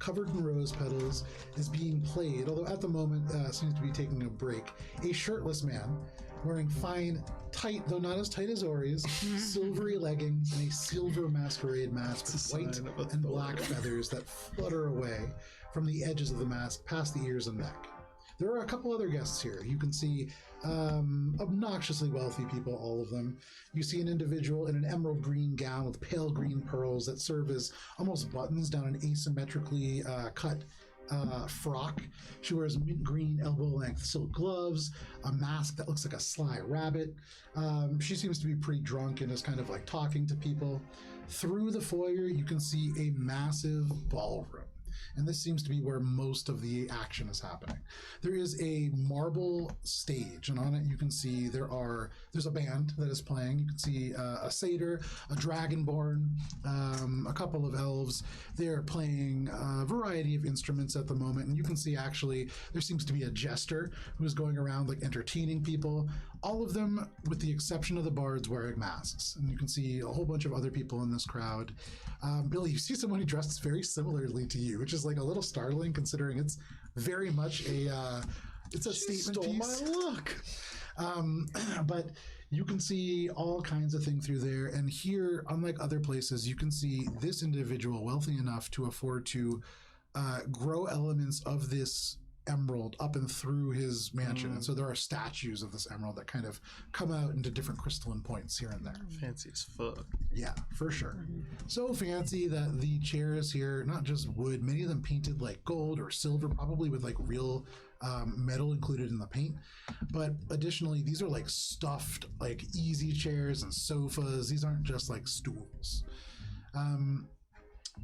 covered in rose petals, is being played, although at the moment seems to be taking a break. A shirtless man, wearing fine, tight, though not as tight as Ori's, silvery leggings and a silver masquerade mask with white and black feathers that flutter away from the edges of the mask past the ears and neck. There are a couple other guests here. You can see obnoxiously wealthy people, all of them. You see an individual in an emerald green gown with pale green pearls that serve as almost buttons down an asymmetrically cut frock. She wears mint green elbow-length silk gloves, a mask that looks like a sly rabbit. She seems to be pretty drunk and is kind of like talking to people. Through the foyer, you can see a massive ballroom. And this seems to be where most of the action is happening. There is a marble stage, and on it you can see there's a band that is playing. You can see a satyr, a dragonborn, a couple of elves. They're playing a variety of instruments at the moment, and you can see actually there seems to be a jester who is going around like entertaining people. All of them, with the exception of the bards, wearing masks. And you can see a whole bunch of other people in this crowd. Billy, you see someone who dresses very similarly to you, which is like a little startling considering it's very much it's a statement piece. My look. But you can see all kinds of things through there. And here, unlike other places, you can see this individual wealthy enough to afford to grow elements of this emerald up and through his mansion. And so there are statues of this emerald that kind of come out into different crystalline points here and there. Fancy as fuck. Yeah, for sure. So fancy that the chairs here, not just wood, many of them painted like gold or silver, probably with like real metal included in the paint. But additionally, these are like stuffed, like easy chairs and sofas. These aren't just like stools.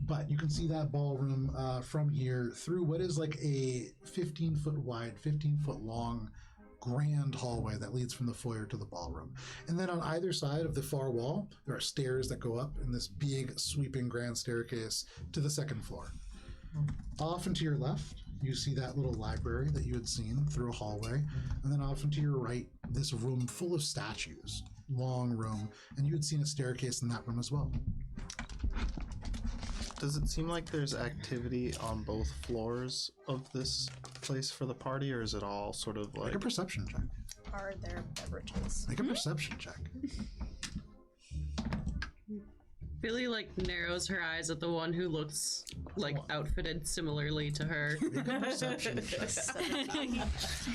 But you can see that ballroom from here through what is like a 15-foot wide, 15-foot long grand hallway that leads from the foyer to the ballroom. And then on either side of the far wall, there are stairs that go up in this big, sweeping grand staircase to the second floor. Off and to your left, you see that little library that you had seen through a hallway. And then off and to your right, this room full of statues, long room. And you had seen a staircase in that room as well. Does it seem like there's activity on both floors of this place for the party, or is it all sort of like... Make a perception check. Are there beverages? Make a perception check. Billy like narrows her eyes at the one who looks like outfitted similarly to her. Make a perception check.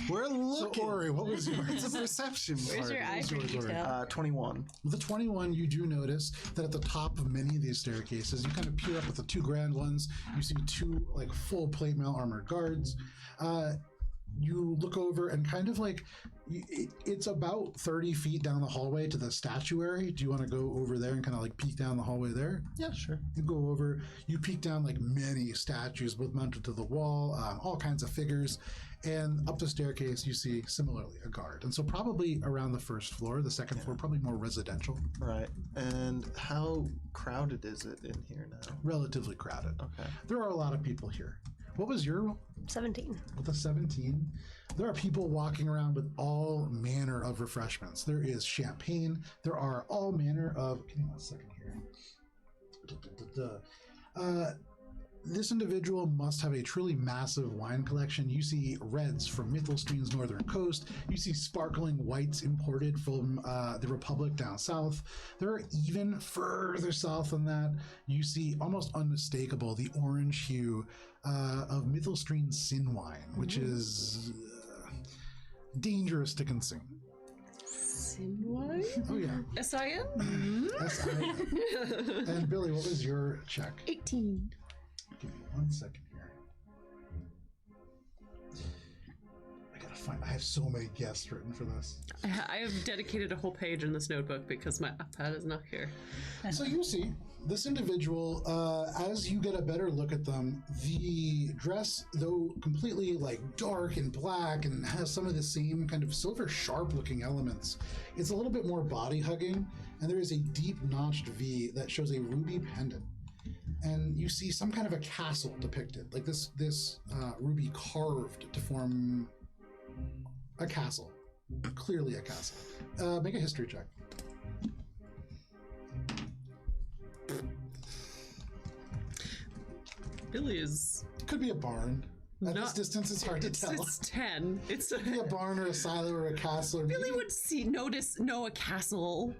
We're looking. So, Ori, what was yours? It's a perception Where's party. your eye for detail? 21. With the 21, you do notice that at the top of many of these staircases, you kind of peer up at the two grand ones. You see two like full plate mail armored guards. You look over and kind of like it's about 30 feet down the hallway to the statuary. Do you want to go over there and kind of like peek down the hallway there? Yeah, sure. You go over, you peek down like many statues, both mounted to the wall, all kinds of figures. And up the staircase, you see similarly a guard. And so probably around the first floor, the second floor, probably more residential. Right. And how crowded is it in here now? Relatively crowded. Okay. There are a lot of people here. What was your roll? 17. With a 17, there are people walking around with all manner of refreshments. There is champagne. There are all manner of... Give me 1 second here. This individual must have a truly massive wine collection. You see reds from Mithelstein's northern coast. You see sparkling whites imported from the Republic down south. There are even further south than that. You see almost unmistakable the orange hue of Mithelstein's sin wine, which is dangerous to consume. S-N-Y? Oh yeah. S-I-N? S-I-N. And Billy, what was your check? 18. Give me 1 second here. I have so many guests written for this. I have dedicated a whole page in this notebook because my iPad is not here. So you see, this individual, as you get a better look at them, the dress, though completely like dark and black and has some of the same kind of silver sharp looking elements, it's a little bit more body hugging, and there is a deep notched V that shows a ruby pendant. And you see some kind of a castle depicted, like this ruby carved to form a castle. Clearly a castle. Make a history check. Billy is... Could be a barn. At this distance, it's hard to tell. It's 10. It's Could be a barn or a silo or a castle. Or Billy would know a castle.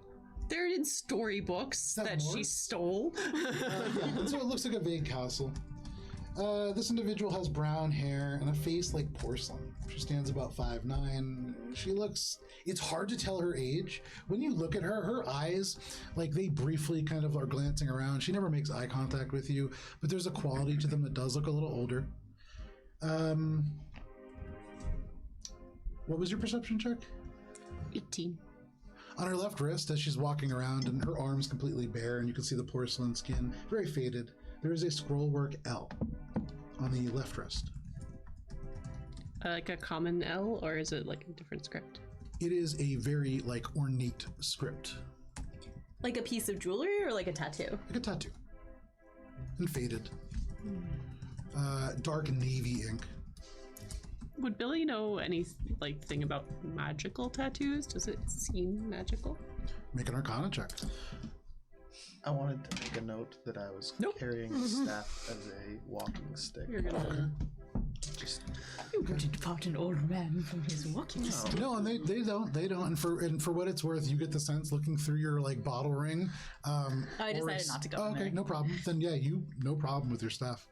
They're in storybooks that she stole. Yeah, and so it looks like a vague castle. This individual has brown hair and a face like porcelain. She stands about 5'9". She looks... It's hard to tell her age. When you look at her, her eyes, like they briefly kind of are glancing around. She never makes eye contact with you, but there's a quality to them that does look a little older. What was your perception check? 18. On her left wrist, as she's walking around, and her arm's completely bare, and you can see the porcelain skin, very faded, there is a scrollwork L on the left wrist. Like a common L, or is it like a different script? It is a very, like, ornate script. Like a piece of jewelry or like a tattoo? Like a tattoo. And faded. Dark navy ink. Would Billy know any thing about magical tattoos? Does it seem magical? Make an Arcana check. I wanted to make a note that I was carrying the staff as a walking stick. You're gonna... You're going to depart an old man from his walking stick. No, and they don't. And for what it's worth, you get the sense looking through your like bottle ring. I decided not to go. Okay, there. no problem. Then yeah, no problem with your staff.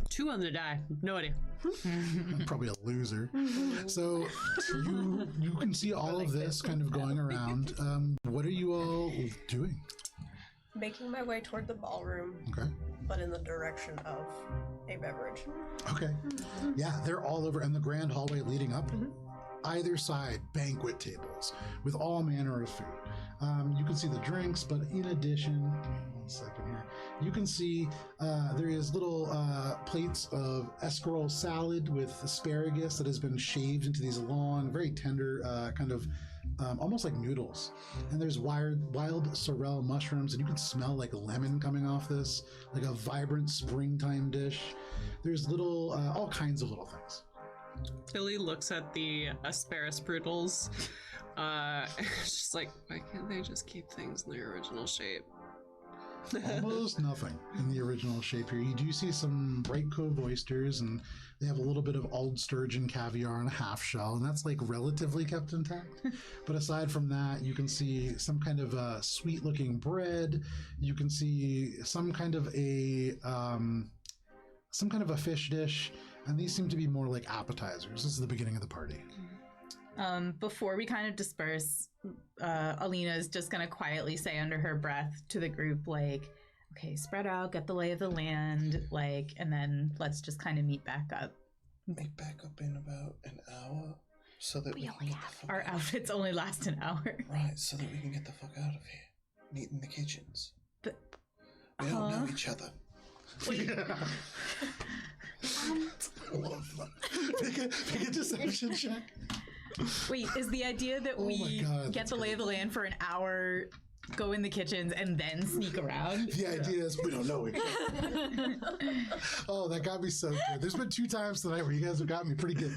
2 on the die. No idea. I'm probably a loser. So you can see all of this kind of going around. What are you all doing? Making my way toward the ballroom, Okay. but in the direction of a beverage. Okay. Yeah, they're all over, and the grand hallway leading up. Either side, banquet tables with all manner of food. You can see the drinks, but in addition, 1 second here, you can see there is little plates of escarole salad with asparagus that has been shaved into these long, very tender kind of almost like noodles. And there's wild sorrel mushrooms, and you can smell like lemon coming off this, like a vibrant springtime dish. There's little, all kinds of little things. Billy looks at the asparagus it's just like, why can't they just keep things in their original shape? Almost nothing in the original shape here. You do see some bright cove oysters, and they have a little bit of old sturgeon caviar and a half shell, and that's like relatively kept intact. But aside from that, you can see some kind of sweet looking bread. You can see some kind of a fish dish, and these seem to be more like appetizers. This is the beginning of the party. Before we kind of disperse, Alina's just going to quietly say under her breath to the group, like, okay, spread out, get the lay of the land, like, and then let's just kind of meet back up. Meet back up in about an hour so that we only can have Our outfits only last an hour. Right, so that we can get the fuck out of here. Meet in the kitchens. But, We don't know each other. Make a deception check. wait, is the idea that Oh my we God, get the lay of the land for an hour, go in the kitchens, and then sneak around? The idea is we don't know each other. Oh, that got me so good. There's been 2 times tonight where you guys have got me pretty good.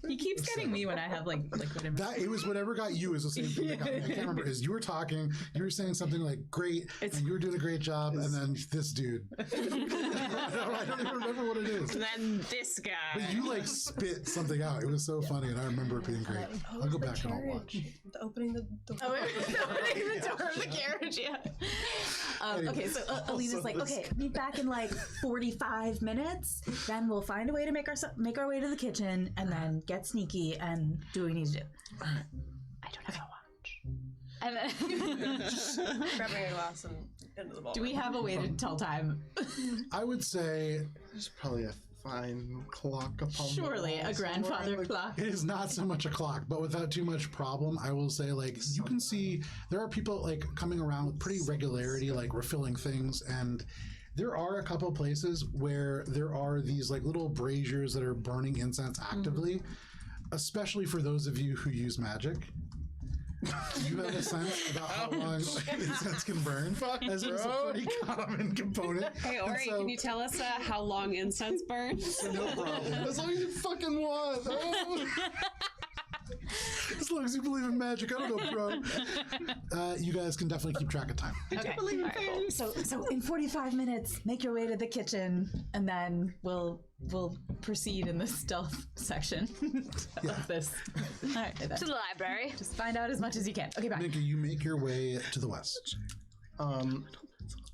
He keeps getting me when I have like liquid in my That it was whatever got you is the same thing that got me. I can't remember. Is you were talking, you were saying something like great, and you were doing a great job, and then this dude. I don't even remember what it is. And then this guy. But you like spit something out. It was so funny, and I remember it being great. I'll go back and I'll watch. Opening the Oh, it was opening the door of the carriage, yeah. Okay, so Alina's like, okay, meet back in like 45 minutes. Then we'll find a way to make our way to the kitchen, and then get sneaky and do what we need to do. I don't have a watch. And then Grabbing a glass and into the ball. Do we have a way to tell time? I would say There's probably a fine clock upon the Surely wall a grandfather somewhere, like- clock. it is not so much a clock, but without too much problem, I will say, like, you can see there are people like coming around with pretty regularity, like refilling things, and there are a couple places where there are these like little braziers that are burning incense actively, especially for those of you who use magic. You have a sense about how long incense can burn, as it's a pretty common component. Hey, And Ori, so- can you tell us how long incense burns? No problem. As long as you fucking want. Oh. As long as you believe in magic, I don't know, bro. You guys can definitely keep track of time. Okay. believe in fairies. So in 45 minutes, make your way to the kitchen, and then we'll proceed in the stealth section of this. All right, to the library. just find out as much as you can. Okay, bye. Minka, you make your way to the west.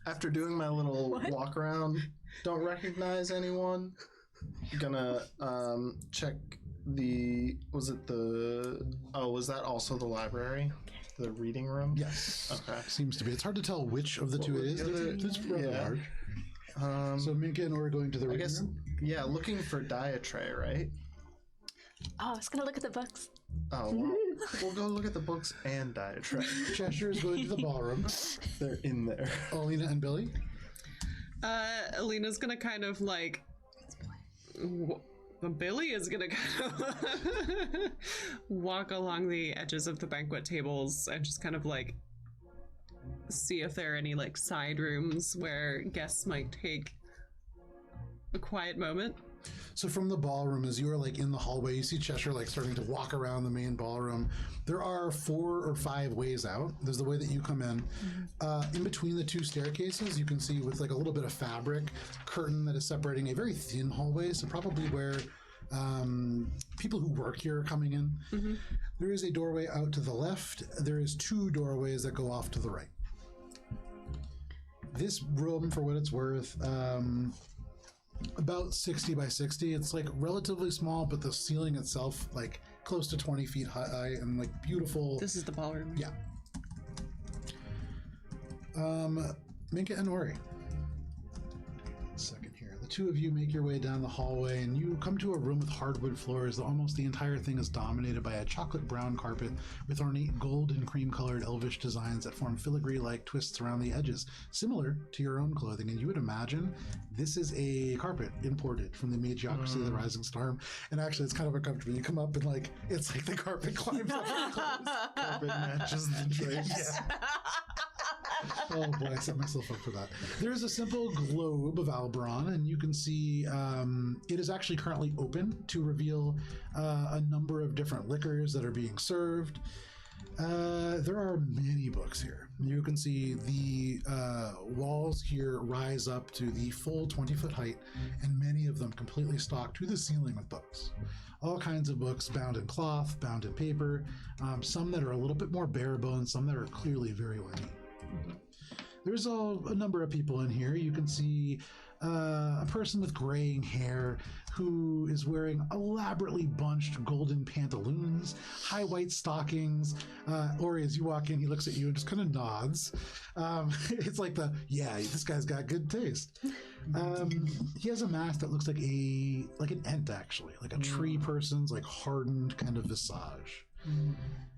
After doing my little walk around, don't recognize anyone. Gonna check was that also the library? The reading room? Yes. Okay. Seems to be. It's hard to tell which of the two it is. It's rather yeah. large. So Minka and Ori going to the I reading guess, room? yeah, looking for Diatray, right? Oh, I was gonna look at the books. Oh, well, we'll go look at the books and Diatray. Cheshire is going to the ballroom. They're in there. Alina and Billy? Alina's gonna kind of like. Billy is gonna kind of walk along the edges of the banquet tables and just kind of like see if there are any like side rooms where guests might take a quiet moment. So from the ballroom, as you are like in the hallway, you see Cheshire like starting to walk around the main ballroom. There are 4 or 5 ways out. There's the way that you come in. In between the 2 staircases, you can see with like a little bit of fabric curtain that is separating a very thin hallway. So probably where people who work here are coming in. There is a doorway out to the left. There is 2 doorways that go off to the right. This room, for what it's worth, about 60 by 60. It's like relatively small, but the ceiling itself like close to 20 feet high and like beautiful. This is the ballroom. Yeah. Minka and Ori. Second here. The 2 of you make your way down the hallway and you come to a room with hardwood floors. Almost the entire thing is dominated by a chocolate brown carpet with ornate gold and cream colored elvish designs that form filigree-like twists around the edges, similar to your own clothing. And you would imagine this is a carpet imported from the Magiocracy of the Rising Storm. And actually it's kind of uncomfortable. You come up and like, it's like the carpet climbs up your clothes. Carpet matches the drapes. Yeah. Oh boy, I set myself up for that. There's a simple globe of Albron, and you can see it is actually currently open to reveal a number of different liquors that are being served. There are many books here. You can see the walls here rise up to the full 20-foot height, and many of them completely stocked to the ceiling with books. All kinds of books bound in cloth, bound in paper, some that are a little bit more bare bones, some that are clearly very ornate. There's a number of people in here. You can see a person with graying hair who is wearing elaborately bunched golden pantaloons, high white stockings. Ori, as you walk in, he looks at you and just kind of nods. It's like this guy's got good taste. He has a mask that looks like an ent, actually, like a tree person's like hardened kind of visage.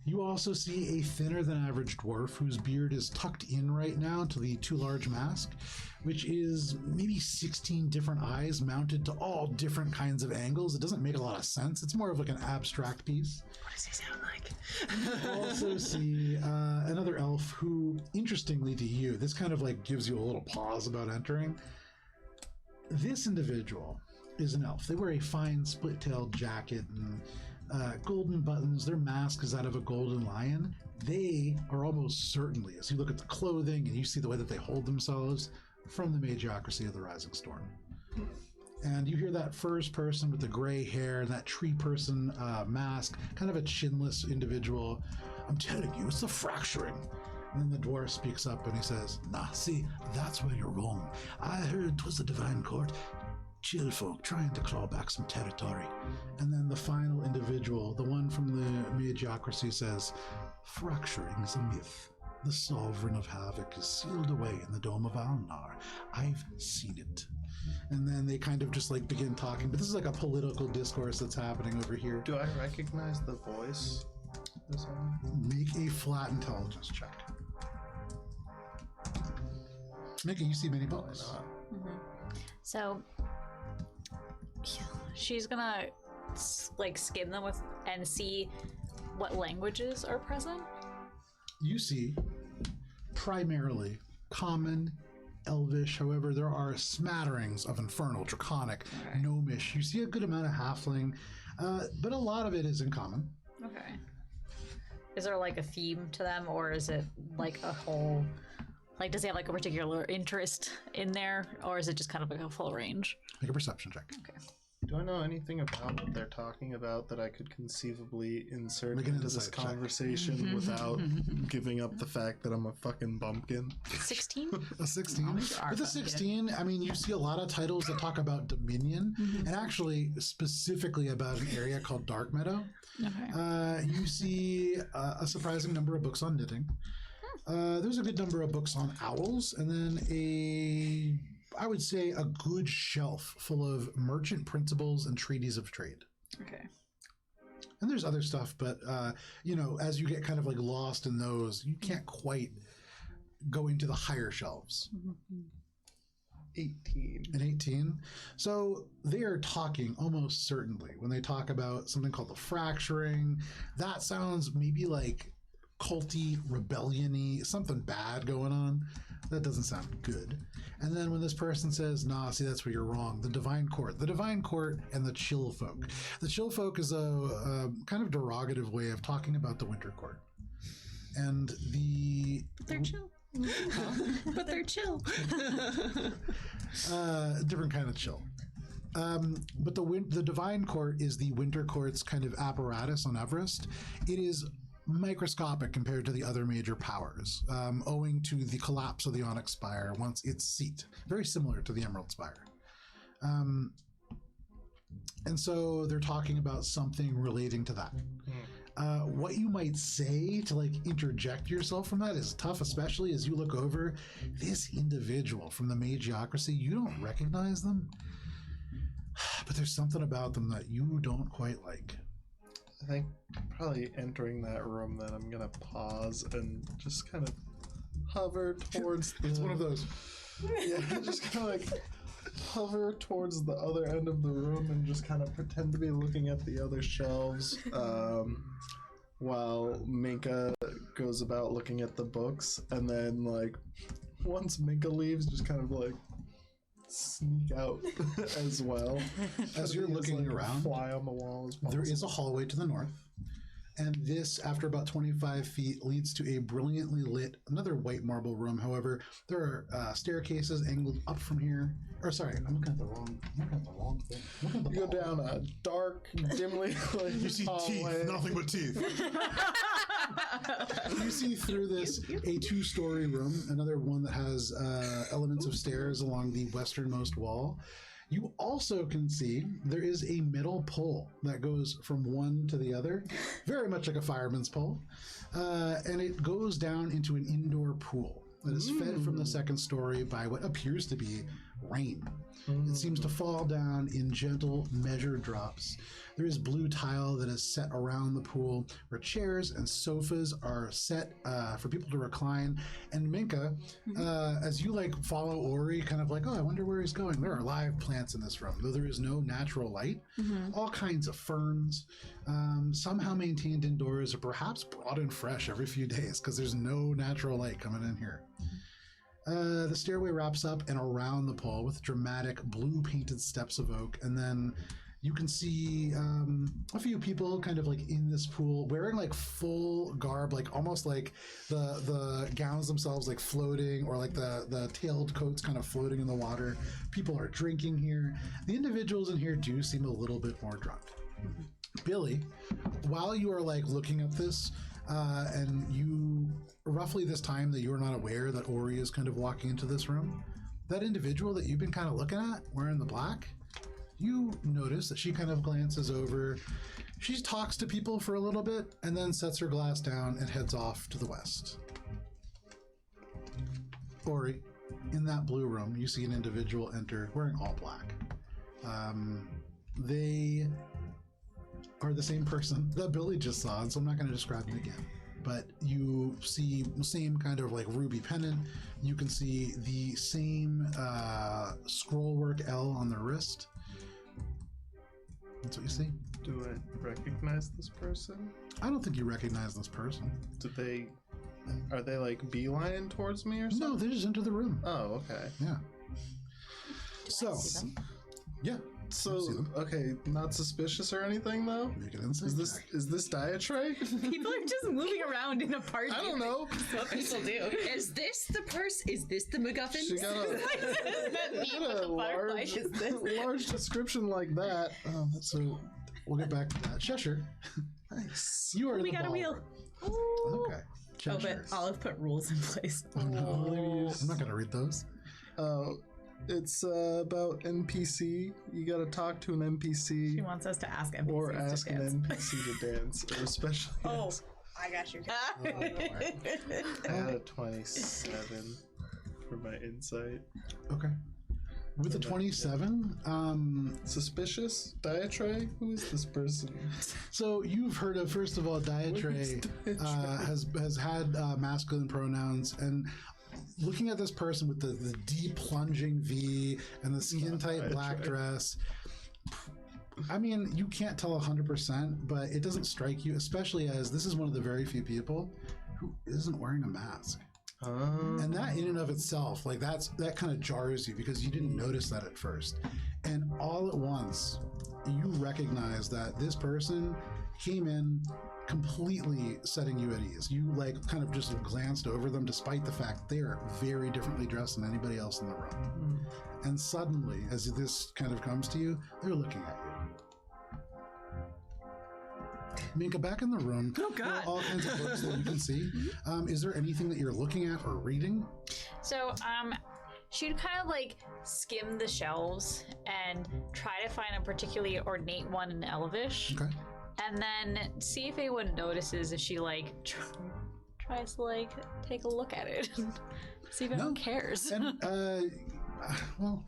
You also see a thinner than average dwarf whose beard is tucked in right now to the too large mask, which is maybe 16 different eyes mounted to all different kinds of angles. It doesn't make a lot of sense. It's more of like an abstract piece. What does he sound like? You also see another elf who, interestingly to you, this kind of like gives you a little pause about entering. This individual is an elf. They wear a fine split-tailed jacket and golden buttons. Their mask is out of a golden lion. They are almost certainly, as you look at the clothing and you see the way that they hold themselves, from the Magiocracy of the Rising Storm. And you hear that first person with the gray hair and that tree person mask, kind of a chinless individual. I'm telling you, it's the fracturing. And then the dwarf speaks up and he says, "Nah, see, that's where you're wrong. I heard 'twas the divine court. Chill folk trying to claw back some territory." And then the final individual, the one from the Magiocracy, says, "Fracturing is a myth. The sovereign of havoc is sealed away in the dome of Alnar. I've seen it." And then they kind of just like begin talking, but this is like a political discourse that's happening over here. Do I recognize the voice? This one? Make a flat intelligence check. Make it, you see many books. So she's gonna like skim them with and see what languages are present. You see primarily common, elvish, however there are smatterings of infernal, draconic, gnomish. You see a good amount of halfling, but a lot of it is in common. Okay. Is there like a theme to them, or is it like a whole, like does he have like a particular interest in there, or is it just kind of like a full range? Make a perception check. Okay. Do I know anything about what they're talking about that I could conceivably insert Make an into this insight check. conversation without giving up the fact that I'm a fucking bumpkin? 16? A 16. With a 16, I mean, you see a lot of titles that talk about Dominion, and actually specifically about an area called Dark Meadow. Okay. You see a surprising number of books on knitting. There's a good number of books on owls, and then I would say a good shelf full of merchant principles and treaties of trade. Okay. And there's other stuff, but you know, as you get kind of like lost in those, you can't quite go into the higher shelves. 18. An 18. So they are talking almost certainly when they talk about something called the fracturing. That sounds maybe like culty, rebellion-y, something bad going on. That doesn't sound good. And then when this person says, "Nah, see, that's where you're wrong," the Divine Court and the Chill Folk. The Chill Folk is a kind of derogative way of talking about the Winter Court. And They're chill. But they're chill. different kind of chill. But the Divine Court is the Winter Court's kind of apparatus on Everest. It is microscopic compared to the other major powers, owing to the collapse of the Onyx Spire once its seat, very similar to the Emerald Spire. And so they're talking about something relating to that. What you might say to like interject yourself from that is tough, especially as you look over this individual from the Magiocracy. You don't recognize them, but there's something about them that you don't quite like. I think probably entering that room, then I'm gonna pause and just kind of hover towards It's one of those. Yeah, just kind of like hover towards the other end of the room and just kind of pretend to be looking at the other shelves while Minka goes about looking at the books, and then like once Minka leaves, just kind of like sneak out as well. As you're looking around, fly on the wall as possible. there is a hallway to the north, and this, after about 25 feet, leads to a brilliantly lit, another white marble room. However, there are staircases angled up from here. Or sorry, I'm looking at the wrong thing. You go down a dark, dimly lit You see hallway. teeth, nothing but teeth. You see through this a 2-story room, another one that has elements of stairs along the westernmost wall. You also can see there is a metal pole that goes from one to the other, very much like a fireman's pole, and it goes down into an indoor pool that is fed from the second story by what appears to be rain. It seems to fall down in gentle, measured drops. There is blue tile that is set around the pool where chairs and sofas are set for people to recline. And Minka, as you like follow Ori, kind of like, oh, I wonder where he's going. There are live plants in this room, though there is no natural light. All kinds of ferns, somehow maintained indoors or perhaps brought in fresh every few days because there's no natural light coming in here. The stairway wraps up and around the pole with dramatic blue painted steps of oak, and then you can see a few people kind of like in this pool wearing like full garb, like almost like the gowns themselves like floating, or like the tailed coats kind of floating in the water. People are drinking here. The individuals in here do seem a little bit more drunk. Billy, while you are like looking at this, and you, roughly this time that you're not aware that Ori is kind of walking into this room, that individual that you've been kind of looking at, wearing the black, you notice that she kind of glances over. She talks to people for a little bit and then sets her glass down and heads off to the west. Ori, in that blue room, you see an individual enter wearing all black. They are the same person that Billy just saw, and so I'm not going to describe them again. But you see the same kind of like ruby pennant. You can see the same scrollwork L on the wrist. That's what you see. Do I recognize this person? I don't think you recognize this person. Are they like beelining towards me or something? No, they just enter the room. Oh, okay. Yeah. So, yeah. So, okay, not suspicious or anything though? Make an insight check. Is this diatribe? People are just moving around in a party. I don't know. That's what people do. Is this the purse? Is this the MacGuffin? She got That meme with the butterfly is this. large description like that. So we'll get back to that. Cheshire. Nice. You are in We the got a wheel. ballroom. Okay. Oh, Cheshire. but Olive put rules in place. Oh, no. I'm not going to read those. It's about NPC. You gotta talk to an NPC. She wants us to ask NPCs or ask to dance. an NPC to dance, or especially. Oh, I got you. I had a 27 for my insight. Okay. With a 27, Suspicious? Diatre? Who is this person? so you've heard of, first of all, Diatre has had masculine pronouns, and looking at this person with the deep plunging V and the skin tight black dress, I mean, you can't tell 100%, but it doesn't strike you, especially as this is one of the very few people who isn't wearing a mask. And that in and of itself, like that kind of jars you because you didn't notice that at first. And all at once, you recognize that this person came in completely setting you at ease. You like kind of just glanced over them despite the fact they are very differently dressed than anybody else in the room. And suddenly, as this kind of comes to you, they're looking at you. Minka, back in the room. Oh, God. There are all kinds of books that you can see. Is there anything that you're looking at or reading? So, she'd kind of like skim the shelves and try to find a particularly ornate one in Elvish. Okay. And then see if anyone notices if she like tries to like take a look at it. See if anyone cares. And, well,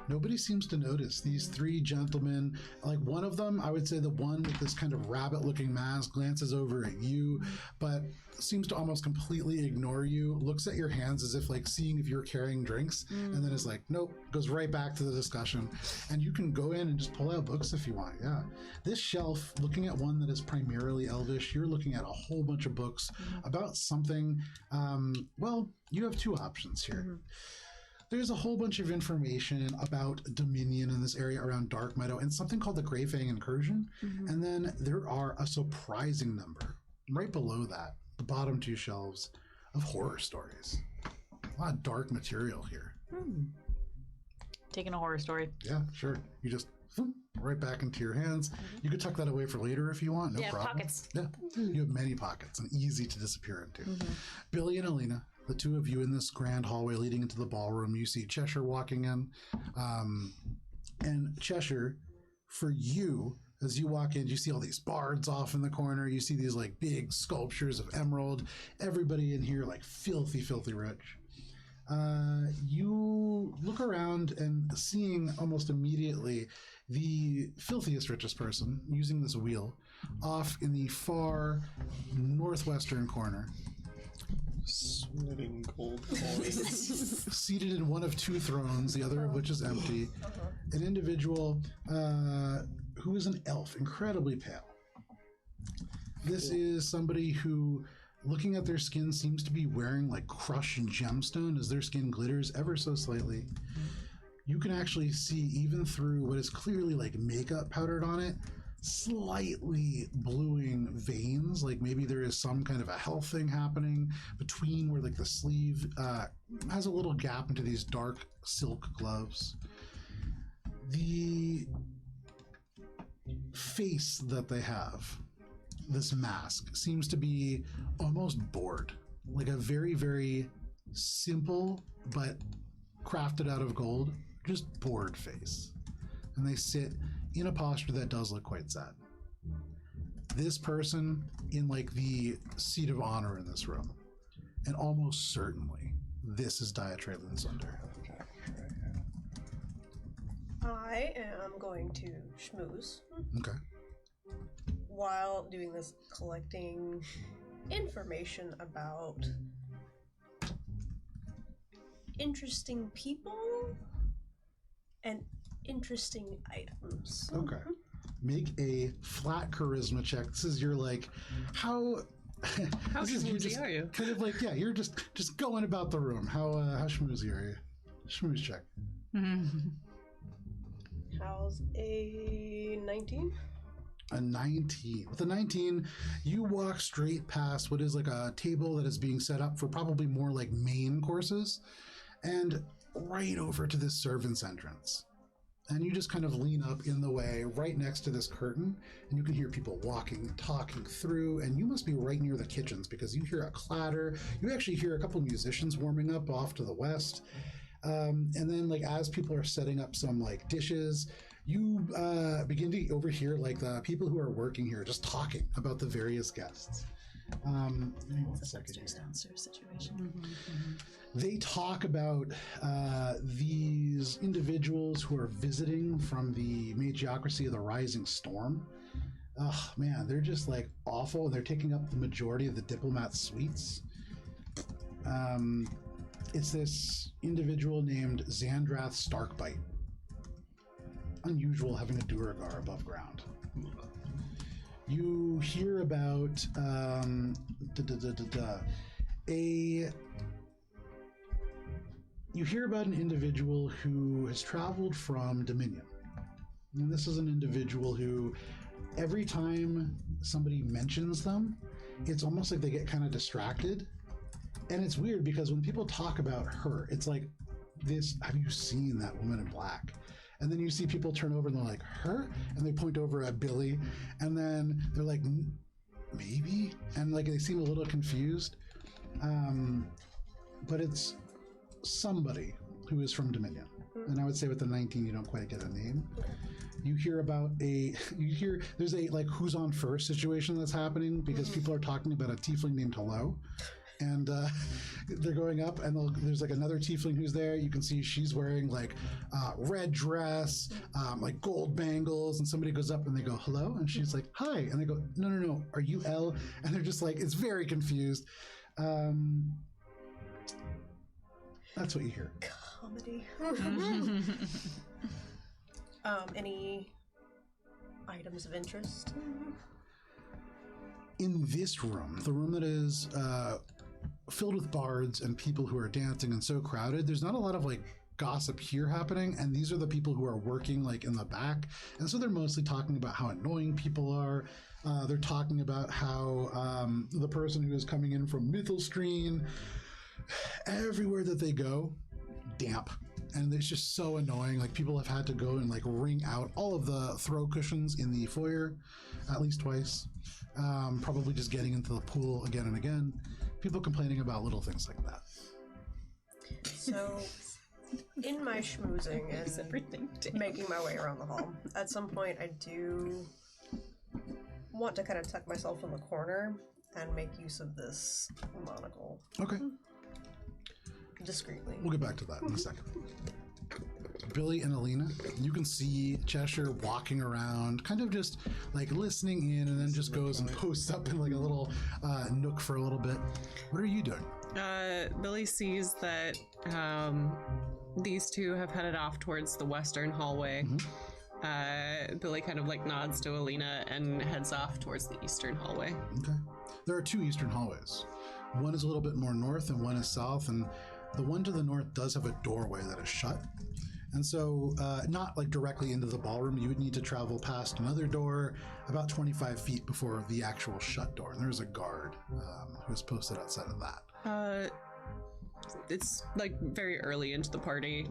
nobody seems to notice these three gentlemen. Like one of them, I would say the one with this kind of rabbit-looking mask glances over at you, but seems to almost completely ignore you, looks at your hands as if like seeing if you're carrying drinks, and then is like, nope, goes right back to the discussion. And you can go in and just pull out books if you want. Yeah. This shelf, looking at one that is primarily Elvish, you're looking at a whole bunch of books about something. Well, you have two options here. There's a whole bunch of information about Dominion in this area around Dark Meadow and something called the Greyfang Incursion. And then there are a surprising number right below that, the bottom two shelves, of horror stories. A lot of dark material here. Taking a horror story. Yeah, sure. You just right back into your hands. You could tuck that away for later if you want. No problem. Pockets. Yeah, you have many pockets and easy to disappear into. Billy and Alina, the two of you in this grand hallway leading into the ballroom, you see Cheshire walking in. And Cheshire, for you, as you walk in, you see all these bards off in the corner. You see these like big sculptures of emerald. Everybody in here like filthy, filthy rich. You look around and seeing almost immediately the filthiest, richest person using this wheel off in the far northwestern corner. Sweating gold coins. Seated in one of two thrones, the other of which is empty. An individual who is an elf, incredibly pale. This is somebody who, looking at their skin, seems to be wearing like crushed gemstone as their skin glitters ever so slightly. You can actually see, even through what is clearly like makeup powdered on it, slightly bluing veins, like maybe there is some kind of a health thing happening between where like the sleeve has a little gap into these dark silk gloves. The face that they have this mask seems to be almost bored, like a very, very simple but crafted out of gold, just bored face. And they sit in a posture that does look quite sad. This person in like the seat of honor in this room, and almost certainly this is Dietrich Lunsundre. I am going to schmooze Okay. while doing this, collecting information about interesting people and interesting items. Okay. Make a flat charisma check. This is your like, how this is- schmoozy just are you? Kind of like, yeah, you're just going about the room. How schmoozy are you? Schmooze check. How's a 19? A 19. With a 19, you walk straight past what is like a table that is being set up for probably more like main courses, and right over to this servant's entrance. And you just kind of lean up in the way right next to this curtain, and you can hear people walking, talking through, and you must be right near the kitchens because you hear a clatter. You actually hear a couple musicians warming up off to the west. And then like as people are setting up some like dishes, you begin to overhear like the people who are working here just talking about the various guests. It's a upstairs downstairs situation. They talk about these individuals who are visiting from the magiocracy of the Rising Storm. Oh man, they're just like awful. They're taking up the majority of the diplomat suites. It's this individual named Xandrath Starkbite. Unusual having a Duergar above ground. You hear about you hear about an individual who has traveled from Dominion. And this is an individual who, every time somebody mentions them, it's almost like they get kind of distracted. And it's weird because when people talk about her, it's like this, have you seen that woman in black? And then you see people turn over and they're like, her? And they point over at Billy, and then they're like, maybe? And like they seem a little confused. But it's somebody who is from Dominion. And I would say with the 19, you don't quite get a name. You hear about there's a like who's on first situation that's happening because people are talking about a tiefling named Hello. And they're going up, and there's like another tiefling who's there. You can see she's wearing like red dress, like gold bangles, and somebody goes up and they go, hello? And she's like, hi. And they go, no, are you Elle? And they're just like, it's very confused. That's what you hear. Comedy. Any items of interest? In this room, the room that is filled with bards and people who are dancing and so crowded, there's not a lot of like gossip here happening, and these are the people who are working like in the back, and so they're mostly talking about how annoying people are. They're talking about how the person who is coming in from Mithelstreen, everywhere that they go, damp. And it's just so annoying. Like people have had to go and like wring out all of the throw cushions in the foyer at least twice. Probably just getting into the pool again and again. People complaining about little things like that. So, in my schmoozing and making my way around the hall, at some point I do want to kind of tuck myself in the corner and make use of this monocle. Okay. Discreetly. We'll get back to that in a second. Billy and Alina, you can see Cheshire walking around, kind of just like listening in, and then just goes and posts up in like a little nook for a little bit. What are you doing? Billy sees that these two have headed off towards the western hallway. Billy kind of like nods to Alina and heads off towards the eastern hallway. Okay. There are two eastern hallways. One is a little bit more north and one is south, and the one to the north does have a doorway that is shut. And so not like directly into the ballroom, you would need to travel past another door about 25 feet before the actual shut door. And there's a guard who's posted outside of that. It's like very early into the party.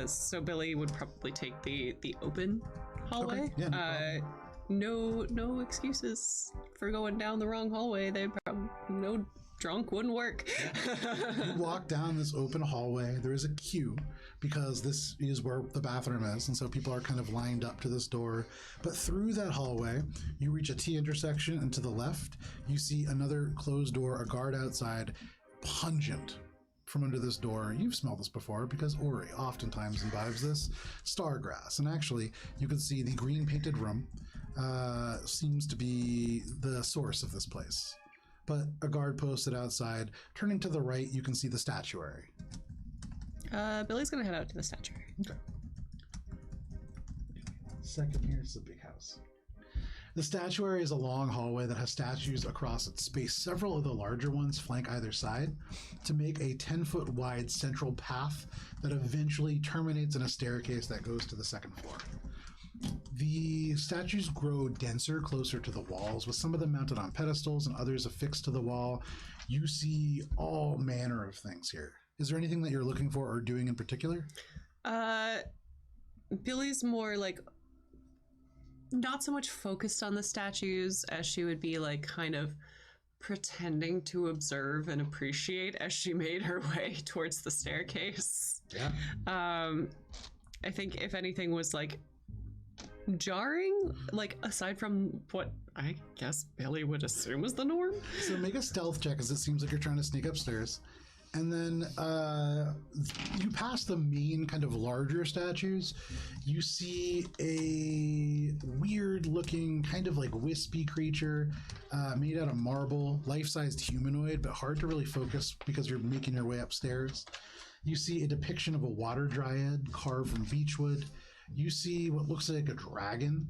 So Billy would probably take the open hallway. Okay. Yeah, no problem. no excuses for going down the wrong hallway. They probably no drunk wouldn't work. You walk down this open hallway. There is a queue because this is where the bathroom is, and so people are kind of lined up to this door. But through that hallway, you reach a T intersection, and to the left, you see another closed door, a guard outside, pungent from under this door. You've smelled this before because Ori oftentimes imbibes this stargrass. And actually, you can see the green painted room seems to be the source of this place. But a guard posted outside. Turning to the right, you can see the statuary. Billy's gonna head out to the statuary. Okay. Second, here's the big house. The statuary is a long hallway that has statues across its space. Several of the larger ones flank either side to make a 10-foot wide central path that eventually terminates in a staircase that goes to the second floor. The statues grow denser closer to the walls, with some of them mounted on pedestals and others affixed to the wall. You see all manner of things here. Is there anything that you're looking for or doing in particular? Billy's more like not so much focused on the statues as she would be like kind of pretending to observe and appreciate as she made her way towards the staircase. Yeah. I think if anything was like jarring, like aside from what I guess Billy would assume is the norm. So make a stealth check, as it seems like you're trying to sneak upstairs. And then you pass the main kind of larger statues. You see a weird looking kind of like wispy creature made out of marble, life-sized humanoid, but hard to really focus because you're making your way upstairs. You see a depiction of a water dryad carved from beechwood. You see what looks like a dragon,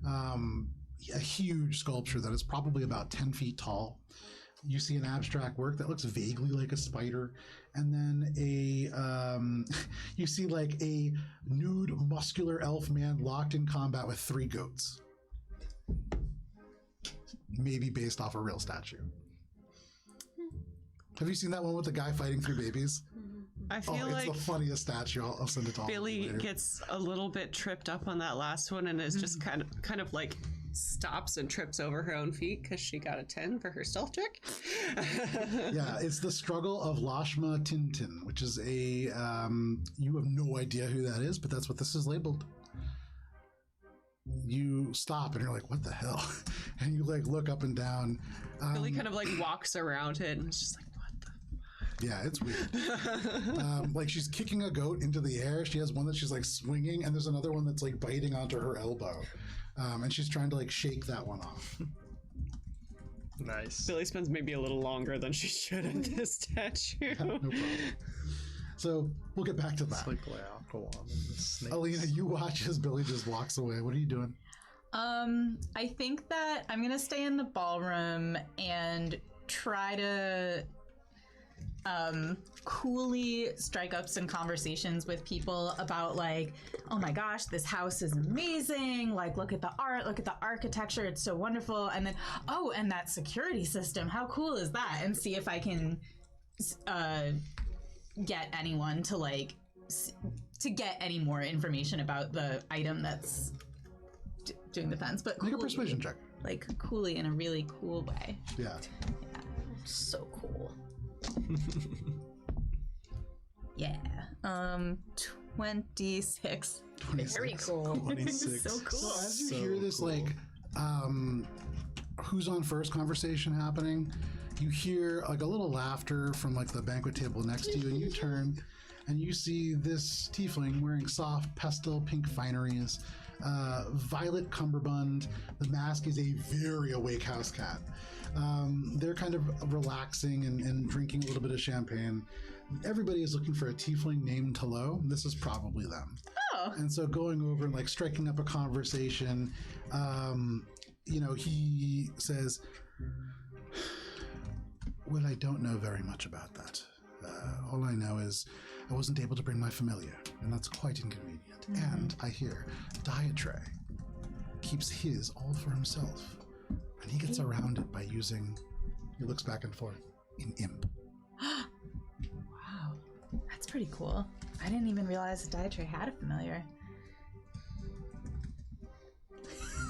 a huge sculpture that is probably about 10 feet tall. You see an abstract work that looks vaguely like a spider, and then you see like a nude, muscular elf man locked in combat with 3 goats. Maybe based off a real statue. Have you seen that one with the guy fighting 3 babies? I feel it's like the funniest statue. I'll send it to all of you Billy later. gets a little bit tripped up on that last one and is just kind of like stops and trips over her own feet because she got a 10 for her stealth check. Yeah, it's the struggle of Lashma Tintin, which is a you have no idea who that is, but that's what this is labeled. You stop and you're like, what the hell? And you like look up and down. Billy kind of like walks around it and is just like, what the yeah, it's weird. Like she's kicking a goat into the air. She has one that she's like swinging, and there's another one that's like biting onto her elbow. And she's trying to like shake that one off. Nice. Billy spends maybe a little longer than she should in this statue. Yeah, no problem. So we'll get back to that. It's like Laocoon and the snakes. Alina, you watch as Billy just walks away. What are you doing? I think that I'm gonna stay in the ballroom and try to coolly strike up some conversations with people about like, oh my gosh, this house is amazing, like look at the art, look at the architecture, it's so wonderful, and then oh, and that security system, how cool is that? And see if I can get anyone to like to get any more information about the item that's doing the fence, but Make a coolly, persuasion check. like coolly in a really cool way. Yeah. So cool. Yeah. 26. 26. Very cool. 26. So cool. So as you So hear this, cool. like, who's on first conversation happening, you hear like a little laughter from like the banquet table next to you, and you turn and you see this tiefling wearing soft pastel pink fineries, violet cummerbund. The mask is a very awake house cat. They're kind of relaxing and drinking a little bit of champagne. Everybody is looking for a tiefling named Hello. This is probably them. Oh. And so going over and like striking up a conversation, he says, well, I don't know very much about that. All I know is I wasn't able to bring my familiar, and that's quite inconvenient. Mm-hmm. And I hear Diatre keeps his all for himself, and he gets around it by using, he looks back and forth, an imp. Wow. That's pretty cool. I didn't even realize that Diatre had a familiar.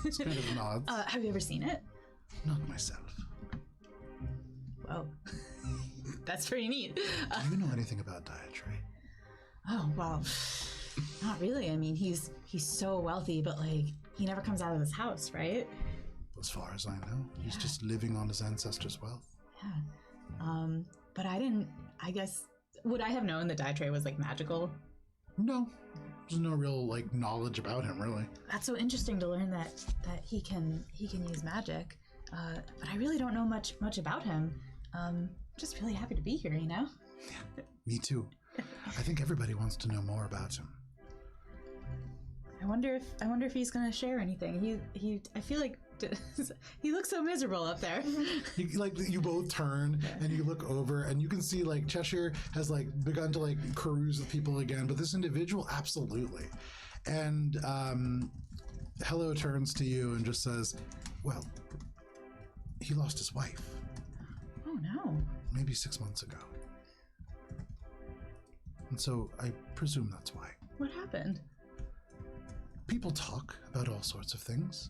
It's kind of nods. Have you ever seen it? Not myself. Whoa. That's pretty neat. Do you know anything about dietary? Oh, well, not really. I mean, he's so wealthy, but like, he never comes out of his house, right? As far as I know, he's just living on his ancestors' wealth. Yeah. But I guess, would I have known that dietary was like magical? No. There's no real like knowledge about him, really. That's so interesting to learn that he can use magic. But I really don't know much about him. Just really happy to be here, you know? Me too. I think everybody wants to know more about him. I wonder if he's gonna share anything. I feel like he looks so miserable up there. You both turn and you look over and you can see like Cheshire has like begun to like carouse with people again, but this individual absolutely. And Hello turns to you and just says, "Well, he lost his wife. Oh no. Maybe 6 months ago. And so I presume that's why." What happened? People talk about all sorts of things,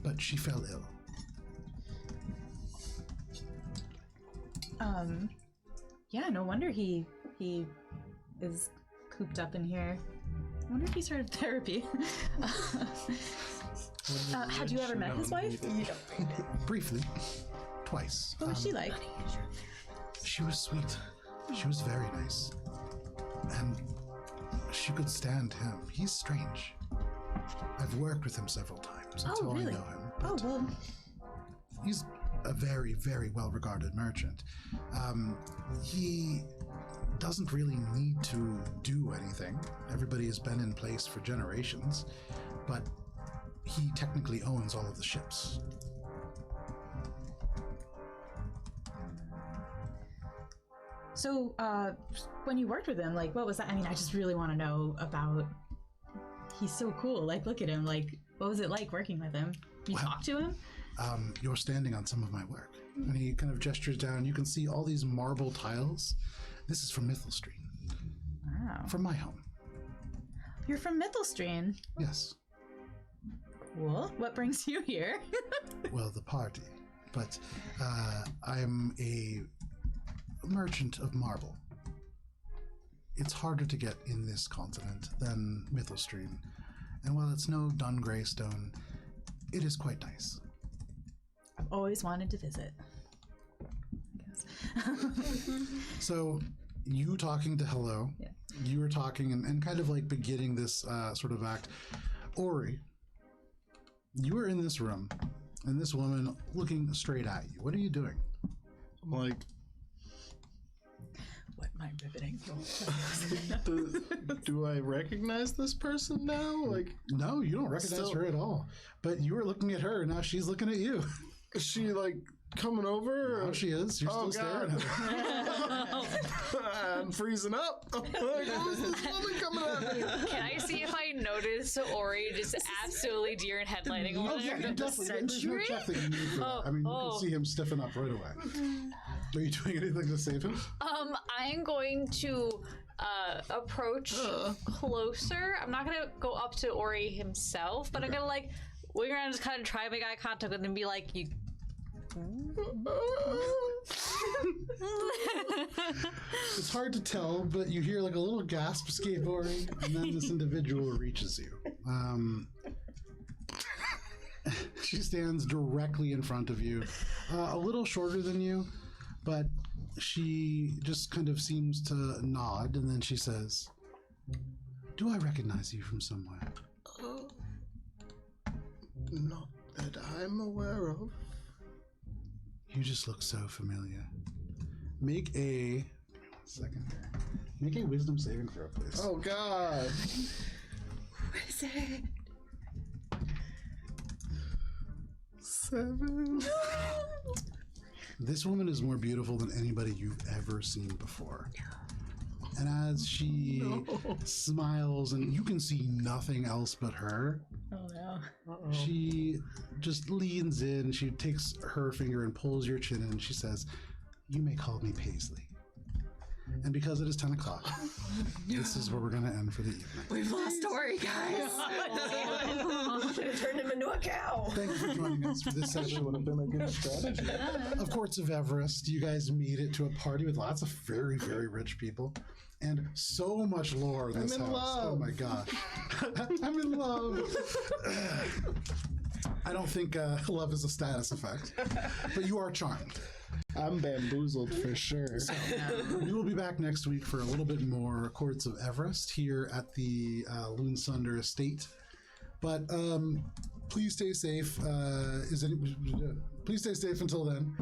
but she fell ill. Yeah, no wonder he is cooped up in here. I wonder if he started therapy. Had you ever met his wife? Briefly. Twice. What was she like? She was sweet. She was very nice. And she could stand him. He's strange. I've worked with him several times. That's how really? I know him. Oh, well. He's a very, very well-regarded merchant. He doesn't really need to do anything. Everybody has been in place for generations, but he technically owns all of the ships. So, when you worked with him, like, what was that? I mean, I just really want to know about... He's so cool. Like, look at him. Like, what was it like working with him? You talk to him? You're standing on some of my work. And he kind of gestures down. You can see all these marble tiles. This is from Infiltrate. Wow. From my home. You're from Mithelstreen. Yes. Cool. What brings you here? Well, the party. But I'm a merchant of marble. It's harder to get in this continent than Mithelstreen. And while it's no dun gray stone, it is quite nice. I've always wanted to visit. I guess. So, you talking to Hello, Yeah. you were talking and kind of like beginning this sort of act. Ori, you were in this room, and this woman looking straight at you. What are you doing? I'm like, What my riveting do I recognize this person now? Like, No, you don't recognize her at all. But you were looking at her, and now she's looking at you. is she like coming over? Now she is. You're still staring at her. I'm freezing up. I'm like, who's this woman coming at me? Can I see if I notice Ori just absolutely deer in headlighting over Oh, yeah, there? you definitely. There's no check that you need for that. I mean, you can see him stiffen up right away. Are you doing anything to save him? I'm going to approach closer. I'm not gonna go up to Ori himself, but I'm gonna like wig around, just kind of try to make eye contact with him and be like, "You." It's hard to tell, but you hear like a little gasp escape Ori, and then this individual reaches you. She stands directly in front of you, a little shorter than you, but she just kind of seems to nod, and then she says, "Do I recognize you from somewhere?" Not that I'm aware of. You just look so familiar. Make a... Give me 1 second here. Make a wisdom saving throw, please. Oh, God. Is it? 7. This woman is more beautiful than anybody you've ever seen before. And as she smiles, and you can see nothing else but her, Oh no. she just leans in, she takes her finger and pulls your chin in, and she says, "You may call me Paisley." And because it is 10 o'clock, this is where we're going to end for the evening. We've lost Tori, guys. Should have turned him into a cow. Thank you for joining us for this session. Would have been a good strategy. Of Courts of Everest, you guys made it to a party with lots of very, very rich people. And so much lore in this I'm in house. love. Oh my gosh. I'm in love. I don't think love is a status effect, but you are charmed. I'm bamboozled for sure. We will be back next week for a little bit more Courts of Everest here at the Lunsundre Estate. But please stay safe. Please stay safe until then.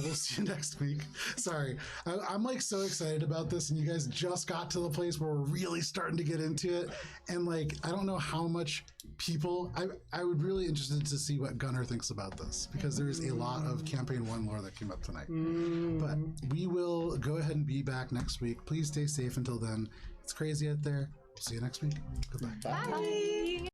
We'll see you next week. Sorry. I'm like so excited about this, and you guys just got to the place where we're really starting to get into it. And like, I don't know how much people, I would really interested to see what Gunnar thinks about this, because there is a lot of Campaign 1 lore that came up tonight. But we will go ahead and be back next week. Please stay safe until then. It's crazy out there. See you next week. Goodbye. Bye.